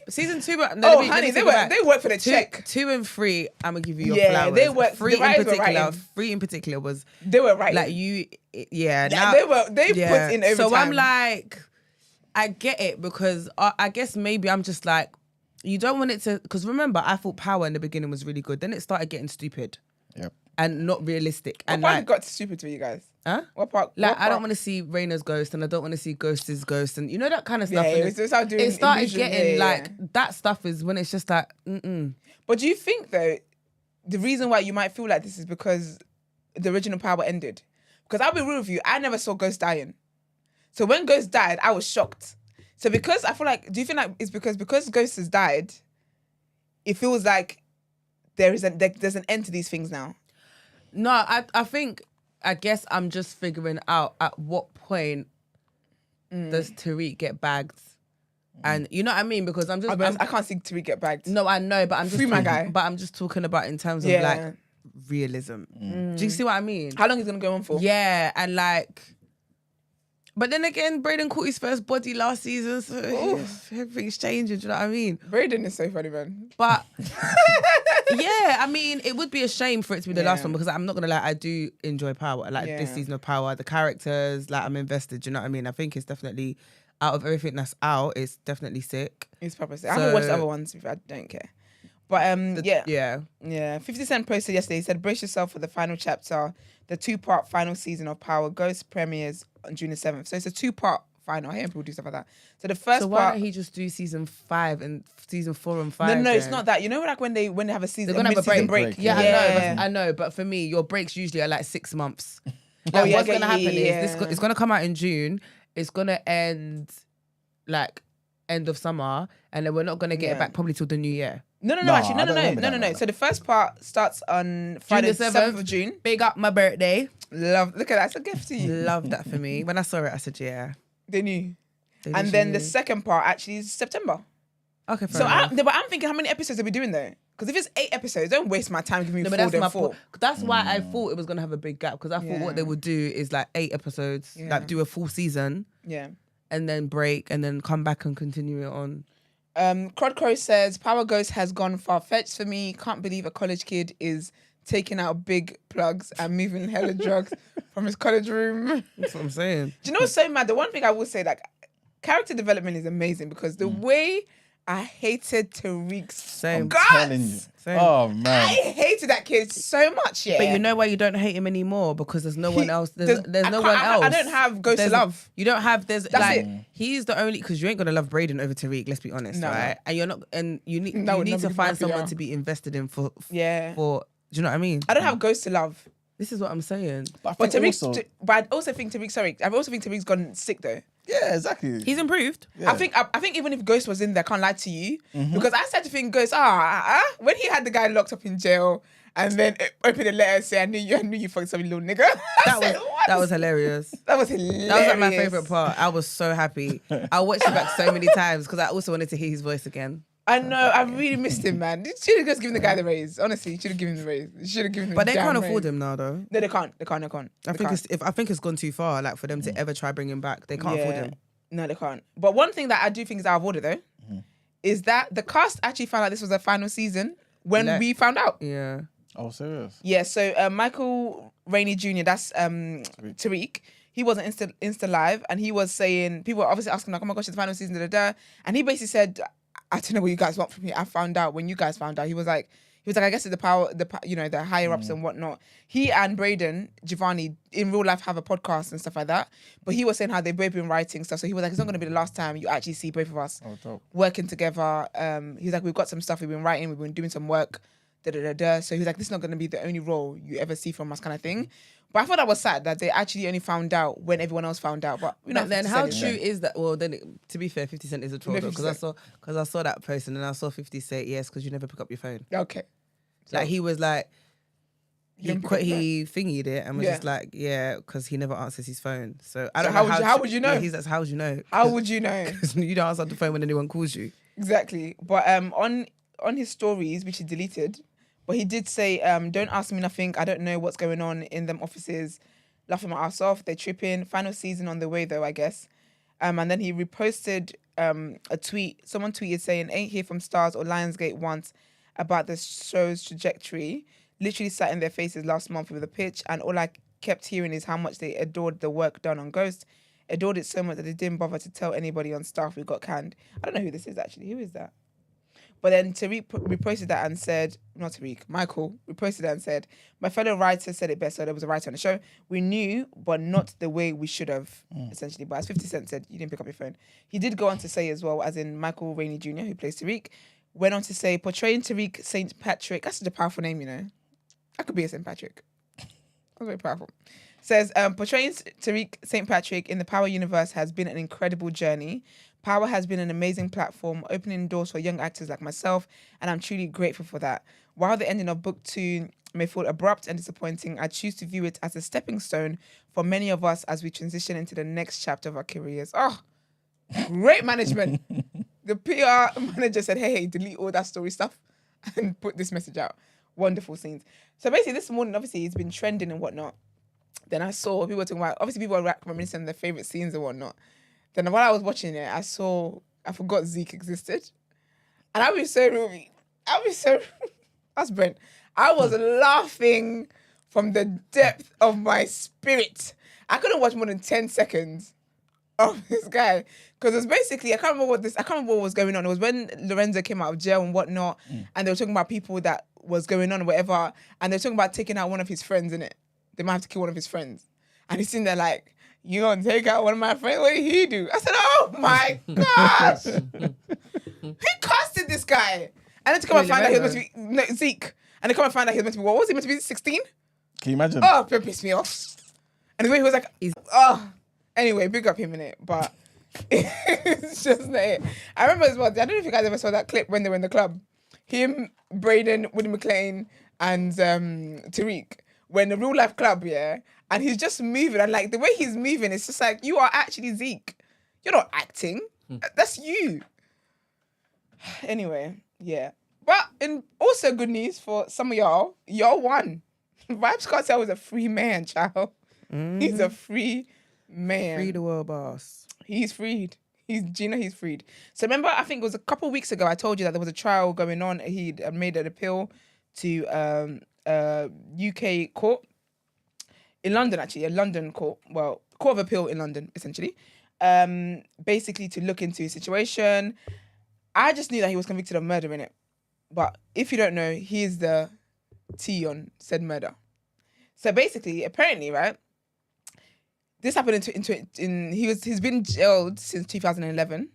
Speaker 1: Season 2, but no, honey, they work for the check.
Speaker 3: 2 and 3, I'm gonna give you your flowers.
Speaker 1: They work.
Speaker 3: 3 in particular. 3 in particular was
Speaker 1: they were right.
Speaker 3: Like you,
Speaker 1: now, they put in overtime.
Speaker 3: So I'm like, I get it, because I guess maybe I'm just like, you don't want it to, because remember, I thought Power in the beginning was really good. Then it started getting stupid.
Speaker 4: Yep.
Speaker 3: And not realistic.
Speaker 1: What part got stupid for you guys?
Speaker 3: Huh?
Speaker 1: What part?
Speaker 3: I don't want to see Rayner's ghost, and I don't want to see Ghost's ghost, and you know that kind of stuff.
Speaker 1: Yeah,
Speaker 3: it started getting that stuff is when it's just like,
Speaker 1: But do you think though, the reason why you might feel like this is because the original Power ended? Because I'll be real with you, I never saw Ghost dying. So when Ghost died, I was shocked. So because I feel like, do you think like it's because Ghost has died, it feels like there's an end to these things now?
Speaker 3: No, I guess I'm just figuring out at what point does Tariq get bagged, and you know what I mean, because I can't
Speaker 1: see Tariq get bagged.
Speaker 3: No, I know, but I'm just
Speaker 1: free my guy.
Speaker 3: But I'm just talking about in terms of like realism. Do you see what I mean?
Speaker 1: How long is it gonna go on for?
Speaker 3: Yeah, and like, but then again, Braden caught his first body last season, so everything's changing. Do you know what I mean?
Speaker 1: Braden is so funny, man.
Speaker 3: But yeah, I mean, it would be a shame for it to be the last one because I'm not gonna lie, I do enjoy Power. Like this season of Power, the characters, like I'm invested. Do you know what I mean? I think it's definitely out of everything that's out, it's definitely sick.
Speaker 1: It's proper sick. I haven't watched the other ones. I don't care. But yeah. 50 Cent posted yesterday. He said, "Brace yourself for the final chapter. The 2-part final season of Power Ghost premieres on June the 7th." So it's a 2-part final. I hear people do stuff like that. So the first
Speaker 3: So why don't he just do season 5 and season 4 and 5?
Speaker 1: No, it's not that. You know, like when they have a season,
Speaker 3: they're gonna have a break.
Speaker 1: Yeah,
Speaker 3: I know. But for me, your breaks usually are like 6 months. Like what's gonna happen is it's gonna come out in June. It's gonna end like end of summer, and then we're not gonna get it back probably till the new year.
Speaker 1: No. So the first part starts on Friday, the 7th of June.
Speaker 3: Big up my birthday.
Speaker 1: Look at that. It's a gift to you.
Speaker 3: Love that for me. When I saw it, I said, yeah.
Speaker 1: They knew. And then the second part actually is September.
Speaker 3: Okay,
Speaker 1: so I'm thinking, how many episodes are we doing though? Because if it's 8 episodes, don't waste my time giving me 4 then 4.
Speaker 3: That's why I thought it was going to have a big gap, because I thought what they would do is like 8 episodes, like do a full season.
Speaker 1: Yeah.
Speaker 3: And then break and then come back and continue it on.
Speaker 1: Crodcrow says, Power Ghost has gone far-fetched for me. Can't believe a college kid is taking out big plugs and moving hella drugs from his college room.
Speaker 3: That's what I'm saying.
Speaker 1: Do you know what's so mad? The one thing I will say, like, character development is amazing because the way I hated Tariq's guts.
Speaker 4: Oh man,
Speaker 1: I hated that kid so much. Yeah,
Speaker 3: but you know why you don't hate him anymore? Because there's no one else. There's no one else.
Speaker 1: I don't have Ghost to love.
Speaker 3: You don't have. That's like
Speaker 1: it.
Speaker 3: He's the only, because you ain't gonna love Braden over Tariq. Let's be honest, right? And you're not. And you need to find someone to be invested in for. Do you know what I mean?
Speaker 1: I don't have Ghost to love.
Speaker 3: This is what I'm saying.
Speaker 1: But I also think Tariq's gone sick though.
Speaker 4: Yeah, exactly.
Speaker 3: He's improved.
Speaker 1: Yeah. I think even if Ghost was in there, I can't lie to you, because I started to think Ghost, when he had the guy locked up in jail and then opened a letter and say, I knew you fucked some little nigga.
Speaker 3: That was hilarious.
Speaker 1: That was hilarious.
Speaker 3: That was like my favourite part. I was so happy. I watched it back so many times because I also wanted to hear his voice again.
Speaker 1: I know, I really missed him, man. You should have just given the guy the raise. Honestly, you should have given him the raise. You should have given him.
Speaker 3: But they can't afford him now, though.
Speaker 1: No, they can't. I
Speaker 3: think it's gone too far. Like for them to ever try bring him back, they can't afford him.
Speaker 1: No, they can't. But one thing that I do think is out of order, though, is that the cast actually found out this was a final season when we found out.
Speaker 3: Yeah.
Speaker 4: Oh, serious?
Speaker 1: Yeah. So Michael Rainey Jr., that's Tariq. He wasn't Insta live, and he was saying, people were obviously asking like, "Oh my gosh, it's the final season." And he basically said, I don't know what you guys want from me. I found out when you guys found out. He was like, I guess it's the power, the higher ups and whatnot. He and Braden Giovanni in real life have a podcast and stuff like that. But he was saying how they've both been writing stuff. So he was like, it's not going to be the last time you actually see both of us working together. He's like, we've got some stuff we've been writing, we've been doing some work. So he's like, this is not going to be the only role you ever see from us, kind of thing. But I thought that was sad that they actually only found out when everyone else found out. But
Speaker 3: then how true is that? Well, then to be fair, 50 Cent is a troll because I saw that post and then I saw 50 say yes because you never pick up your phone.
Speaker 1: Okay,
Speaker 3: like he was like he thingied it and was just like because he never answers his phone. So I don't know
Speaker 1: how would you know?
Speaker 3: Yeah, how would you know?
Speaker 1: How would you know?
Speaker 3: Because you don't answer the phone when anyone calls you.
Speaker 1: Exactly. But on his stories, which he deleted. But he did say, don't ask me nothing. I don't know what's going on in them offices. Laughing my ass off. They're tripping. Final season on the way, though, I guess. And then he reposted a tweet. Someone tweeted saying, ain't hear from Stars or Lionsgate once about the show's trajectory. Literally sat in their faces last month with a pitch. And all I kept hearing is how much they adored the work done on Ghost. Adored it so much that they didn't bother to tell anybody on staff we got canned. I don't know who this is, actually. Who is that? But then Tariq reposted that and said, not Tariq, Michael reposted that and said, my fellow writer said it best. So there was a writer on the show. We knew, but not the way we should have, essentially. But as 50 Cent said, you didn't pick up your phone. He did go on to say as well, as in Michael Rainey Jr., who plays Tariq, went on to say, portraying Tariq St. Patrick, that's such a powerful name, you know. I could be a St. Patrick. That's very powerful. Says, portraying Tariq St. Patrick in the Power universe has been an incredible journey. Power has been an amazing platform, opening doors for young actors like myself, and I'm truly grateful for that. While the ending of Book 2 may feel abrupt and disappointing, I choose to view it as a stepping stone for many of us as we transition into the next chapter of our careers. Oh, great management. The PR manager said, hey, delete all that story stuff and put this message out. Wonderful scenes. So basically this morning, obviously, it's been trending and whatnot. Then I saw people were talking about, obviously people were reminiscing their favourite scenes and whatnot. Then while I was watching it, I forgot Zeke existed. And that's Brent. I was laughing from the depth of my spirit. I couldn't watch more than 10 seconds of this guy. Because it was basically, I can't remember what was going on. It was when Lorenzo came out of jail and whatnot, and they were talking about people that was going on or whatever, and they were talking about taking out one of his friends, innit? They might have to kill one of his friends. And he's sitting there like, you gonna take out one of my friends? What did he do? I said, oh my gosh! Who casted this guy? And then to come and find out he was meant to be Zeke. And they come and find out he was meant to be, what was he meant to be, 16?
Speaker 4: Can you imagine?
Speaker 1: Oh, it pissed me off. And the way he was like, anyway, big up him in it, but it's just not it. I remember as well, I don't know if you guys ever saw that clip when they were in the club. Him, Braden, Woody McLean, and Tariq were in the real life club, yeah? And he's just moving, and like the way he's moving, it's just like, you are actually Zeke. You're not acting. That's you. Anyway, yeah. But in also good news for some of y'all won. Vybz Kartel is a free man, child. He's a free man.
Speaker 3: Free the world, boss.
Speaker 1: He's freed. He's freed. So remember, I think it was a couple of weeks ago, I told you that there was a trial going on. He'd made an appeal to UK court in London, actually, a London court. Well, Court of Appeal in London, essentially. Basically to look into his situation. I just knew that he was convicted of murder in it. But if you don't know, he is the T on said murder. So basically, apparently, right, this happened he's been jailed since 2011,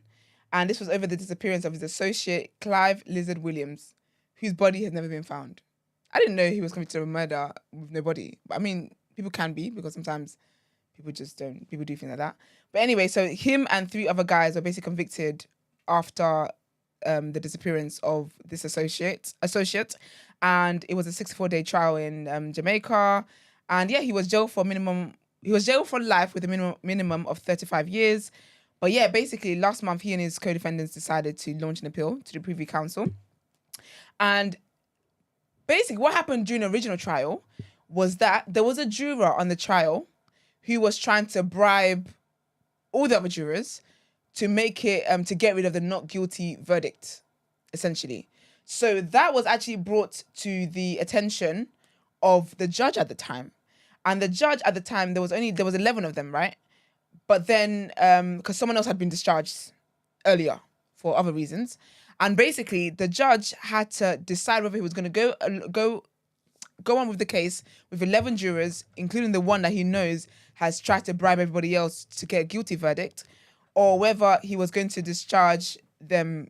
Speaker 1: and this was over the disappearance of his associate Clive Lizard Williams, whose body has never been found. I didn't know he was convicted of murder with no body, but I mean, people can be, because sometimes people do things like that. But anyway, so him and 3 other guys were basically convicted after the disappearance of this associate, and it was a 64-day trial in Jamaica, and yeah, he was jailed for life with a minimum of 35 years. But yeah, basically last month he and his co-defendants decided to launch an appeal to the Privy Council. And basically what happened during the original trial was that there was a juror on the trial who was trying to bribe all the other jurors to make it, to get rid of the not guilty verdict, essentially. So that was actually brought to the attention of the judge at the time. And the judge at the time, there was 11 of them, right? But then, because someone else had been discharged earlier for other reasons. And basically, the judge had to decide whether he was going to go on with the case with 11 jurors, including the one that he knows has tried to bribe everybody else to get a guilty verdict, or whether he was going to discharge them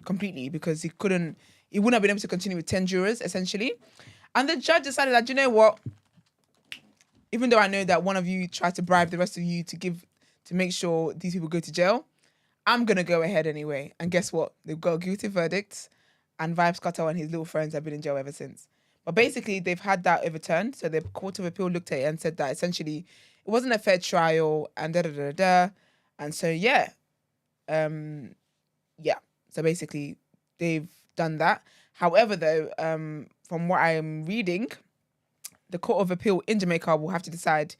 Speaker 1: completely because he wouldn't have been able to continue with 10 jurors, essentially. And the judge decided that, you know what? Even though I know that one of you tried to bribe the rest of you to make sure these people go to jail, I'm going to go ahead anyway. And guess what? They've got a guilty verdict, and Vybz Kartel and his little friends have been in jail ever since. But basically, they've had that overturned. So the Court of Appeal looked at it and said that essentially it wasn't a fair trial and da-da-da-da. And so, yeah. So basically, they've done that. However, though, from what I am reading, the Court of Appeal in Jamaica will have to decide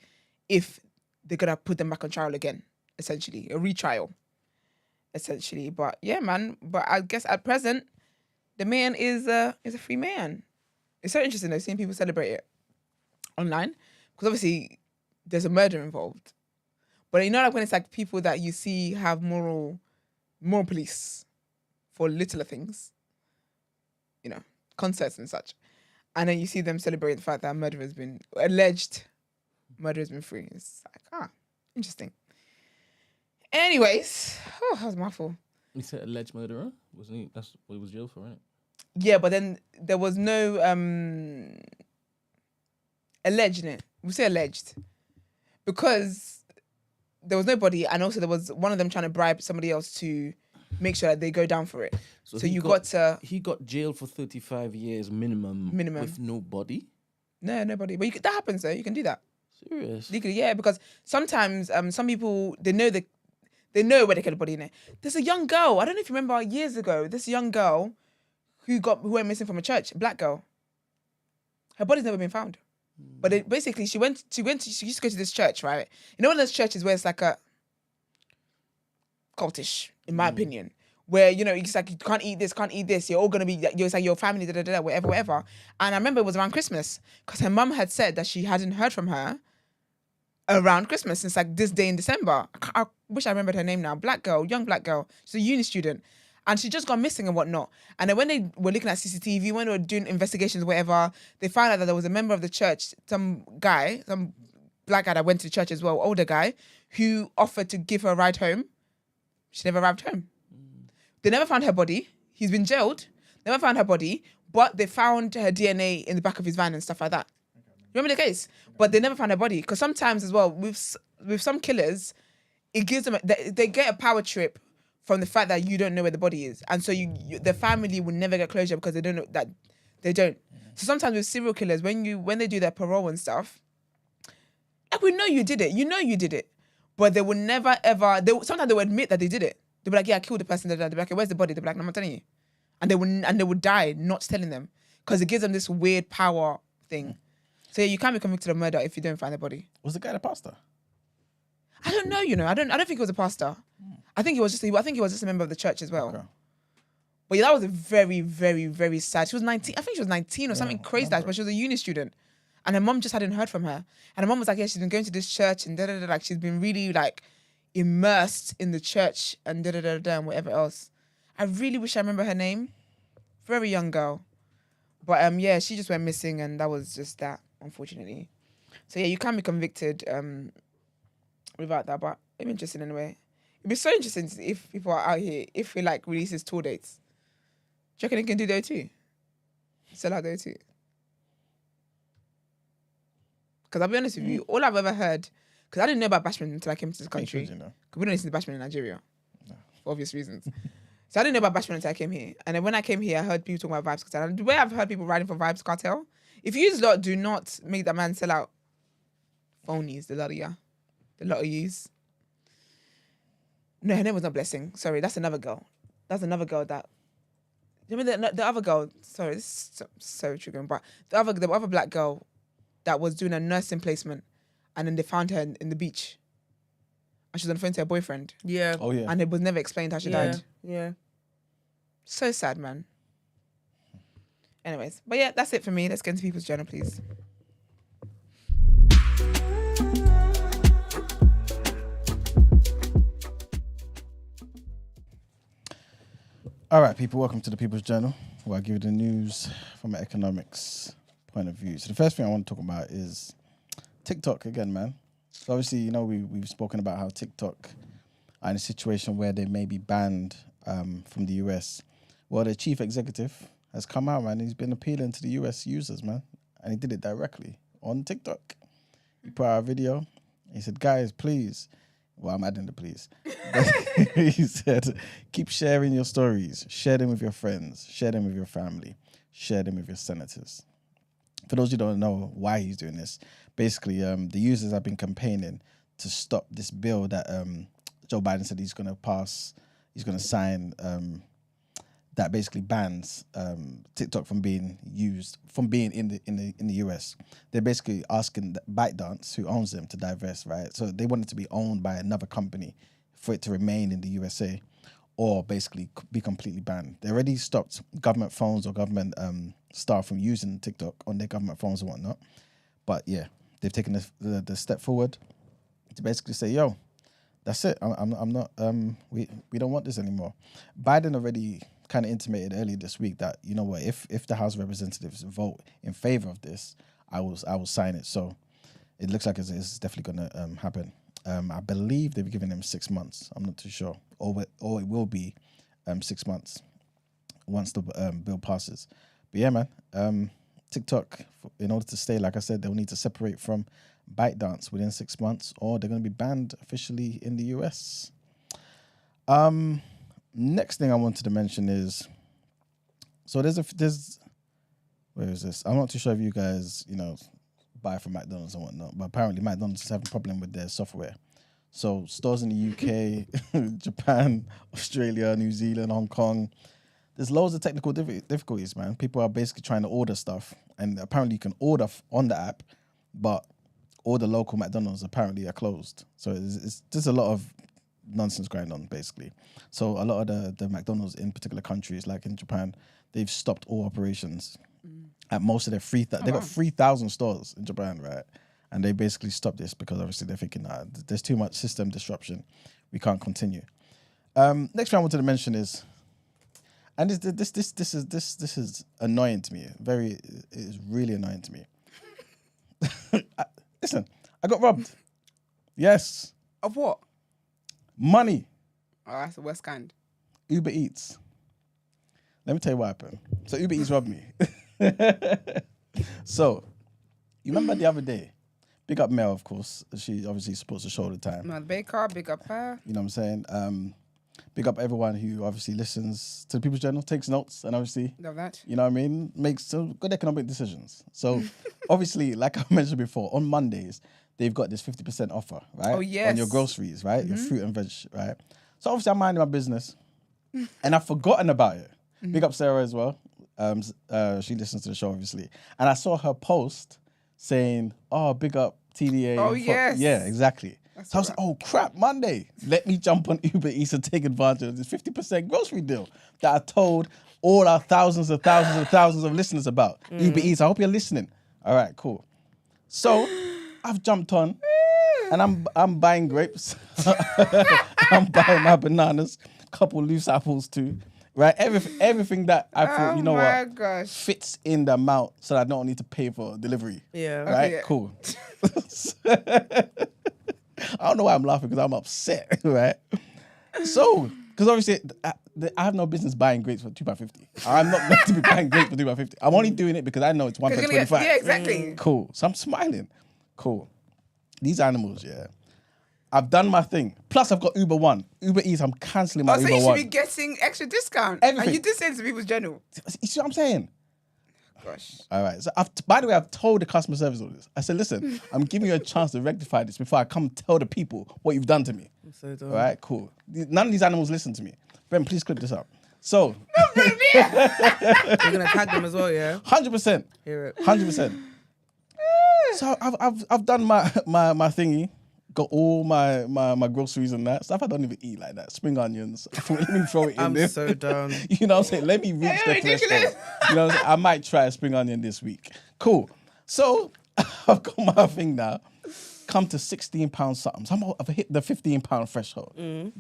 Speaker 1: if they're going to put them back on trial again, essentially. A retrial, essentially. But yeah, man. But I guess at present, the man is a free man. It's so interesting, though, seeing people celebrate it online. Because obviously, there's a murder involved. But you know, like when it's like people that you see have moral police for littler things, you know, concerts and such. And then you see them celebrate the fact that alleged murder has been free. It's like, interesting. Anyways, that was a mouthful.
Speaker 2: You said alleged murderer? Wasn't he? That's what he was jailed for, right?
Speaker 1: Yeah, but then there was no alleged in it. We say alleged. Because there was nobody, and also there was one of them trying to bribe somebody else to make sure that they go down for it. So he got
Speaker 2: jailed for 35 years minimum. With no body?
Speaker 1: No, nobody. But that happens though. You can do that.
Speaker 2: Serious?
Speaker 1: Legally, yeah, because sometimes some people, they know where they get a body in it. There's a young girl, I don't know if you remember years ago, this young girl who went missing from a church, a black girl. Her body's never been found. But basically, she used to go to this church, right? You know, one of those churches where it's like a cultish, in my opinion, where, you know, it's like, you can't eat this. You're all going to be, it's like your family, whatever. And I remember it was around Christmas because her mum had said that she hadn't heard from her around Christmas since like this day in December. I wish I remembered her name now. Young black girl. She's a uni student. And she just gone missing and whatnot. And then when they were looking at CCTV, when they were doing investigations, whatever, they found out that there was a member of the church, some black guy that went to the church as well, older guy, who offered to give her a ride home. She never arrived home. They never found her body. He's been jailed. Never found her body, but they found her DNA in the back of his van and stuff like that. Remember the case? But they never found her body. Because sometimes as well, with some killers, it gives them, they get a power trip from the fact that you don't know where the body is. And so the family will never get closure because they don't know that they don't. So sometimes with serial killers, when they do their parole and stuff, like, we know you did it. You know you did it. But they will never ever, sometimes they will admit that they did it. They'll be like, yeah, I killed the person. They'll be like, where's the body? They'll be like, no, I'm not telling you. And they would die not telling them because it gives them this weird power thing. So yeah, you can't be convicted of murder if you don't find the body.
Speaker 4: Was the guy the pastor?
Speaker 1: I don't know, you know. I don't think he was a pastor. I think he was just a member of the church as well. Okay. But yeah, that was a very, very, very sad. She was 19. I think she was 19 or something crazy like that, but she was a uni student. And her mum just hadn't heard from her. And her mum was like, yeah, she's been going to this church and da-da-da. Like, she's been really, like, immersed in the church and da-da-da-da and whatever else. I really wish I remember her name. Very young girl. But, yeah, she just went missing and that was just that, unfortunately. So, yeah, you can be convicted without that, but it'd be interesting anyway. It'd be so interesting if people are out here, if we, like, releases tour dates. Do you reckon they can do the O2? Sell out the O2? Because I'll be honest with you, all I've ever heard, because I didn't know about Bashment until I came to this country. Because we don't listen to Bashment in Nigeria, for obvious reasons. So I didn't know about Bashment until I came here. And then when I came here, I heard people talking about Vibes Cartel. And the way I've heard people writing for Vibes Cartel, if you lot do not make that man sell out, phonies, the lot of yous. No, her name was not Blessing. Sorry, that's another girl. That's another girl that... You mean the other girl? Sorry, this is so triggering. But the other black girl that was doing a nursing placement, and then they found her in the beach, and she was on the phone to her boyfriend.
Speaker 3: Yeah.
Speaker 4: Oh yeah.
Speaker 1: And it was never explained how she died.
Speaker 3: Yeah.
Speaker 1: So sad, man. Anyways, but yeah, that's it for me. Let's get into people's journal, please.
Speaker 4: All right, people, welcome to the People's Journal, where I give you the news from an economics point of view. So the first thing I want to talk about is TikTok again, man. So obviously, you know, we've spoken about how TikTok are in a situation where they may be banned from the US. Well, the chief executive has come out, man. He's been appealing to the US users, man. And he did it directly on TikTok. He put out a video. He said, guys, please... Well, I'm adding the please. He said, keep sharing your stories. Share them with your friends. Share them with your family. Share them with your senators. For those who don't know why he's doing this, basically, the users have been campaigning to stop this bill that Joe Biden said he's going to pass. He's going to sign that basically bans TikTok from being used, from being in the US. They're basically asking ByteDance, who owns them, to divest, right? So they want it to be owned by another company for it to remain in the USA, or basically be completely banned. They already stopped government phones or government staff from using TikTok on their government phones and whatnot. But yeah, they've taken the step forward to basically say, yo, that's it. I'm not. We don't want this anymore. Biden already kind of intimated earlier this week that, you know what, if the House of Representatives vote in favor of this, I will sign it. So it looks like it's definitely going to happen. I believe they've given him 6 months. I'm not too sure, or it will be 6 months once the bill passes. But yeah, man, TikTok, in order to stay, like I said, they'll need to separate from ByteDance within 6 months, or they're going to be banned officially in the US. Next thing I wanted to mention is, so there's where is this? I'm not too sure if you guys, you know, buy from McDonald's and whatnot, but apparently McDonald's is having a problem with their software. So stores in the UK, Japan, Australia, New Zealand, Hong Kong, there's loads of technical difficulties, man. People are basically trying to order stuff, and apparently you can order on the app, but all the local McDonald's apparently are closed. So there's a lot of nonsense going on, basically. So a lot of the McDonald's in particular countries, like in Japan, they've stopped all operations at most of their they've got 3,000 stores in Japan, right? And they basically stopped this because obviously they're thinking there's too much system disruption. We can't continue. Next thing I wanted to mention is, and this is annoying to me. It is really annoying to me. Listen, I got robbed. Yes.
Speaker 1: Of what?
Speaker 3: Oh,
Speaker 4: Money.
Speaker 3: that's the worst kind.
Speaker 4: Uber Eats. Let me tell you what happened. So Uber Eats robbed me. So, you remember the other day? Big up Mel, of course. She obviously supports the show all the time.
Speaker 3: Mel Baker, big up her.
Speaker 4: You know what I'm saying? Big up everyone who obviously listens to the People's Journal, takes notes, and obviously,
Speaker 3: Love that.
Speaker 4: you know what I mean, makes some good economic decisions. So, obviously, like I mentioned before, on Mondays, they've got this 50% offer, right?
Speaker 3: Oh, yes.
Speaker 4: On your groceries, right? Your fruit and veg, right? So, obviously, I'm minding my business, and I've forgotten about it. Big up Sarah as well. She listens to the show, obviously. And I saw her post saying, oh, big up TDA.
Speaker 3: Oh, yes.
Speaker 4: Yeah, exactly.
Speaker 3: That's
Speaker 4: So I was like, oh, crap, Monday. Let me jump on Uber Eats and take advantage of this 50% grocery deal that I told all our thousands of listeners about. Uber Eats, I hope you're listening. All right, cool. So I've jumped on and I'm buying grapes. I'm buying my bananas, couple loose apples too. Right, everything that I thought, you know what,
Speaker 3: gosh.
Speaker 4: fits in the amount so that I don't need to pay for delivery.
Speaker 3: Yeah.
Speaker 4: Right,
Speaker 3: Okay.
Speaker 4: cool. I don't know why I'm laughing because I'm upset, right? So, because obviously I have no business buying grapes for £2.50. I'm not meant to be buying grapes for £2.50. I'm only doing it because I know it's £1.25.
Speaker 3: Yeah, exactly.
Speaker 4: Cool. So I'm smiling. Cool. These animals, yeah. I've done my thing. Plus, I've got Uber One. Uber Eats, I'm cancelling my
Speaker 3: So
Speaker 4: Uber
Speaker 3: you should
Speaker 4: One.
Speaker 3: be getting extra discount.
Speaker 4: Everything.
Speaker 3: And you did say it to People's Journal.
Speaker 4: You see what I'm saying?
Speaker 3: Gosh.
Speaker 4: All right. So, by the way, I've told the customer service all this. I said, listen, I'm giving you a chance to rectify this before I come tell the people what you've done to me.
Speaker 3: I'm so done.
Speaker 4: All right, cool. None of these animals listen to me. Ben, please clip this up. So,
Speaker 3: You're going to tag them as well, yeah?
Speaker 4: 100%.
Speaker 3: Hear it.
Speaker 4: 100%. So I've done my thingy. Got all my groceries and that stuff I don't even eat like that. Spring onions. I thought, let me throw it in
Speaker 3: I'm
Speaker 4: there.
Speaker 3: so done.
Speaker 4: You know what I'm saying? Let me reach the threshold. You know what I'm saying? I might try a spring onion this week. Cool. So I've got my thing now. Come to £16 something. So I've hit the £15 threshold.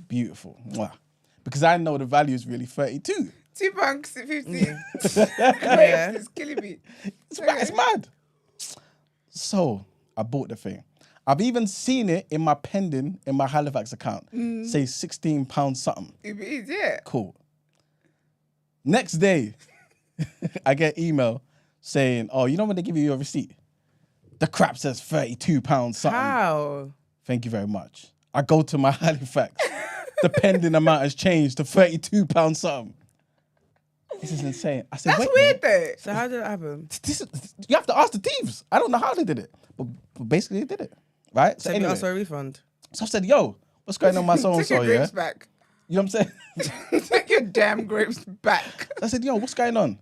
Speaker 4: Beautiful. Mwah. Because I know the value is really 32.
Speaker 3: £2.50.
Speaker 4: Yeah.
Speaker 3: It's killing me.
Speaker 4: It's mad. So I bought the thing. I've even seen it in my pending, in my Halifax account, say £16 something.
Speaker 3: Uber Eats, yeah.
Speaker 4: Cool. Next day, I get email saying, oh, you know when they give you your receipt? The crap says £32 something.
Speaker 3: How?
Speaker 4: Thank you very much. I go to my Halifax. The pending amount has changed to £32 something. This is insane. I said,
Speaker 3: That's
Speaker 4: wait,
Speaker 3: weird
Speaker 4: man.
Speaker 3: though. So how did it happen?
Speaker 4: You have to ask the thieves. I don't know how they did it. But basically they did it. Right?
Speaker 3: So you asked for a refund?
Speaker 4: So I said, yo, what's going on with my
Speaker 3: Take
Speaker 4: so-and-so,
Speaker 3: your
Speaker 4: yeah?
Speaker 3: grapes back.
Speaker 4: You know what I'm saying?
Speaker 3: Take your damn grapes back.
Speaker 4: I said, yo, what's going on?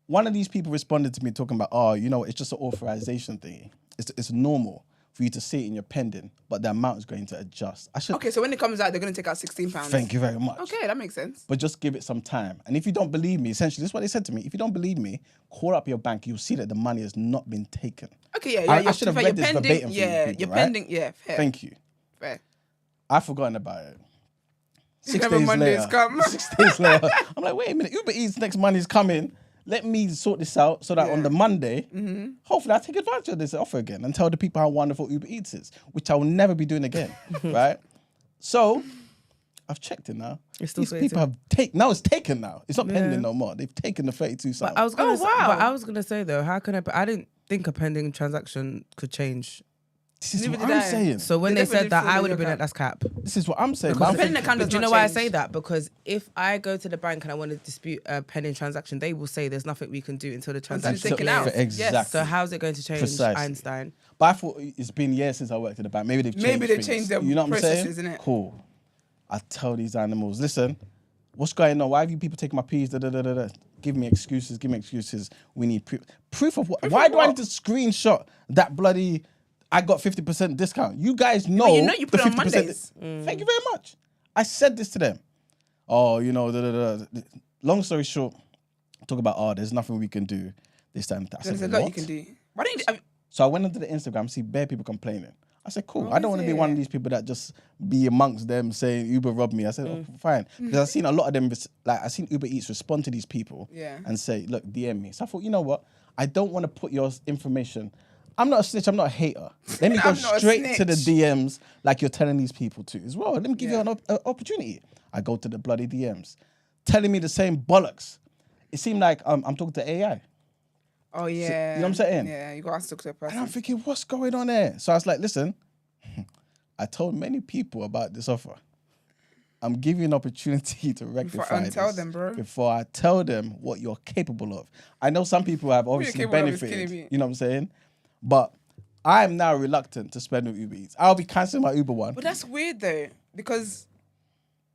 Speaker 4: One of these people responded to me talking about, oh, you know, it's just an authorization thing. It's normal for you to see it in your pending, but the amount is going to adjust.
Speaker 3: Okay, so when it comes out, they're going to take out £16.
Speaker 4: Thank you very much.
Speaker 3: Okay, that makes sense.
Speaker 4: But just give it some time. And if you don't believe me, essentially, this is what they said to me. If you don't believe me, call up your bank. You'll see that the money has not been taken.
Speaker 3: Okay,
Speaker 4: I should have read this verbatim for you
Speaker 3: Yeah,
Speaker 4: people,
Speaker 3: you're
Speaker 4: right?
Speaker 3: pending. Yeah, fair.
Speaker 4: Thank you.
Speaker 3: Fair.
Speaker 4: I've forgotten about it. 6
Speaker 3: Never
Speaker 4: days
Speaker 3: Mondays
Speaker 4: later,
Speaker 3: come.
Speaker 4: 6 days later, I'm like, wait a minute, Uber Eats next money's coming. Let me sort this out so that on the Monday, hopefully I'll take advantage of this offer again and tell the people how wonderful Uber Eats is, which I will never be doing again, right? So, I've checked it now.
Speaker 3: It's still
Speaker 4: These people have taken, now it's taken now. It's not pending no more. They've taken the 32 something.
Speaker 3: But I was gonna say though, how can I didn't think a pending transaction could change.
Speaker 4: This is
Speaker 3: Neither
Speaker 4: what
Speaker 3: did
Speaker 4: I'm
Speaker 3: I.
Speaker 4: saying.
Speaker 3: So when they said that, I would have been at that's cap.
Speaker 4: This is what I'm saying.
Speaker 3: Because
Speaker 4: But I'm
Speaker 3: pending
Speaker 4: thinking-
Speaker 3: account does
Speaker 1: Do you
Speaker 3: not
Speaker 1: know why I
Speaker 3: change.
Speaker 1: say that? Because if I go to the bank and I want to dispute a pending transaction, they will say there's nothing we can do until the transaction
Speaker 3: taken out.
Speaker 4: Exactly.
Speaker 1: So how's it going to change
Speaker 4: Precisely.
Speaker 1: Einstein?
Speaker 4: But I thought it's been years since I worked at the bank. Maybe they've changed
Speaker 3: Maybe they
Speaker 4: things.
Speaker 3: changed their
Speaker 4: You know what I'm saying?
Speaker 3: processes, innit?
Speaker 4: Cool. I tell these animals, listen, What's going on? Why have you people taking my peas? Give me excuses. We need proof. Proof of what? Why do I need to screenshot that bloody? I got 50% discount. You guys know.
Speaker 1: You know you put it on Mondays.
Speaker 4: Thank you very much. I said this to them. Oh, you know, long story short, talk about there's nothing we can do this time.
Speaker 1: There's a lot you can do. Why don't you?
Speaker 4: So I went onto the Instagram, see bare people complaining. I said, cool. I don't want to be one of these people that just be amongst them saying Uber robbed me. I said, oh, fine. Because I've seen a lot of them, like I've seen Uber Eats respond to these people and say, look, DM me. So I thought, you know what? I don't want to put your information. I'm not a snitch. I'm not a hater. Let me go straight to the DMs like you're telling these people to as well. Let me give you an opportunity. I go to the bloody DMs, telling me the same bollocks. It seemed like I'm talking to AI.
Speaker 1: Oh, yeah.
Speaker 4: So, you know what I'm saying?
Speaker 1: Yeah, you got to talk to a person.
Speaker 4: And I'm thinking, what's going on there? So I was like, listen, I told many people about this offer. I'm giving you an opportunity to rectify this.
Speaker 1: Tell them, bro.
Speaker 4: Before I tell them what you're capable of. I know some people have obviously benefited. You know what I'm saying? But I'm now reluctant to spend with Uber Eats. I'll be cancelling my Uber one.
Speaker 1: But that's weird though, because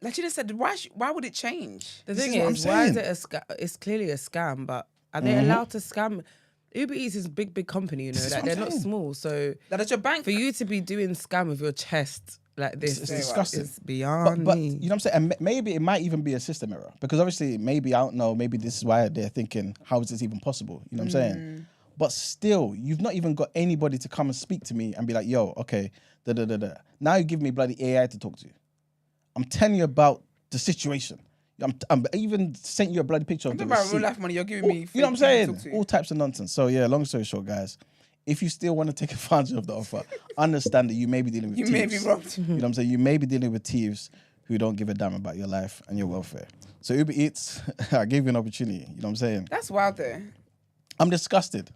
Speaker 1: like you just said, why would it change?
Speaker 3: The thing is, why is it a scam? It's clearly a scam, but are they allowed to scam? Uber Eats is a big company, you know, like they're not small. So
Speaker 1: that's your bank.
Speaker 3: For you to be doing scam with your chest like this,
Speaker 4: it's disgusting.
Speaker 3: It's beyond
Speaker 4: but
Speaker 3: me.
Speaker 4: You know what I'm saying? And maybe it might even be a system error, because obviously maybe, I don't know, maybe this is why they're thinking, how is this even possible? You know what I'm saying? But still, you've not even got anybody to come and speak to me and be like, yo, okay, Now you give me bloody AI to talk to. I'm telling you about the situation. I'm even sent you a bloody picture of the receipt.
Speaker 1: About real life money, you're giving me.
Speaker 4: You know what I'm saying? All types of nonsense. So yeah, long story short, guys, if you still want to take advantage of the offer, understand that you may be dealing with thieves.
Speaker 1: You may be robbed.
Speaker 4: You know what I'm saying? You may be dealing with thieves who don't give a damn about your life and your welfare. So Uber Eats, I gave you an opportunity. You know what I'm saying?
Speaker 1: That's wild though.
Speaker 4: I'm disgusted.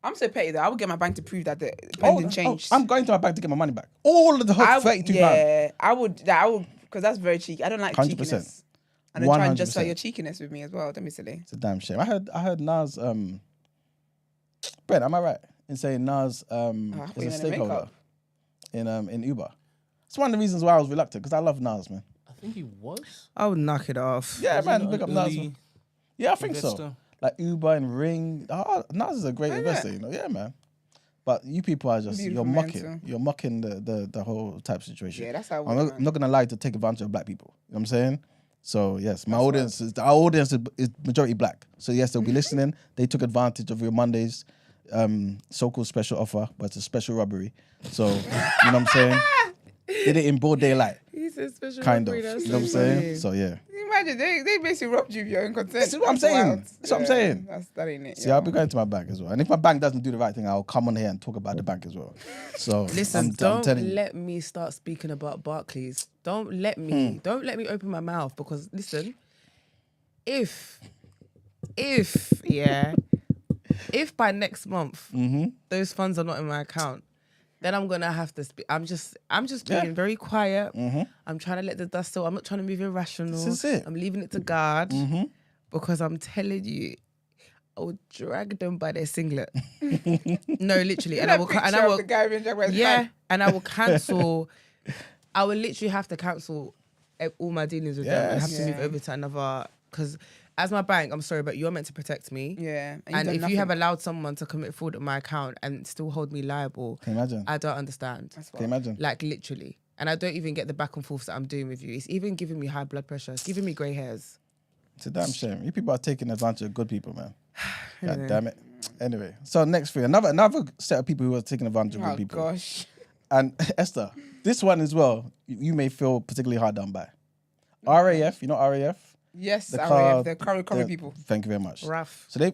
Speaker 1: I'm so petty though. I would get my bank to prove that the pending changed.
Speaker 4: I'm going to my bank to get my money back. All of the whole £32.
Speaker 1: Yeah, I would, because that's very cheeky. I don't like
Speaker 4: 100%.
Speaker 1: cheekiness. And then try and justify
Speaker 4: 100%.
Speaker 1: your cheekiness with me as well. Don't be silly.
Speaker 4: It's a damn shame. I heard Nas, Brent, am I right in saying Nas is a stakeholder in Uber? It's one of the reasons why I was reluctant, because I love Nas, man.
Speaker 2: I think he was.
Speaker 3: I would knock it off.
Speaker 4: Yeah,
Speaker 2: Wasn't
Speaker 4: man, big up Nas. Man. Yeah, I think so.
Speaker 2: investor?
Speaker 4: Like Uber and Ring. Nas is a great investor, you know. Yeah, man. But you people are just, you're mocking the whole type situation.
Speaker 1: Yeah, that's how
Speaker 4: I'm not gonna lie to take advantage of black people. You know what I'm saying? So yes, our audience is majority black. So yes, they'll be listening. They took advantage of your Monday's so-called special offer, but it's a special robbery. So you know what I'm saying? Did it in broad daylight.
Speaker 3: He's a special
Speaker 4: kind of.
Speaker 3: robbery,
Speaker 4: You
Speaker 3: that's
Speaker 4: know what I'm
Speaker 3: so
Speaker 4: saying?
Speaker 3: funny.
Speaker 4: So yeah.
Speaker 1: Imagine they basically robbed you of your own consent.
Speaker 4: That's what I'm saying.
Speaker 1: Wild.
Speaker 4: That's what I'm saying.
Speaker 1: That ain't it.
Speaker 4: See, I'll be going to my bank as well. And if my bank doesn't do the right thing, I'll come on here and talk about the bank as well. So
Speaker 3: listen,
Speaker 4: I'm
Speaker 3: don't
Speaker 4: telling you.
Speaker 3: let me start speaking about Barclays. Don't let me open my mouth, because listen, if by next month those funds are not in my account, then I'm gonna have to speak. I'm just being very quiet. I'm trying to let the dust settle. I'm not trying to move irrational.
Speaker 4: This is it.
Speaker 3: I'm leaving it to God, because I'm telling you, I will drag them by their singlet. No, literally, and I will cancel. I will literally have to cancel all my dealings with them and have to move over to another, because as my bank, I'm sorry, but you're meant to protect me.
Speaker 1: Yeah.
Speaker 3: And if you have allowed someone to commit fraud on my account and still hold me liable,
Speaker 4: Can you imagine?
Speaker 3: I don't understand.
Speaker 4: Can you imagine?
Speaker 3: Like literally. And I don't even get the back and forths that I'm doing with you. It's even giving me high blood pressure. It's giving me grey hairs.
Speaker 4: It's a damn shame. You people are taking advantage of good people, man. God damn it. Anyway, so next thing, another set of people who are taking advantage of good people.
Speaker 1: Oh gosh.
Speaker 4: And Esther, this one as well, you may feel particularly hard done by. RAF, you know RAF?
Speaker 1: Yes, RAF, the curry people.
Speaker 4: Thank you very much.
Speaker 3: RAF.
Speaker 4: So they,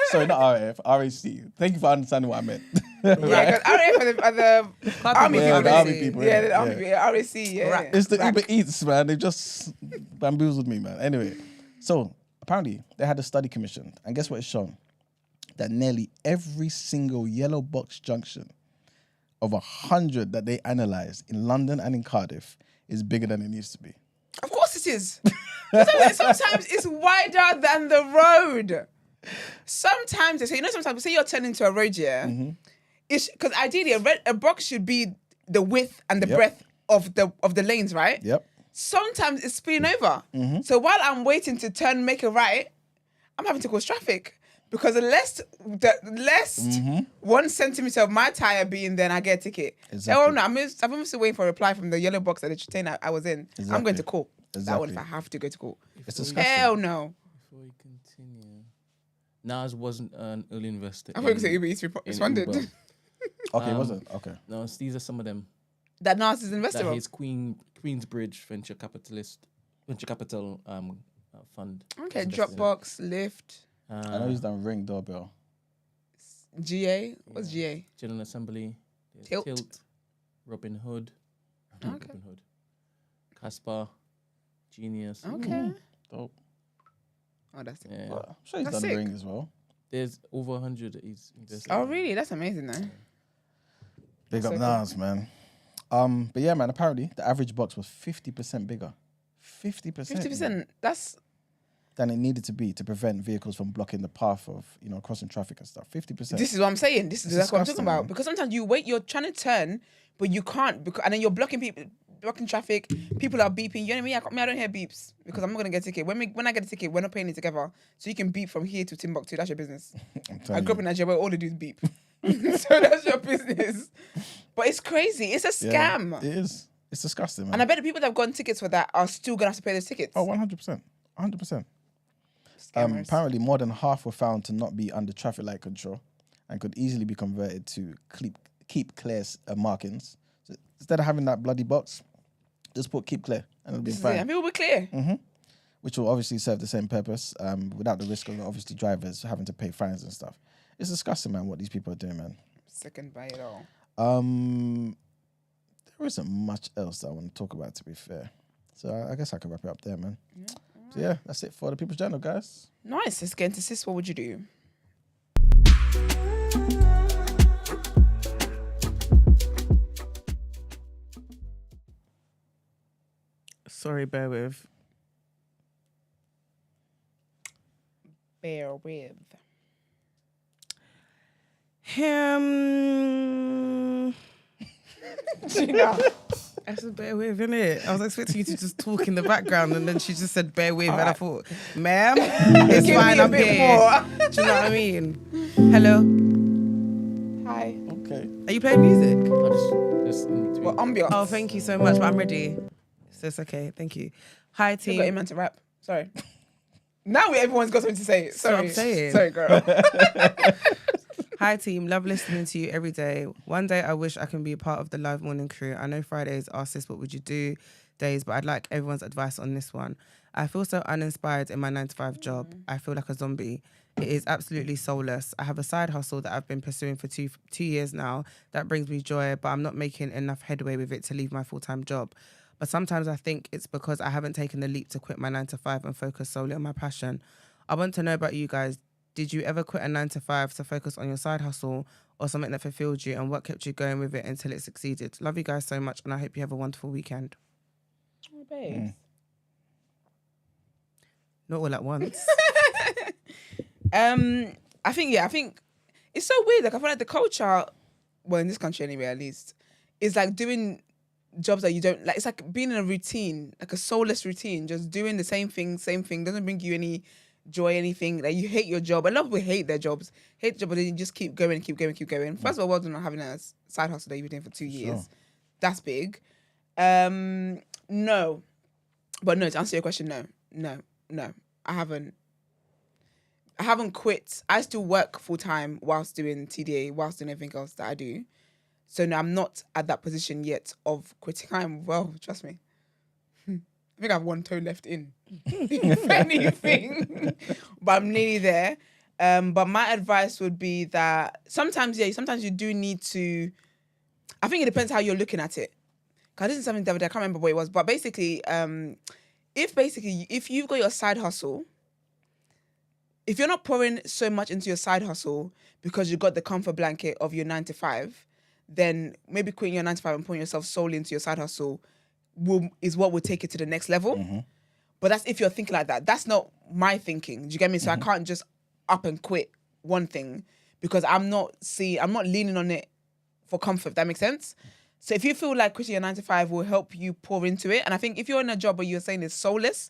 Speaker 4: sorry, not RAF, RAC. Thank you for understanding what I meant.
Speaker 1: Yeah, because RAF are the army people.
Speaker 4: Yeah, the army people.
Speaker 1: Yeah, the army people. RAC, yeah.
Speaker 4: It's the Uber Eats, man. They just bamboozled me, man. Anyway, so apparently they had a study commissioned, and guess what it's shown? That nearly every single yellow box junction of 100 that they analysed in London and in Cardiff is bigger than it needs to be.
Speaker 1: Of course it is. Sometimes it's wider than the road. Sometimes sometimes say you're turning to a road, it's because ideally a box should be the width and the breadth of the lanes, right?
Speaker 4: Yep.
Speaker 1: sometimes it's spilling over. So while I'm waiting to make a right, I'm having to cause traffic. Because the less 1 centimeter of my tire being there, and I get a ticket.
Speaker 4: Exactly.
Speaker 1: Oh no, I'm still waiting for a reply from the yellow box at the train I was in.
Speaker 4: Exactly.
Speaker 1: I'm going to court.
Speaker 4: Exactly.
Speaker 1: That one if I have to go to court.
Speaker 4: It's disgusting.
Speaker 1: Hell no.
Speaker 2: Before we continue, Nas wasn't an early investor.
Speaker 1: I think Uber Eats responded.
Speaker 4: Okay, was it? Okay.
Speaker 2: No, these are some of them.
Speaker 1: That Nas is investor.
Speaker 2: That his Queensbridge venture capital fund.
Speaker 1: Okay, Dropbox, Lyft.
Speaker 4: I know he's done Ring Doorbell.
Speaker 1: GA? What's GA?
Speaker 2: General Assembly.
Speaker 1: Tilt.
Speaker 2: Robin Hood.
Speaker 1: Okay.
Speaker 2: Robin Hood. Casper. Genius.
Speaker 1: Okay.
Speaker 4: Dope.
Speaker 1: Oh, that's it.
Speaker 2: Yeah.
Speaker 4: Well, I'm sure he's
Speaker 1: That's
Speaker 4: done
Speaker 1: sick.
Speaker 4: Ring as well.
Speaker 2: There's over 100 that he's invested.
Speaker 1: Oh, really? That's amazing, though.
Speaker 4: Big up
Speaker 1: So
Speaker 4: Nas, man. But yeah, man, apparently the average box was 50% bigger. 50%.
Speaker 1: 50%. That's...
Speaker 4: Than it needed to be to prevent vehicles from blocking the path of, crossing traffic and stuff. 50%.
Speaker 1: This is what I'm saying. This is that's what I'm talking
Speaker 4: disgusting,
Speaker 1: about.
Speaker 4: man.
Speaker 1: Because sometimes you're trying to turn, but you can't, and then you're blocking traffic. People are beeping. You know what I mean? I don't hear beeps because I'm not gonna get a ticket. When I get a ticket, we're not paying it together. So you can beep from here to Timbuktu. That's your business. I grew up in Nigeria where all they do is beep. So that's your business. But it's crazy. It's a scam.
Speaker 4: Yeah, it is. It's disgusting, man.
Speaker 1: And I bet the people that have gotten tickets for that are still gonna have to pay those tickets.
Speaker 4: Oh, 100%. 100%.
Speaker 1: Scammers.
Speaker 4: Apparently, more than half were found to not be under traffic light control and could easily be converted to keep clear markings. So instead of having that bloody box, just put keep clear and it'll be fine.
Speaker 1: And people were clear.
Speaker 4: Which will obviously serve the same purpose without the risk of obviously drivers having to pay fines and stuff. It's disgusting, man, what these people are doing, man.
Speaker 1: Second by it all.
Speaker 4: There isn't much else that I want to talk about, to be fair. So I guess I can wrap it up there, man. Yeah. So yeah, that's it for the People's Journal, guys.
Speaker 1: Nice. Let's get into Sis. What would you do?
Speaker 3: Sorry, bear with.
Speaker 1: Bear with. Gina.
Speaker 3: I said bear with, innit? I was expecting you to just talk in the background and then she just said bear with and I thought, ma'am, it's
Speaker 1: Give
Speaker 3: fine,
Speaker 1: me a
Speaker 3: I'm
Speaker 1: bit
Speaker 3: here.
Speaker 1: more.
Speaker 3: Do you know what I mean? Hello?
Speaker 1: Hi.
Speaker 4: Okay.
Speaker 3: Are you playing music?
Speaker 2: Just in between.
Speaker 1: Well, ambiance.
Speaker 3: Oh, thank you so much, but I'm ready. So it's okay, thank you. Hi,
Speaker 1: You got
Speaker 3: team.
Speaker 1: amen to rap. Sorry. Now everyone's got something to say.
Speaker 3: So
Speaker 1: Sorry.
Speaker 3: I'm saying.
Speaker 1: Sorry, girl.
Speaker 3: Hi team, love listening to you every day. One day I wish I can be a part of the live morning crew. I know Fridays are Sis, what would you do days, but I'd like everyone's advice on this one. I feel so uninspired in my 9-to-5 job. I feel like a zombie. It is absolutely soulless. I have a side hustle that I've been pursuing for two years now that brings me joy, but I'm not making enough headway with it to leave my full-time job. But sometimes I think it's because I haven't taken the leap to quit my 9-to-5 and focus solely on my passion. I want to know about you guys. Did you ever quit a 9-to-5 to focus on your side hustle or something that fulfilled you, and what kept you going with it until it succeeded? Love you guys so much, and I hope you have a wonderful weekend.
Speaker 1: Oh, babes.
Speaker 3: Not all at once.
Speaker 1: I think it's so weird. Like I feel like the culture, well, in this country anyway, at least, is like doing jobs that you don't like. It's like being in a routine, like a soulless routine, just doing the same thing, doesn't bring you any joy, anything. Like you hate your job. A lot of people hate their jobs, but then you just keep going. First of all, well done on having a side hustle that you've been doing for 2 years.
Speaker 4: Sure.
Speaker 1: That's big. No. But no, to answer your question, no. I haven't quit. I still work full time whilst doing TDA, whilst doing everything else that I do. So no, I'm not at that position yet of quitting. Trust me. I think I have one toe left in, if anything. But I'm nearly there. But my advice would be that sometimes you do need to, I think it depends how you're looking at it. Because this is something that I can't remember what it was. But basically, if you've got your side hustle, if you're not pouring so much into your side hustle because you got the comfort blanket of your 9-to-5, then maybe quitting your 9-to-5 and putting yourself solely into your side hustle is what will take it to the next level. Mm-hmm. But that's if you're thinking like that. That's not my thinking. Do you get me? So I can't just up and quit one thing because I'm not leaning on it for comfort. That makes sense? So if you feel like quitting your 9 to 5 will help you pour into it, and I think if you're in a job where you're saying it's soulless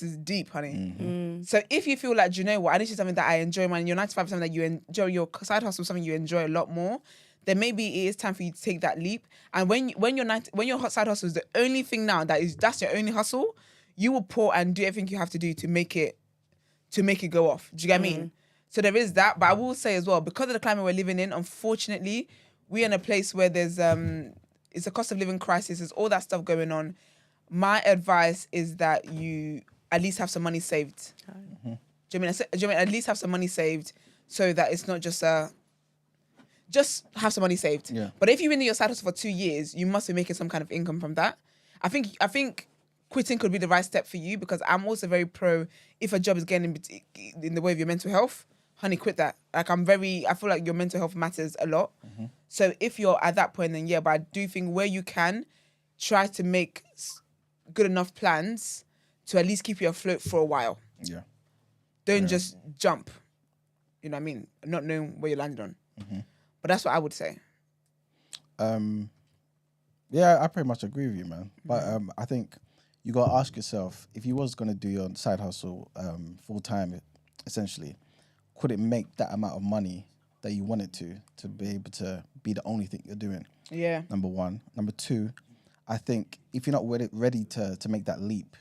Speaker 1: is deep, honey. So if you feel like, do you know what, I need to do something that I enjoy, man, your 9 to 5 is something that you enjoy, your side hustle is something you enjoy a lot more, then maybe it is time for you to take that leap. And when your side hustle is the only thing now that's your only hustle, you will pour and do everything you have to do to make it go off. Do you get what I mean? So there is that, but I will say as well, because of the climate we're living in, unfortunately, we're in a place where there's it's a cost of living crisis, there's all that stuff going on. My advice is that you at least have some money saved. Do you mean at least have some money saved so that it's not just have some money saved.
Speaker 4: Yeah.
Speaker 1: But if you've been in your side hustle for 2 years, you must be making some kind of income from that. I think quitting could be the right step for you, because I'm also very pro, if a job is getting in the way of your mental health, honey, quit that. Like I feel like your mental health matters a lot. So if you're at that point, then yeah, but I do think where you can, try to make good enough plans to at least keep you afloat for a while.
Speaker 4: Yeah.
Speaker 1: Don't just jump. You know what I mean? Not knowing where you landed on. But that's what I would say.
Speaker 4: Yeah, I pretty much agree with you, man. But I think you got to ask yourself, if you was going to do your side hustle full time, essentially, could it make that amount of money that you want it to be able to be the only thing you're doing?
Speaker 1: Yeah.
Speaker 4: Number one. Number two, I think if you're not ready to make that leap,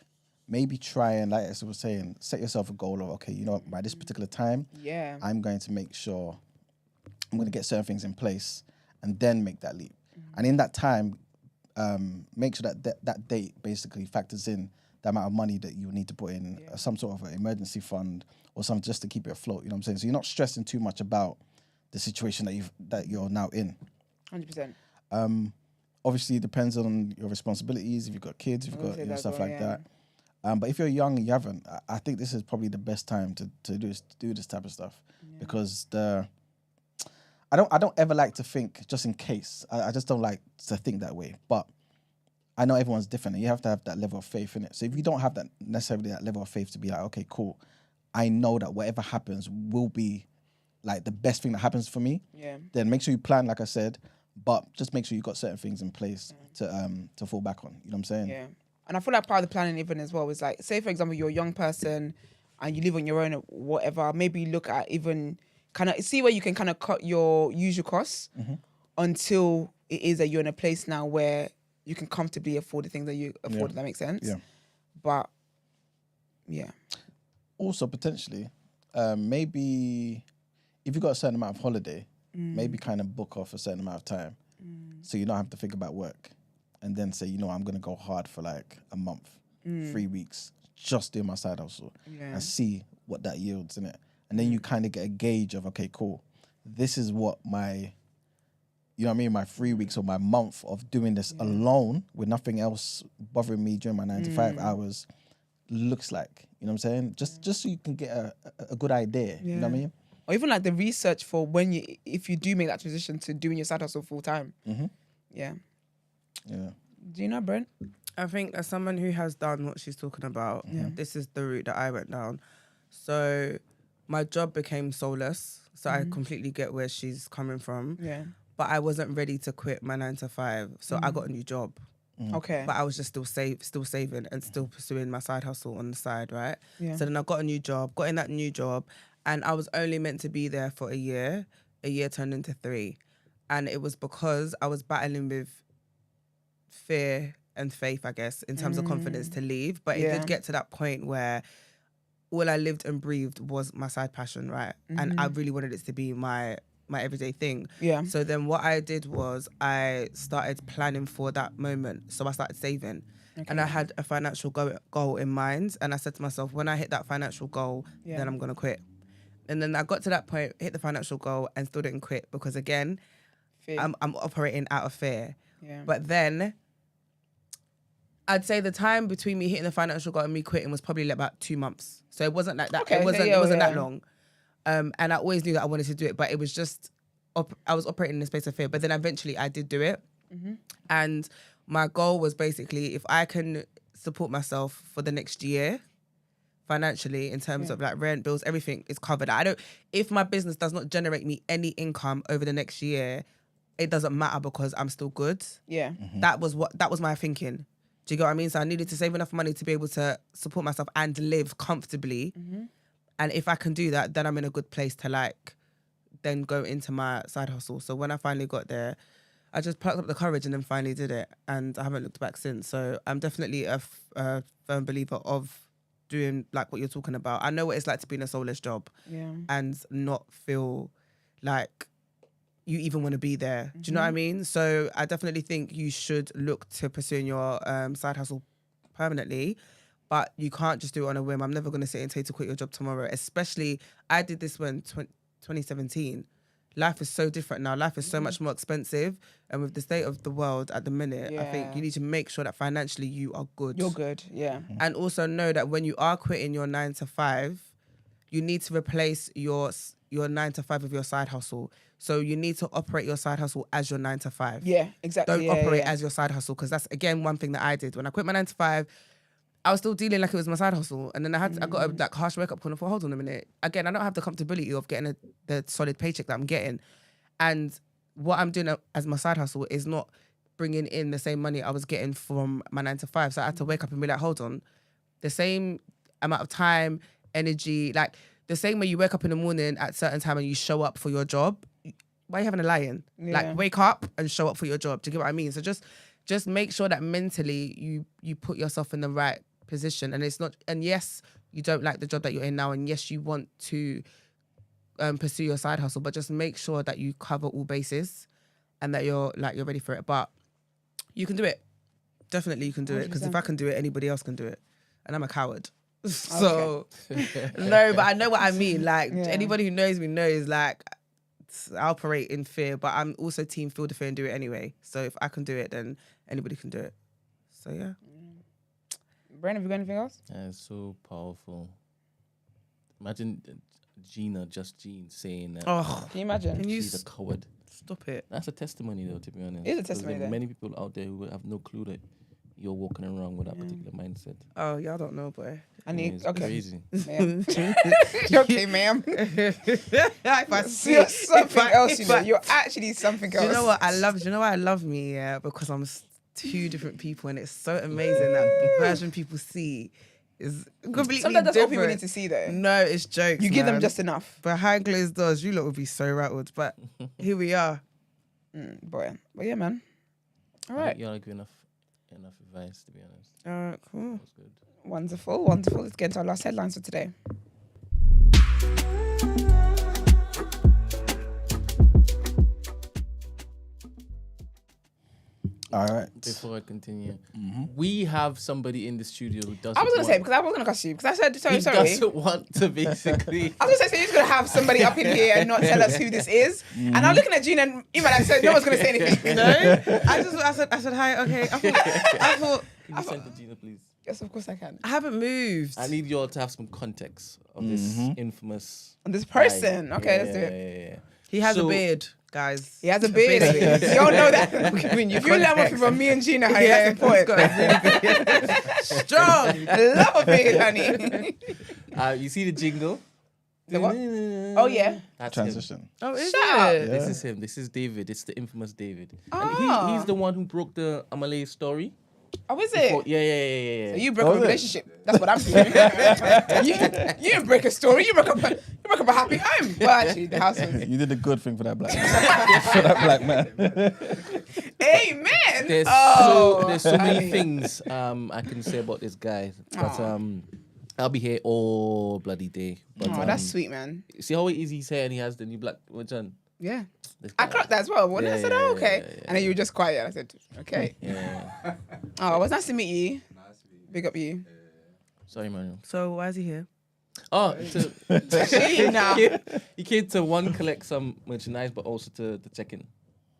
Speaker 4: maybe try and, like I was saying, set yourself a goal of, okay, you know what, by this particular time, I'm going to make sure I'm going to get certain things in place and then make that leap. And in that time, make sure that date basically factors in the amount of money that you need to put in some sort of an emergency fund or something just to keep it afloat. You know what I'm saying? So you're not stressing too much about the situation that you're now in.
Speaker 1: 100%.
Speaker 4: Obviously, it depends on your responsibilities. If you've got kids, if you've got stuff like that. But if you're young and you haven't, I think this is probably the best time to do this type of stuff, because I don't ever like to think just in case. I just don't like to think that way. But I know everyone's different, and you have to have that level of faith in it. So if you don't have that level of faith to be like, okay, cool, I know that whatever happens will be like the best thing that happens for me. Then make sure you plan, like I said, but just make sure you got certain things in place to fall back on. You know what I'm saying?
Speaker 1: Yeah. And I feel like part of the planning even as well is like, say for example, you're a young person and you live on your own or whatever, maybe look at even kind of see where you can kind of cut your usual costs until it is that you're in a place now where you can comfortably afford the things that you afford, if that makes sense.
Speaker 4: Yeah.
Speaker 1: But yeah.
Speaker 4: Also potentially, maybe if you've got a certain amount of holiday, maybe kind of book off a certain amount of time so you don't have to think about work. And then say, you know, I'm going to go hard for like a month, 3 weeks, just do my side hustle and see what that yields in it. And then you kind of get a gauge of, okay, cool, this is what my, you know what I mean, my 3 weeks or my month of doing this alone with nothing else bothering me during my 9 to 5 hours looks like. You know what I'm saying? Just so you can get a good idea. You know what I mean?
Speaker 1: Or even like the research for if you do make that transition to doing your side hustle full time. Yeah.
Speaker 4: Yeah.
Speaker 1: Do you know, Brent?
Speaker 3: I think as someone who has done what she's talking about, this is the route that I went down. So my job became soulless. So I completely get where she's coming from.
Speaker 1: Yeah.
Speaker 3: But I wasn't ready to quit my 9 to 5. So I got a new job.
Speaker 1: Okay.
Speaker 3: But I was just still saving and still pursuing my side hustle on the side, right?
Speaker 1: Yeah.
Speaker 3: So then I got in that new job, and I was only meant to be there for a year. A year turned into 3. And it was because I was battling with fear and faith, I guess, in terms of confidence to leave. But it did get to that point where all I lived and breathed was my side passion, right? And I really wanted it to be my everyday thing.
Speaker 1: Yeah.
Speaker 3: So then what I did was I started planning for that moment. So I started saving. And I had a financial goal in mind. And I said to myself, when I hit that financial goal, then I'm going to quit. And then I got to that point, hit the financial goal, and still didn't quit because, again, I'm operating out of fear.
Speaker 1: Yeah.
Speaker 3: But then I'd say the time between me hitting the financial goal and me quitting was probably like about 2 months. So it wasn't like that.
Speaker 1: Okay,
Speaker 3: it wasn't that long. And I always knew that I wanted to do it, but it was just, I was operating in a space of fear. But then eventually I did do it. And my goal was basically, if I can support myself for the next year financially, in terms of like rent, bills, everything is covered. If my business does not generate me any income over the next year, it doesn't matter because I'm still good.
Speaker 1: Yeah.
Speaker 3: That was my thinking. Do you get what I mean? So I needed to save enough money to be able to support myself and live comfortably. And if I can do that, then I'm in a good place to like then go into my side hustle. So when I finally got there, I just plucked up the courage and then finally did it. And I haven't looked back since. So I'm definitely a firm believer of doing like what you're talking about. I know what it's like to be in a soulless job and not feel like you even want to be there. Do you know what I mean? So I definitely think you should look to pursuing your side hustle permanently, but you can't just do it on a whim. I'm never going to sit and tell you to quit your job tomorrow, especially I did this when 2017. Life is so different now. Life is so much more expensive. And with the state of the world at the minute, I think you need to make sure that financially you are good.
Speaker 1: You're good, yeah.
Speaker 3: And also know that when you are quitting your 9 to 5, you need to replace your 9 to 5 with your side hustle. So you need to operate your side hustle as your 9 to 5.
Speaker 1: Yeah, exactly.
Speaker 3: Don't operate as your side hustle, because that's, again, one thing that I did. When I quit my 9 to 5, I was still dealing like it was my side hustle. And then I got a like harsh wake-up call and thought, hold on a minute. Again, I don't have the comfortability of getting the solid paycheck that I'm getting. And what I'm doing as my side hustle is not bringing in the same money I was getting from my 9 to 5. So I had to wake up and be like, hold on. The same amount of time, energy, like the same way you wake up in the morning at a certain time and you show up for your job, why are you having a lie-in? Like, wake up and show up for your job. Do you get what I mean? So just make sure that mentally you put yourself in the right position. And it's not, and yes, you don't like the job that you're in now, and yes, you want to pursue your side hustle, but just make sure that you cover all bases and that you're ready for it. But you can do it. Definitely you can do it, because if I can do it, anybody else can do it. And I'm a coward. So, no, but I know what I mean. Like, anybody who knows me knows, like, I operate in fear, but I'm also team feel the fear and do it anyway. So if I can do it, then anybody can do it. So, yeah.
Speaker 1: Brandon, have you got anything else?
Speaker 2: Yeah, it's so powerful. Imagine Gina, just Jean, saying that.
Speaker 3: Oh,
Speaker 1: can you imagine?
Speaker 2: She's a coward.
Speaker 3: Stop it.
Speaker 2: That's a testimony, though, to be honest.
Speaker 1: It is a testimony,
Speaker 2: there are many people out there who have no clue that you're walking around with that particular mindset.
Speaker 3: Oh, y'all don't know, boy.
Speaker 1: I need,
Speaker 2: it's
Speaker 1: okay.
Speaker 2: crazy.
Speaker 1: Ma'am. Okay, ma'am.
Speaker 3: If I see
Speaker 1: You're something else, you know. You're actually something else.
Speaker 3: Do you know what I love? Do you know why I love me? Yeah, because I'm two different people, and it's so amazing that the version people see is completely
Speaker 1: Sometimes that's all people
Speaker 3: different.
Speaker 1: need to see, though.
Speaker 3: No, it's jokes.
Speaker 1: You give them
Speaker 3: man.
Speaker 1: just enough.
Speaker 3: Behind closed doors, you lot would be so rattled. But here we are.
Speaker 1: Boy. But yeah, man. All right.
Speaker 2: You're not giving enough advice, to be honest.
Speaker 3: All right, cool.
Speaker 2: That's good.
Speaker 1: Wonderful, wonderful. Let's get into our last headlines for today.
Speaker 4: All right.
Speaker 2: Before I continue, we have somebody in the studio who doesn't.
Speaker 1: I was going to say, because I was going to cuss you, because I said,
Speaker 2: he
Speaker 1: sorry.
Speaker 2: doesn't want to basically.
Speaker 1: I was going to say, so you're just going to have somebody up in here and not tell us who this is. And I'm looking at Gina and Iman and said, no one's going to say anything.
Speaker 3: No, I said hi. Okay, I thought.
Speaker 2: Can you send to Gina, please?
Speaker 1: Yes, of course I can.
Speaker 3: I haven't moved.
Speaker 2: I need you all to have some context of this infamous.
Speaker 1: On this person.
Speaker 2: guy.
Speaker 1: Okay,
Speaker 2: Yeah,
Speaker 1: let's do it.
Speaker 2: yeah.
Speaker 3: He has a
Speaker 2: So-
Speaker 3: beard, guys.
Speaker 1: He has a beard. You all know that. If you learn from me and Gina, honey, that's important.
Speaker 3: Strong.
Speaker 1: I love a beard, honey.
Speaker 2: You see the jingle?
Speaker 1: The what? Oh, yeah.
Speaker 2: That's
Speaker 4: Transition.
Speaker 3: Oh, is
Speaker 1: Shut up.
Speaker 3: it?
Speaker 2: This is him. This is David. It's the infamous David. And
Speaker 1: Oh.
Speaker 2: he's the one who broke the Amalay story.
Speaker 1: Oh, is it?
Speaker 2: Yeah.
Speaker 1: So you broke up a relationship. That's what I'm doing. you didn't break a story. You broke up a happy home. Well, actually, the house was.
Speaker 4: You did a good thing for that black man. For that black man.
Speaker 1: Amen.
Speaker 2: There's so many things I can say about this guy, but I'll be here all bloody day. But
Speaker 1: That's sweet, man.
Speaker 2: see how easy he's here and he has the new black John.
Speaker 1: Yeah.
Speaker 2: This
Speaker 1: I
Speaker 2: guy.
Speaker 1: clocked that as well. When I said, oh, okay.
Speaker 2: yeah.
Speaker 1: And then you were just quiet. I said, okay.
Speaker 2: Yeah.
Speaker 1: Oh, it was nice to meet you. Big up you.
Speaker 2: Sorry, Manuel.
Speaker 3: So why is he here?
Speaker 2: Oh,
Speaker 1: Nah.
Speaker 2: he came to one collect some merchandise, but also to check in.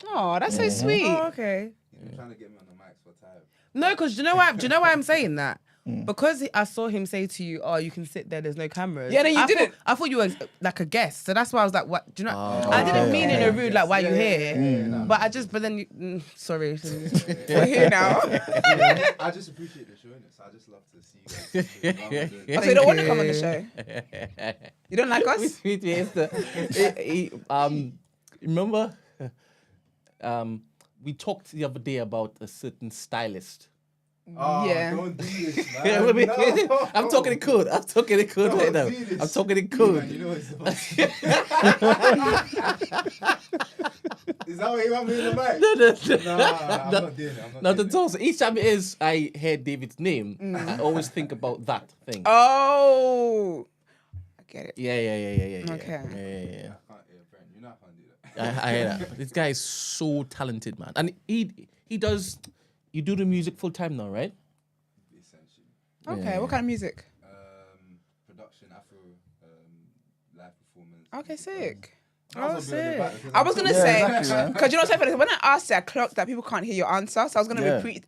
Speaker 1: Oh, that's so sweet.
Speaker 3: Oh, okay.
Speaker 6: You're trying to get me on the mic for time.
Speaker 3: No, because do you know why I'm saying that? Because I saw him say to you, "Oh, you can sit there. There's no cameras."
Speaker 1: Yeah, no, you didn't.
Speaker 3: I thought you were like a guest, so that's why I was like, "What?" Do you know? I didn't mean in a rude like, "Why you here?" But then, sorry.
Speaker 1: We're here now.
Speaker 6: I just appreciate the showiness. I just love to see you guys.
Speaker 1: Oh, so you don't want to come on the show? You don't like us?
Speaker 2: Remember we talked the other day about a certain stylist.
Speaker 6: Oh,
Speaker 1: Yeah.
Speaker 6: don't do this, man.
Speaker 2: Yeah, wait,
Speaker 6: No.
Speaker 2: I'm talking in code. I'm talking in code right now.
Speaker 6: do this.
Speaker 2: I'm talking in
Speaker 6: Man,
Speaker 2: code.
Speaker 6: you know it's about Is that what you want me in the mic?
Speaker 2: No.
Speaker 6: Nah, I'm not doing it. I'm
Speaker 2: Now,
Speaker 6: not
Speaker 2: the
Speaker 6: doing it.
Speaker 2: toss, each time I hear David's name, I always think about that thing.
Speaker 1: Oh, I get it.
Speaker 2: Yeah.
Speaker 1: Okay.
Speaker 2: Yeah.
Speaker 6: I can't, Brent, you know I can't do that.
Speaker 2: I hear that. This guy is so talented, man. And he does, you do the music full time now, right?
Speaker 6: Essentially.
Speaker 1: Okay,
Speaker 2: Yeah.
Speaker 1: what kind of music?
Speaker 6: Production, Afro, live performance.
Speaker 1: Okay, sick.
Speaker 6: Oh,
Speaker 3: sick.
Speaker 1: I was gonna
Speaker 4: Yeah,
Speaker 1: say,
Speaker 4: exactly, man.
Speaker 1: because you know what's funny? When I asked it, I clocked that people can't hear your answer, so I was gonna
Speaker 4: Yeah.
Speaker 1: repeat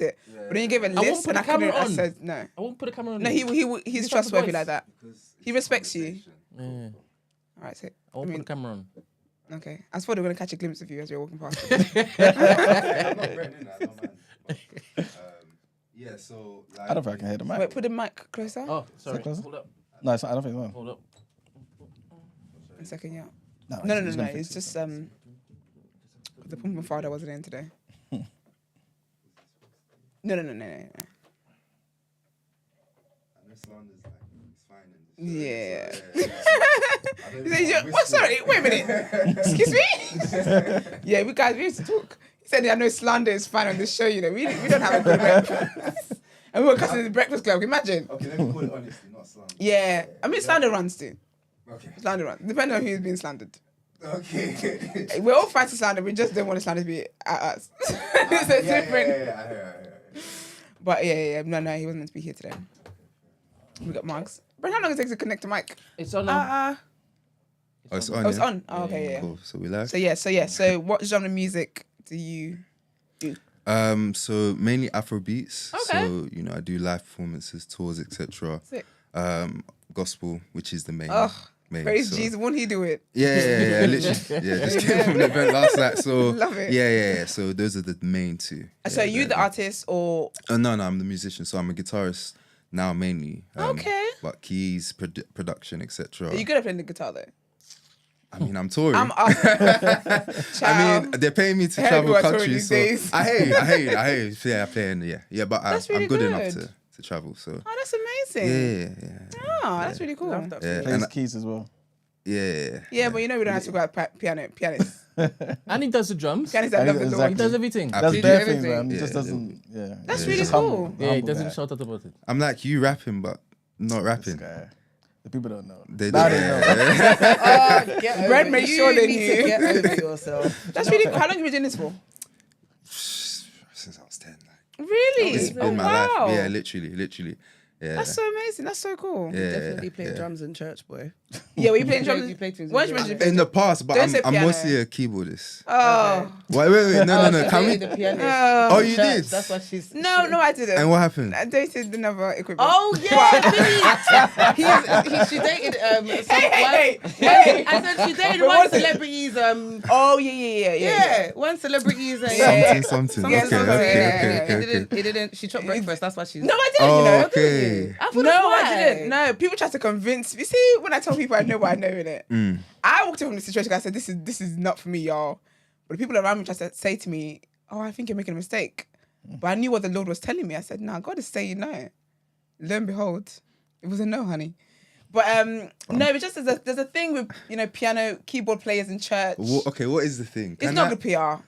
Speaker 1: it. But then you gave a
Speaker 2: won't
Speaker 1: list,
Speaker 2: put
Speaker 1: and
Speaker 2: the
Speaker 1: I couldn't.
Speaker 2: camera
Speaker 1: I
Speaker 2: on.
Speaker 1: said no.
Speaker 2: I won't put a camera on.
Speaker 1: No,
Speaker 2: you.
Speaker 1: he's
Speaker 2: Just
Speaker 1: trustworthy
Speaker 2: voice.
Speaker 1: like that. He respects you.
Speaker 2: Yeah.
Speaker 1: All right, sick.
Speaker 2: I won't put the camera on.
Speaker 1: Okay. I thought they were gonna catch a glimpse of you as you're walking past.
Speaker 6: I'm not Brent, innit? I don't mind. Yeah, so like,
Speaker 4: I don't think I can hear the mic.
Speaker 1: Wait, put the mic closer.
Speaker 2: Oh, sorry.
Speaker 4: closer?
Speaker 2: Hold up.
Speaker 4: No, I don't think so.
Speaker 2: Hold up.
Speaker 1: A second, yeah.
Speaker 4: No,
Speaker 1: No.
Speaker 4: he's gonna
Speaker 1: It's
Speaker 4: fix
Speaker 1: just the pump and father wasn't in today. No.
Speaker 6: I know Slander's like, it's fine in this
Speaker 1: Yeah.
Speaker 6: show, I don't
Speaker 1: He said,
Speaker 6: even
Speaker 1: "What?
Speaker 6: whisper.
Speaker 1: Sorry, wait a minute. Excuse me." Yeah, we used to talk. He said, "I know slander is fine on this show. You know, we don't have a good breakfast." And we were cussing in the Breakfast Club. Imagine.
Speaker 6: Okay, let me call it honestly, not slander.
Speaker 1: Yeah, I mean slander runs too.
Speaker 6: Okay.
Speaker 1: Slander runs, depending on who's being slandered.
Speaker 6: Okay.
Speaker 1: We're all fighting slander. We just don't want the slander to be at us. It's a different.
Speaker 6: Yeah, I hear.
Speaker 1: But yeah. No, he wasn't meant to be here today. We got Marks. But how long does it take to connect the mic?
Speaker 2: It's on now.
Speaker 6: Oh, it's on.
Speaker 1: Oh, it's
Speaker 6: yeah?
Speaker 1: on. Oh, okay, yeah.
Speaker 6: Cool. So we live.
Speaker 1: So So what genre of music do you do?
Speaker 6: So mainly Afro beats.
Speaker 1: Okay.
Speaker 6: So I do live performances, tours, etc.
Speaker 1: Sick.
Speaker 6: Gospel, which is the main.
Speaker 1: Oh, praise
Speaker 6: so.
Speaker 1: Jesus. Won't he do it?
Speaker 6: Yeah, literally. Yeah, just came from the event last night. So
Speaker 1: Love it.
Speaker 6: Yeah. So those are the main two.
Speaker 1: So
Speaker 6: Yeah,
Speaker 1: you the
Speaker 6: that-
Speaker 1: artist or
Speaker 6: No, I'm the musician. So I'm a guitarist now mainly.
Speaker 1: Okay.
Speaker 6: But keys, production, etc.
Speaker 1: are you good at playing the guitar though?
Speaker 6: I mean, I'm touring.
Speaker 1: I'm up.
Speaker 6: I mean, they're paying me to
Speaker 1: Hey,
Speaker 6: travel
Speaker 1: everyone's touring
Speaker 6: countries.
Speaker 1: these
Speaker 6: So
Speaker 1: days.
Speaker 6: I hate. Yeah, I play in. Yeah. But
Speaker 1: That's really
Speaker 6: I'm good enough
Speaker 1: good.
Speaker 6: to travel. So
Speaker 1: Oh, that's amazing.
Speaker 6: yeah.
Speaker 1: Oh, that's really cool.
Speaker 3: Love that.
Speaker 6: Yeah,
Speaker 4: Plays
Speaker 6: and
Speaker 4: keys as well.
Speaker 6: yeah.
Speaker 1: But you know we don't have to go out pianists.
Speaker 2: And he does the drums.
Speaker 1: Pianists that love the
Speaker 4: Exactly.
Speaker 2: He does everything.
Speaker 6: I
Speaker 4: That's
Speaker 6: produce
Speaker 4: bare
Speaker 3: everything.
Speaker 4: things, man. He
Speaker 6: Yeah,
Speaker 4: just doesn't. Yeah.
Speaker 1: That's
Speaker 4: he's
Speaker 1: really
Speaker 4: just
Speaker 1: cool.
Speaker 2: Yeah, he
Speaker 4: humble
Speaker 2: doesn't
Speaker 4: guy.
Speaker 2: shout out about it.
Speaker 6: I'm like you rapping, but not
Speaker 4: This
Speaker 6: rapping.
Speaker 4: guy. The people don't know.
Speaker 6: They
Speaker 4: Now
Speaker 6: don't.
Speaker 4: they know.
Speaker 3: Oh, get over
Speaker 1: Brent
Speaker 3: it.
Speaker 1: makes
Speaker 3: You
Speaker 1: sure they
Speaker 3: need to
Speaker 1: knew.
Speaker 3: get over yourself.
Speaker 1: That's really cool. How long have you been doing this for?
Speaker 6: Since I was 10. Like,
Speaker 1: Really?
Speaker 6: it's been
Speaker 1: Oh,
Speaker 6: my
Speaker 1: wow.
Speaker 6: life. Yeah, literally. Yeah.
Speaker 1: That's so amazing. That's so cool.
Speaker 6: yeah,
Speaker 3: Definitely play
Speaker 6: yeah.
Speaker 3: drums in church, boy.
Speaker 1: Yeah, were you playing drums?
Speaker 3: You play things
Speaker 1: When
Speaker 3: with
Speaker 1: did you
Speaker 3: drums.
Speaker 1: play
Speaker 6: In the past, but
Speaker 1: Don't say
Speaker 6: I'm
Speaker 1: piano.
Speaker 6: mostly a keyboardist.
Speaker 1: Oh.
Speaker 6: Wait. No. Can we?
Speaker 3: The pianist.
Speaker 6: Oh, you
Speaker 3: Church,
Speaker 6: did?
Speaker 3: That's what she's.
Speaker 1: No, I didn't.
Speaker 6: And what happened?
Speaker 1: I dated another equipment.
Speaker 3: Oh yeah, she dated some
Speaker 1: Hey.
Speaker 3: I said she dated
Speaker 1: But
Speaker 3: one
Speaker 1: what's it?
Speaker 3: celebrity's
Speaker 1: Oh, yeah.
Speaker 3: one celebrity's
Speaker 1: Yeah.
Speaker 6: Something.
Speaker 1: Yeah,
Speaker 6: Okay.
Speaker 1: something.
Speaker 3: It didn't. She chopped breakfast. That's why she's.
Speaker 1: No, I didn't,
Speaker 6: Oh,
Speaker 1: you know.
Speaker 6: okay.
Speaker 3: I thought
Speaker 1: No,
Speaker 3: that's
Speaker 1: I
Speaker 3: why.
Speaker 1: didn't. No, people try to convince me. See, when I tell people I know what I know in it, I walked in from the situation. I said, "This is not for me, y'all." But the people around me tried to say to me, "Oh, I think you're making a mistake." But I knew what the Lord was telling me. I said, "Nah, God is saying no." Lo and behold, it was a no, honey. But no, it's just there's a thing with piano keyboard players in church.
Speaker 6: Okay, what is the thing?
Speaker 1: It's not good PR.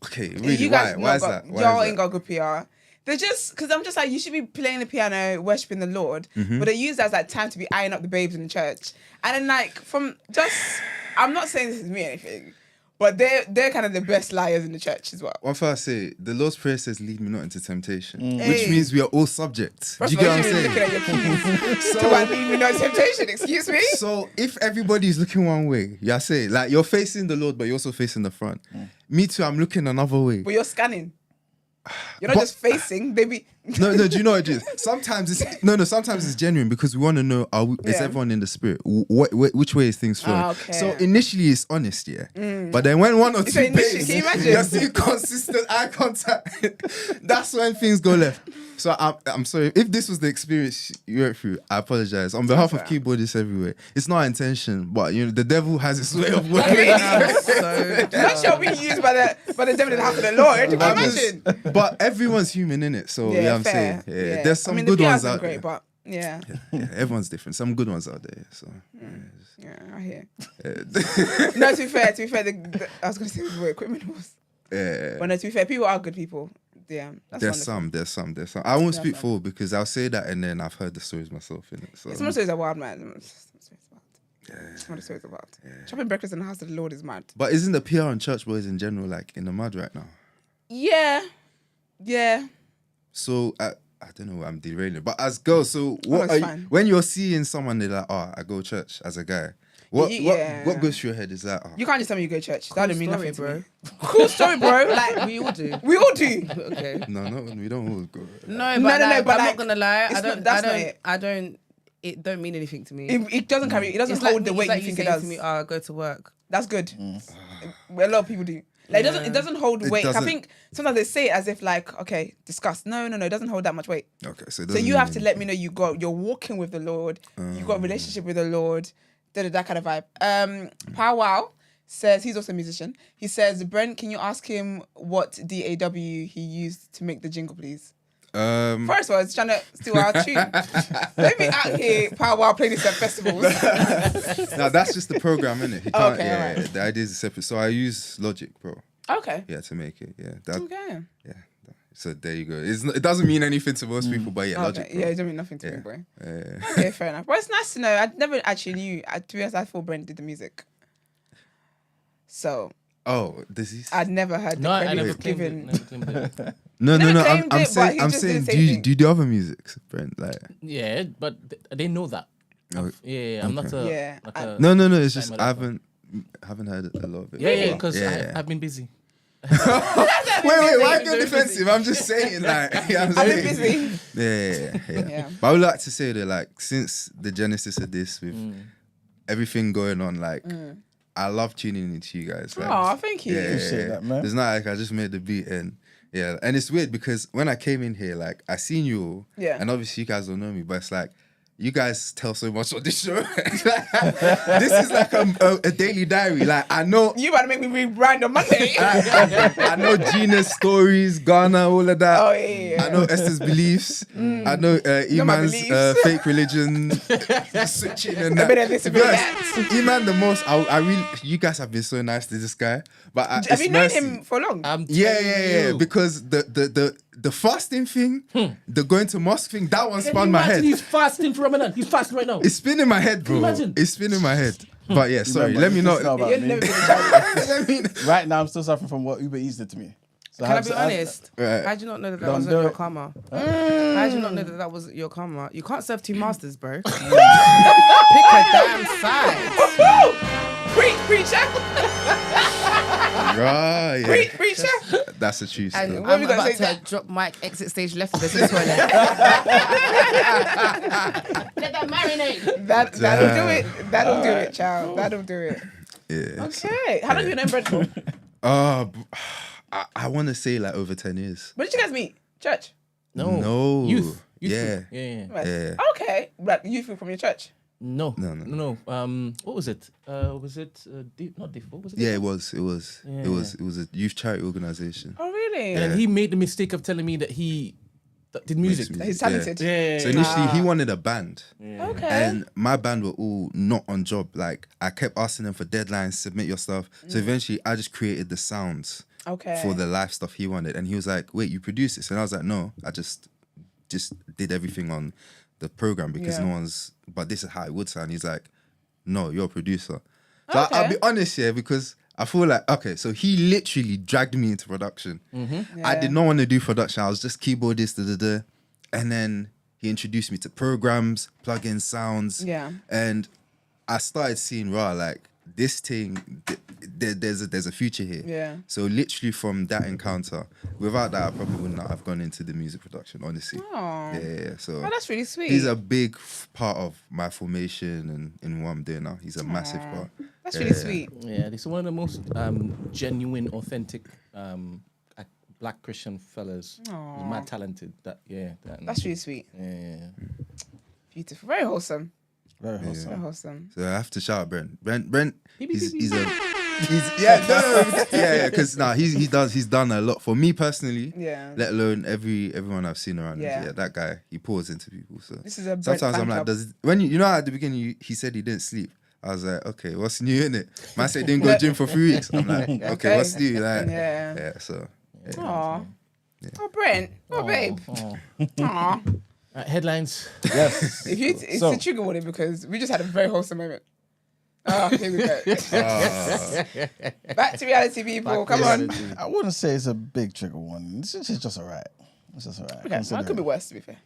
Speaker 6: Okay, really?
Speaker 1: You guys
Speaker 6: Why is
Speaker 1: not
Speaker 6: that?
Speaker 1: got-
Speaker 6: Why
Speaker 1: y'all
Speaker 6: is
Speaker 1: ain't
Speaker 6: that?
Speaker 1: got good PR. They're just because I'm just like you should be playing the piano, worshiping the Lord,
Speaker 6: Mm-hmm.
Speaker 1: but they use that as like time to be eyeing up the babes in the church. And then like I'm not saying this is me or anything, but they're kind of the best liars in the church as well.
Speaker 6: One thing I say, the Lord's Prayer says, "Lead me not into temptation,"
Speaker 1: Hey.
Speaker 6: which means we are all subject. Do you
Speaker 1: First
Speaker 6: get
Speaker 1: of all,
Speaker 6: what I'm
Speaker 1: you should be
Speaker 6: saying?
Speaker 1: looking at your keys to what lead me no temptation. Excuse me.
Speaker 6: So if everybody's looking one way, I say like you're facing the Lord, but you're also facing the front. Me too. I'm looking another way.
Speaker 1: But you're scanning. You're not
Speaker 6: But-
Speaker 1: just facing, baby.
Speaker 6: No. Do you know what it is? Sometimes it's genuine because we want to know: is
Speaker 1: Yeah.
Speaker 6: everyone in the spirit? Which way is things flowing?
Speaker 1: Okay.
Speaker 6: So initially it's honest, yeah. But then when one or
Speaker 1: say
Speaker 6: two
Speaker 1: initially,
Speaker 6: babes,
Speaker 1: can you imagine?
Speaker 6: you're seeing consistent eye contact. That's when things go left. So I'm sorry if this was the experience you went through. I apologize on behalf of keyboardists everywhere. It's not our intention, but the devil has his way of working.
Speaker 1: Not sure being used by the devil in the house of the Lord. Imagine.
Speaker 6: But everyone's human in it, so yeah, I'm saying there's some good ones out there.
Speaker 1: But yeah,
Speaker 6: everyone's different. Some good ones out there. So
Speaker 1: yeah, I hear. No, to be fair, I was going to say what equipment was.
Speaker 6: Yeah.
Speaker 1: But no, to be fair, people are good people. Yeah,
Speaker 6: there's some. I won't speak forward because I'll say that and then I've heard the stories myself in it. So
Speaker 1: some of the stories are wild, man. Some of the stories are wild. Chopping breakfast in the house of the Lord is mad.
Speaker 6: But isn't the PR and church boys in general like in the mud right now?
Speaker 1: Yeah.
Speaker 6: So I don't know. I'm derailing, but as girls, so what? When you're seeing someone, they're like, "Oh, I go to church as a guy." What goes through your head is that? Oh.
Speaker 1: You can't just tell me you go to church. That don't mean nothing,
Speaker 3: bro.
Speaker 1: Cool story, bro.
Speaker 3: Like we all do.
Speaker 1: We all do.
Speaker 3: Okay.
Speaker 6: No, we don't all go.
Speaker 3: No, but I'm
Speaker 1: like,
Speaker 3: not gonna lie.
Speaker 1: I
Speaker 3: don't. It don't mean anything to me.
Speaker 1: It doesn't carry. It doesn't hold the weight you think it does.
Speaker 3: To me, I go to work.
Speaker 1: That's good. A lot of people do. Like it doesn't hold weight. I think sometimes they say it as if like, okay, discuss. No, it doesn't hold that much weight.
Speaker 6: Okay, so
Speaker 1: you have to let me know you're walking with the Lord. You got a relationship with the Lord. That kind of vibe. Pow Wow says he's also a musician. He says, Brent, can you ask him what DAW he used to make the jingle, please? First of all, he's trying to steal our tune. Let me out here, Pow Wow, play this at festivals.
Speaker 6: No, that's just the program, innit? He can't.
Speaker 1: Okay, right.
Speaker 6: The idea is separate. So I use Logic Pro.
Speaker 1: Okay.
Speaker 6: Yeah, to make it. Yeah.
Speaker 1: Okay.
Speaker 6: Yeah. So there you go. It doesn't mean anything to most people, but Logic Pro.
Speaker 1: Yeah, it doesn't mean nothing to me, boy. Okay, fair enough. But it's nice to know. I never actually knew. To be honest, I thought Brent did the music. So.
Speaker 6: Oh, this is.
Speaker 1: I'd never heard the credit given.
Speaker 6: No. I'm saying. Do you do other music, Brent? Like.
Speaker 2: Yeah, but they know that. I'm not a.
Speaker 1: Yeah.
Speaker 6: No. It's just I haven't heard a lot of it.
Speaker 2: Yeah, because I've been busy.
Speaker 6: Wait, why are you defensive? I'm just saying, like,
Speaker 1: I've been busy.
Speaker 6: Yeah. But I would like to say that, like, since the genesis of this, with everything going on, like, I love tuning into you guys. Like,
Speaker 1: oh, thank you.
Speaker 4: Appreciate that, man.
Speaker 6: It's not like I just made the beat and it's weird because when I came in here, like, I seen you all, and obviously you guys don't know me, but it's like, you guys tell so much on this show. This is like a daily diary. Like, I know...
Speaker 1: You about to make me read random Monday.
Speaker 6: I know Gina's stories, Ghana, all of that.
Speaker 1: Oh, yeah.
Speaker 6: I know Esther's beliefs. I know Iman's fake religion, switching and that. Iman the most... I really... You guys have been so nice to this guy. But
Speaker 1: have you known him for long?
Speaker 6: Yeah. Because the fasting thing, the going to mosque thing, that one spun my head.
Speaker 2: He's fasting for Ramadan. He's fasting right now.
Speaker 6: It's spinning my head, bro.
Speaker 2: Imagine.
Speaker 6: It's spinning my head. But yeah, sorry. Let me know.
Speaker 4: Right now, I'm still suffering from what Uber Eats did to me. So
Speaker 3: Can I be honest? How do you not know that wasn't your karma? How do you not know that wasn't your karma? You can't serve two masters, bro. Pick a damn side.
Speaker 1: Preacher.
Speaker 6: Right.
Speaker 1: Preacher.
Speaker 6: That's a true story.
Speaker 3: And I'm about to drop mic, exit stage left of the toilet. Let that marinate.
Speaker 1: That'll do it. That'll do it, child. That'll do it.
Speaker 6: Yeah.
Speaker 1: Okay. How long have you known Brent for?
Speaker 6: I want to say like over 10 years.
Speaker 1: When did you guys meet? Church?
Speaker 6: No.
Speaker 2: Youth.
Speaker 6: Yeah.
Speaker 1: Okay. Like youth from your church?
Speaker 2: No. What was it? Was it not D4? Was it?
Speaker 6: Yeah, it was. It was a youth charity organization.
Speaker 1: Oh, really?
Speaker 2: And he made the mistake of telling me that he did music.
Speaker 1: He's talented.
Speaker 2: Yeah.
Speaker 6: So initially he wanted a band.
Speaker 1: Yeah. Okay.
Speaker 6: And my band were all not on job. Like I kept asking them for deadlines, submit your stuff. So eventually I just created the sounds for the live stuff he wanted. And he was like, wait, you produce this? And I was like, no, I just did everything on the program because no one's, but this is how it would sound. He's like, no, you're a producer. So I'll be honest here because I feel like, okay, so he literally dragged me into production. I did not want to do production. I was just keyboardist, and then he introduced me to programs, plugin sounds.
Speaker 1: Yeah.
Speaker 6: And I started seeing, like, this thing, there's a future here.
Speaker 1: Yeah.
Speaker 6: So literally from that encounter, without that, I probably would not have gone into the music production, honestly.
Speaker 1: Oh.
Speaker 6: Yeah. So
Speaker 1: that's really sweet.
Speaker 6: He's a big part of my formation and in what I'm doing now. He's a massive part.
Speaker 1: That's really sweet.
Speaker 2: Yeah, this is one of the most genuine, authentic black Christian fellas. He's mad talented.
Speaker 1: That's really sweet.
Speaker 2: Yeah.
Speaker 1: Beautiful. Very wholesome.
Speaker 4: Very wholesome.
Speaker 1: Very wholesome.
Speaker 6: So I have to shout Brent. Brent, he's he's done a lot for me personally.
Speaker 1: Yeah.
Speaker 6: Let alone everyone I've seen around. Yeah, that guy, he pours into people. So
Speaker 1: this is a
Speaker 6: sometimes I'm like, you know at the beginning he said he didn't sleep. I was like, okay, what's new in it? Man said he didn't go gym for 3 weeks. I'm like, okay, what's new? Like, so. Yeah.
Speaker 1: Aww. Yeah. Oh, Brent. Oh, babe. Aww.
Speaker 2: Headlines.
Speaker 4: Yes.
Speaker 1: It's a trigger warning because we just had a very wholesome moment. Oh, here we go. Back to reality, people. Come on.
Speaker 4: I wouldn't say it's a big trigger warning. This is just all right. It's just all right.
Speaker 1: Okay, well, it could be worse, to be fair.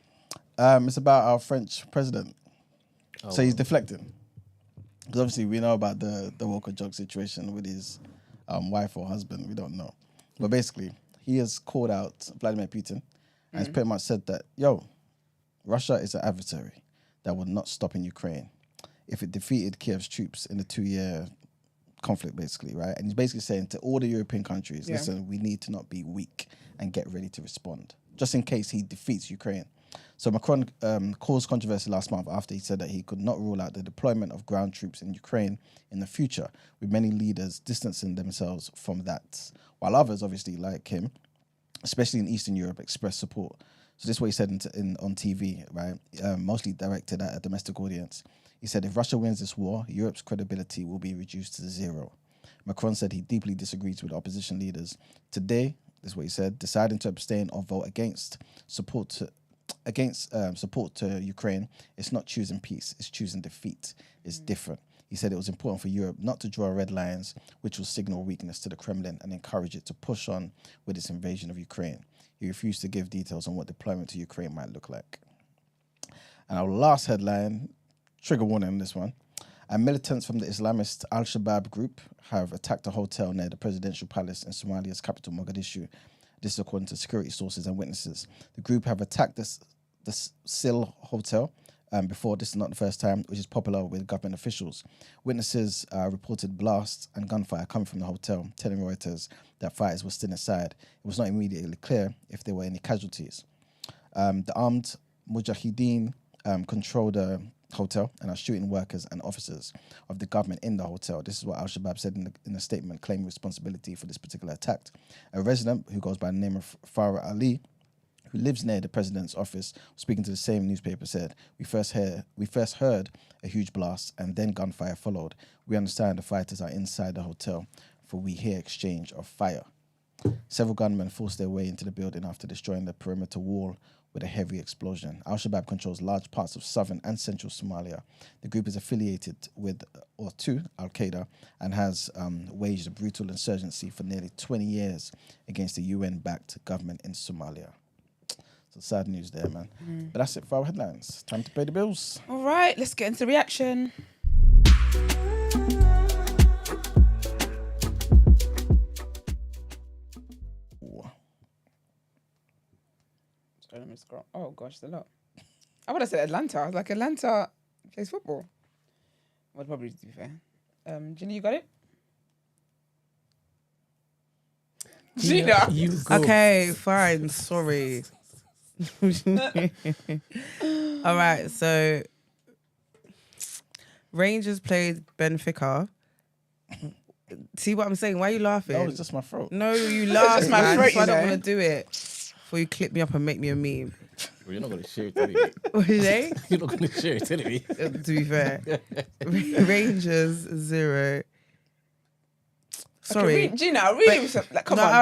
Speaker 4: It's about our French president. So he's deflecting. Because obviously we know about the Walker Jog situation with his wife or husband. We don't know. But basically, he has called out Vladimir Putin and has pretty much said that, Russia is an adversary that will not stop in Ukraine if it defeated Kiev's troops in the 2-year conflict, basically, right? And he's basically saying to all the European countries, listen, we need to not be weak and get ready to respond, just in case he defeats Ukraine. So Macron caused controversy last month after he said that he could not rule out the deployment of ground troops in Ukraine in the future, with many leaders distancing themselves from that, while others, obviously, like him, especially in Eastern Europe, expressed support. So this is what he said on TV, right? Mostly directed at a domestic audience. He said, if Russia wins this war, Europe's credibility will be reduced to zero. Macron said he deeply disagrees with opposition leaders. Today, this is what he said, deciding to abstain or vote against support to Ukraine, it's not choosing peace, it's choosing defeat. It's different. He said it was important for Europe not to draw red lines, which will signal weakness to the Kremlin and encourage it to push on with its invasion of Ukraine. He refused to give details on what deployment to Ukraine might look like. And our last headline, trigger warning on this one. And militants from the Islamist Al-Shabab group have attacked a hotel near the presidential palace in Somalia's capital, Mogadishu. This is according to security sources and witnesses. The group have attacked the Sil Hotel before. This is not the first time, which is popular with government officials. Witnesses reported blasts and gunfire coming from the hotel, telling Reuters that fighters were still inside. It was not immediately clear if there were any casualties. The armed Mujahideen control the hotel and are shooting workers and officers of the government in the hotel. This is what Al-Shabab said in a statement claiming responsibility for this particular attack. A resident who goes by the name of Farah Ali, who lives near the president's office, speaking to the same newspaper, said, we first heard a huge blast and then gunfire followed. We understand the fighters are inside the hotel, for we hear exchange of fire. Several gunmen forced their way into the building after destroying the perimeter wall with a heavy explosion. Al-Shabab controls large parts of southern and central Somalia. The group is affiliated with or to Al-Qaeda and has waged a brutal insurgency for nearly 20 years against the UN-backed government in Somalia. So sad news there, man. But that's it for our headlines. Time to pay the bills.
Speaker 1: All right, let's get into the reaction. Let me scroll. Oh gosh, it's a lot. I would have said Atlanta. I was like, Atlanta plays football. Well, probably to be fair. Gina, you got it? Gina.
Speaker 3: You go. Okay, fine. Sorry. All right, so Rangers played Benfica. See what I'm saying? Why are you laughing?
Speaker 4: That was just my throat.
Speaker 3: No, you laugh.
Speaker 1: Just my throat.
Speaker 3: That's why I don't want to do it. Before you clip me up and make me a meme.
Speaker 2: Well, you're not going to share it anyway.
Speaker 3: What did you say?
Speaker 2: You're not going to share it anyway.
Speaker 3: To be fair. Rangers 0. Sorry.
Speaker 1: Okay, Gina, I really was like, come on.
Speaker 3: All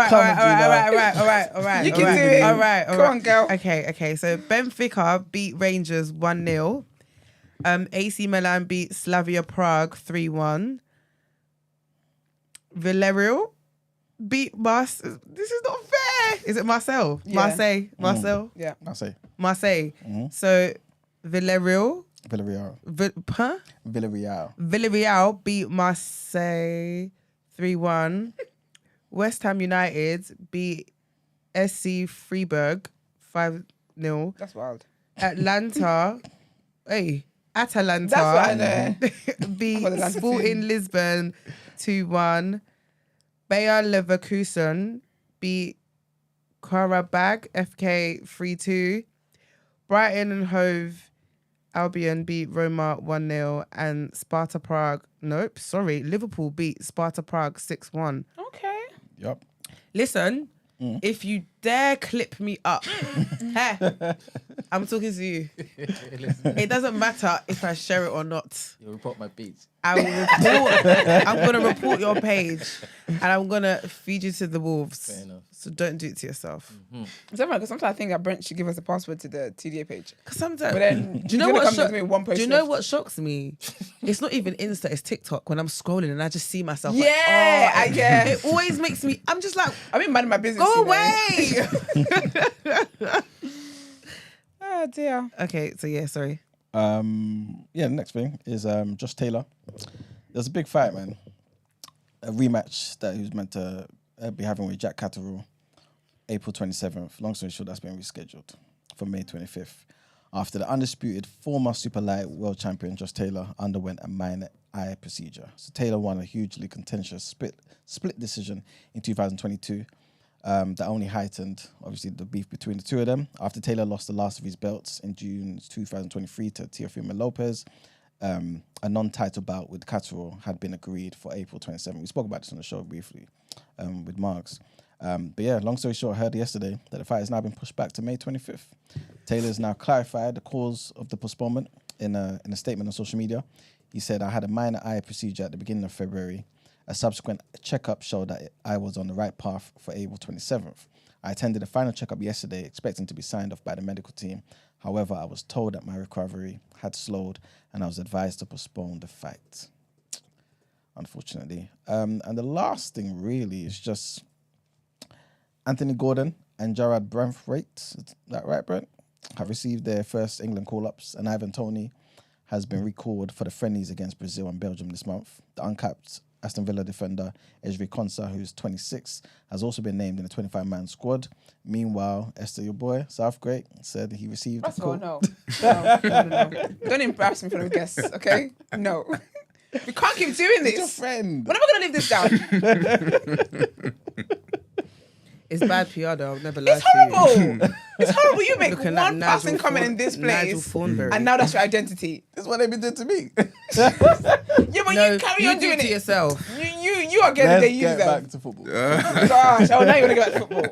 Speaker 3: right.
Speaker 1: You can do it.
Speaker 3: All right.
Speaker 1: Come on, girl.
Speaker 3: Okay. So Benfica beat Rangers 1-0. AC Milan beat Slavia Prague 3-1. Villarreal beat Marseille. This is not fair. Is it Marseille?
Speaker 1: Yeah.
Speaker 3: Marseille?
Speaker 1: Yeah.
Speaker 3: Marseille.
Speaker 4: Mm-hmm.
Speaker 3: So Villarreal beat Marseille 3-1. West Ham United beat SC Freiburg 5-0.
Speaker 1: That's wild.
Speaker 3: Atalanta.
Speaker 1: That's what I know.
Speaker 3: beat Sporting Lisbon 2-1. Bayer Leverkusen beat Karabag, FK 3-2. Brighton and Hove Albion beat Roma 1-0 and Sparta Prague. Nope, sorry. Liverpool beat Sparta Prague 6-1.
Speaker 1: Okay.
Speaker 4: Yep.
Speaker 3: Listen, if you dare clip me up, I'm talking to you. It doesn't matter if I share it or not.
Speaker 2: You'll report my page.
Speaker 3: I will report. I'm gonna report your page, and I'm gonna feed you to the wolves.
Speaker 2: Fair enough.
Speaker 3: So don't do it to yourself.
Speaker 1: Because sometimes I think that Brent should give us a password to the TDA page.
Speaker 3: Because sometimes,
Speaker 1: But then,
Speaker 3: do you know what?
Speaker 1: Do
Speaker 3: you know what shocks me? It's not even Insta, it's TikTok. When I'm scrolling and I just see myself.
Speaker 1: Yeah,
Speaker 3: like,
Speaker 1: I guess.
Speaker 3: It always makes me. I'm just like,
Speaker 1: I mean, mind my business.
Speaker 3: go away.
Speaker 1: Oh dear.
Speaker 3: Okay, so yeah, sorry.
Speaker 4: The next thing is Josh Taylor. There's a big fight, man. A rematch that he was meant to be having with Jack Catterall, April 27th. Long story short, that's been rescheduled for May 25th. After the undisputed former super light world champion Josh Taylor underwent a minor eye procedure. So Taylor won a hugely contentious split decision in 2022 that only heightened, obviously, the beef between the two of them. After Taylor lost the last of his belts in June 2023 to Teofimo Lopez, a non-title bout with Catterall had been agreed for April 27th. We spoke about this on the show briefly with Marks. But yeah, long story short, I heard yesterday that the fight has now been pushed back to May 25th. Taylor has now clarified the cause of the postponement in a statement on social media. He said, "I had a minor eye procedure at the beginning of February. A subsequent checkup showed that I was on the right path for April 27th. I attended a final checkup yesterday, expecting to be signed off by the medical team. However, I was told that my recovery had slowed and I was advised to postpone the fight." Unfortunately. And the last thing really is just Anthony Gordon and Gerard Braithwaite, is that right, Brent? Have received their first England call-ups, and Ivan Toney has been recalled for the friendlies against Brazil and Belgium this month. The uncapped Aston Villa defender Ezri Konsa, who's 26, has also been named in the 25-man squad. Meanwhile, Esther, your boy, Southgate, said he received a call.
Speaker 1: No. Don't embarrass me for the guests, okay? No. We can't keep doing this.
Speaker 4: It's your friend.
Speaker 1: When am I going to leave this down?
Speaker 3: It's bad PR though. I'll never lie
Speaker 1: It's
Speaker 3: to you.
Speaker 1: horrible. It's horrible. You make
Speaker 3: Looking
Speaker 1: one
Speaker 3: like
Speaker 1: passing comment in this place, and now that's your identity.
Speaker 4: That's what they've been doing to me.
Speaker 1: Yeah, but you carry on
Speaker 3: do
Speaker 1: doing
Speaker 3: it to
Speaker 1: it.
Speaker 3: yourself.
Speaker 1: You are getting
Speaker 4: Let's
Speaker 1: the use
Speaker 4: get
Speaker 1: them.
Speaker 4: back to football.
Speaker 1: Gosh, oh, now you want to go back to football.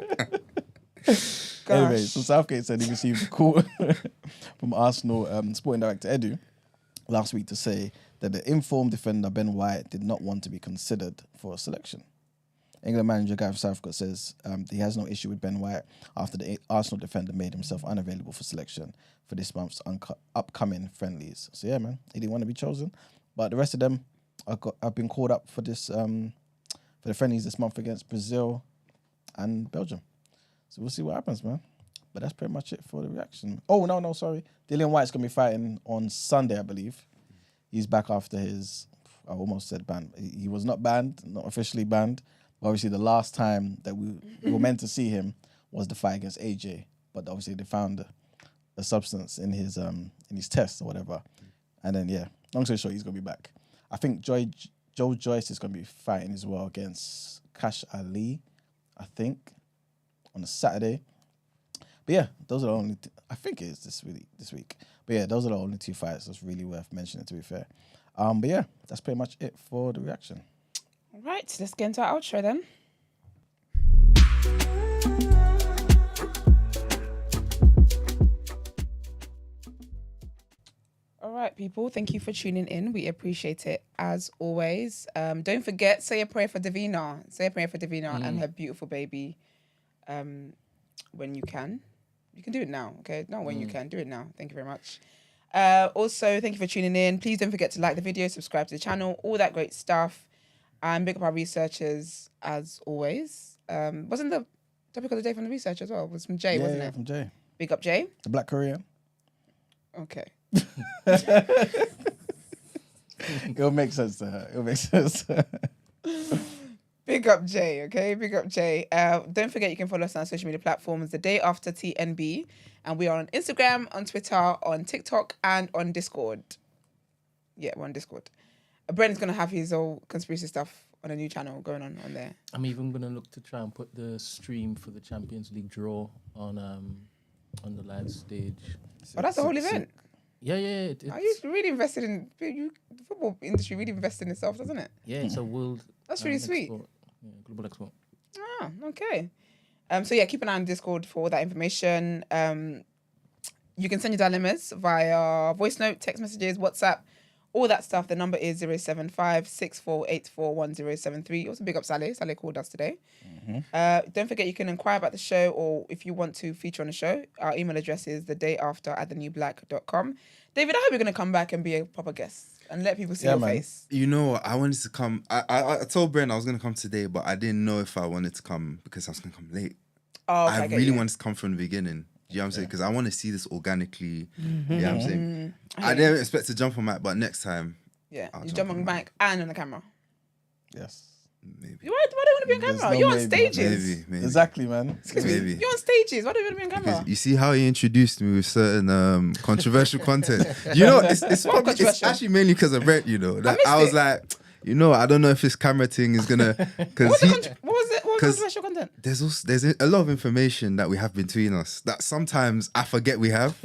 Speaker 1: Gosh.
Speaker 4: Anyway, so Southgate said he received a call from Arsenal sporting director Edu last week to say that the informed defender Ben White did not want to be considered for a selection. England manager Gareth Southgate says he has no issue with Ben White after the Arsenal defender made himself unavailable for selection for this month's upcoming friendlies. So yeah, man, he didn't want to be chosen, but the rest of them have been called up for this for the friendlies this month against Brazil and Belgium. So we'll see what happens, man. But that's pretty much it for the reaction. Oh no, sorry, Dillian White's gonna be fighting on Sunday, I believe. He's back after his, I almost said banned. He was not banned, not officially banned. Obviously, the last time that we were meant to see him was the fight against AJ, but obviously they found a substance in his test or whatever, and then yeah, long story short, he's gonna be back. I think Joe Joyce is gonna be fighting as well against Kash Ali, I think, on a Saturday. But yeah, those are the only. I think it is this week. But yeah, those are the only two fights that's really worth mentioning. To be fair, but yeah, that's pretty much it for the reaction.
Speaker 1: All right, let's get into our outro then. All right, people, thank you for tuning in. We appreciate it as always. Don't forget, say a prayer for Davina. Say a prayer for Davina and her beautiful baby when you can. You can do it now, okay? Not when you can. Do it now. Thank you very much. Also, thank you for tuning in. Please don't forget to like the video, subscribe to the channel, all that great stuff. And big up our researchers as always. Wasn't the topic of the day from the research as well? It was from Jay, wasn't it?
Speaker 4: Yeah, from Jay.
Speaker 1: Big up Jay.
Speaker 4: The Black Korean.
Speaker 1: Okay.
Speaker 4: It'll make sense to her.
Speaker 1: Big up Jay, okay? Big up Jay. Don't forget you can follow us on our social media platforms the day after TNB. And we are on Instagram, on Twitter, on TikTok, and on Discord. Yeah, we're on Discord. Brennan's going to have his old conspiracy stuff on a new channel going on there.
Speaker 2: I'm even gonna look to try and put the stream for the Champions League draw on the live stage.
Speaker 1: Oh, that's the whole event.
Speaker 2: Yeah.
Speaker 1: Are you really invested in the football industry? Really invested in itself, doesn't it?
Speaker 2: Yeah, it's a world.
Speaker 1: That's really sweet.
Speaker 2: Yeah, global export.
Speaker 1: Ah, okay. So yeah, keep an eye on Discord for all that information. You can send your dilemmas via voice note, text messages, WhatsApp, all that stuff. The number is 075-6484-1073. Also big up Saleh. Saleh called us today. Don't forget you can inquire about the show, or if you want to feature on the show, our email address is thedayafter@thenewblack.com. David, I hope you're going to come back and be a proper guest and let people see your face.
Speaker 6: You know, I wanted to come. I told Bren I was going to come today, but I didn't know if I wanted to come because I was going to come late.
Speaker 1: Oh, okay,
Speaker 6: I really wanted to come from the beginning. You know what I'm saying? Because I want to see this organically. You know what I'm saying? I didn't expect to jump on mic, but next time.
Speaker 1: Yeah, you jump on mic and on the camera.
Speaker 4: Yes.
Speaker 1: Maybe. Why do you want to be on camera? You're on stages.
Speaker 6: Maybe.
Speaker 4: Exactly, man.
Speaker 1: Excuse me. You're on stages. Why do you want to be on camera?
Speaker 6: Because you see how he introduced me with certain controversial content. You know, it's actually mainly because of Brent, you know. That I was like, you know, I don't know if this camera thing is gonna.
Speaker 1: What was controversial content?
Speaker 6: There's a lot of information that we have between us that sometimes I forget we have.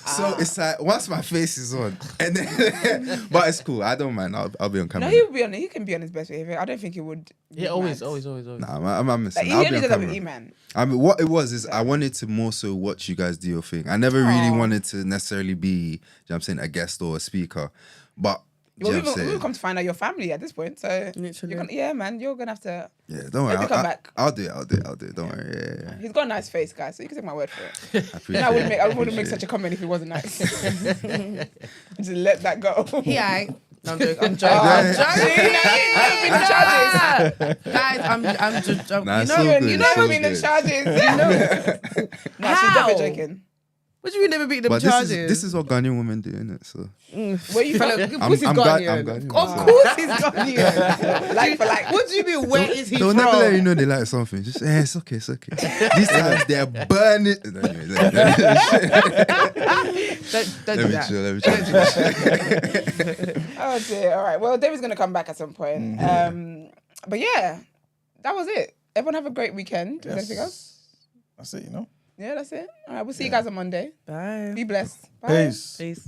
Speaker 6: So it's like once my face is on, and then, but it's cool. I don't mind. I'll be on camera.
Speaker 1: No, he'll be on. He can be on his best behavior. I don't think he would.
Speaker 2: Yeah, always.
Speaker 6: Nah, I'm missing.
Speaker 1: Like, he only does that with E-Man.
Speaker 6: I mean, what it was is I wanted to more so watch you guys do your thing. I never really wanted to necessarily be, you know what I'm saying, a guest or a speaker, but.
Speaker 1: We've come to find out your family at this point, so
Speaker 3: literally.
Speaker 1: Man, you're gonna have to.
Speaker 6: Yeah, don't worry.
Speaker 1: Come back.
Speaker 6: I'll do it. Don't worry. Yeah.
Speaker 1: He's got a nice face, guys, so you can take my word for it. I wouldn't make such a comment if he wasn't nice. Just let that go.
Speaker 3: Yeah. I'm joking.
Speaker 1: Guys,
Speaker 3: I'm just.
Speaker 1: You know I'm in the charges. No, she's definitely joking.
Speaker 3: What do you mean never beat them
Speaker 6: but
Speaker 3: charges?
Speaker 6: This is what Ghanaian women do, innit? So.
Speaker 1: Where you from?
Speaker 6: I'm Ghanaian.
Speaker 3: Of course he's Ghanaian.
Speaker 1: Like for like.
Speaker 3: What do you mean? Where is he
Speaker 6: They'll
Speaker 3: from?
Speaker 6: never let you know they like something. Just it's okay. These times they're burning.
Speaker 3: Don't do that.
Speaker 6: Let me chill.
Speaker 1: Oh dear. All right. Well, David's gonna come back at some point. But yeah, that was it. Everyone have a great weekend. Yes. Anything else?
Speaker 4: That's it, you know?
Speaker 1: Yeah, that's it. All right, we'll see you guys on Monday.
Speaker 3: Bye.
Speaker 1: Be blessed. Bye.
Speaker 4: Peace.
Speaker 3: Peace.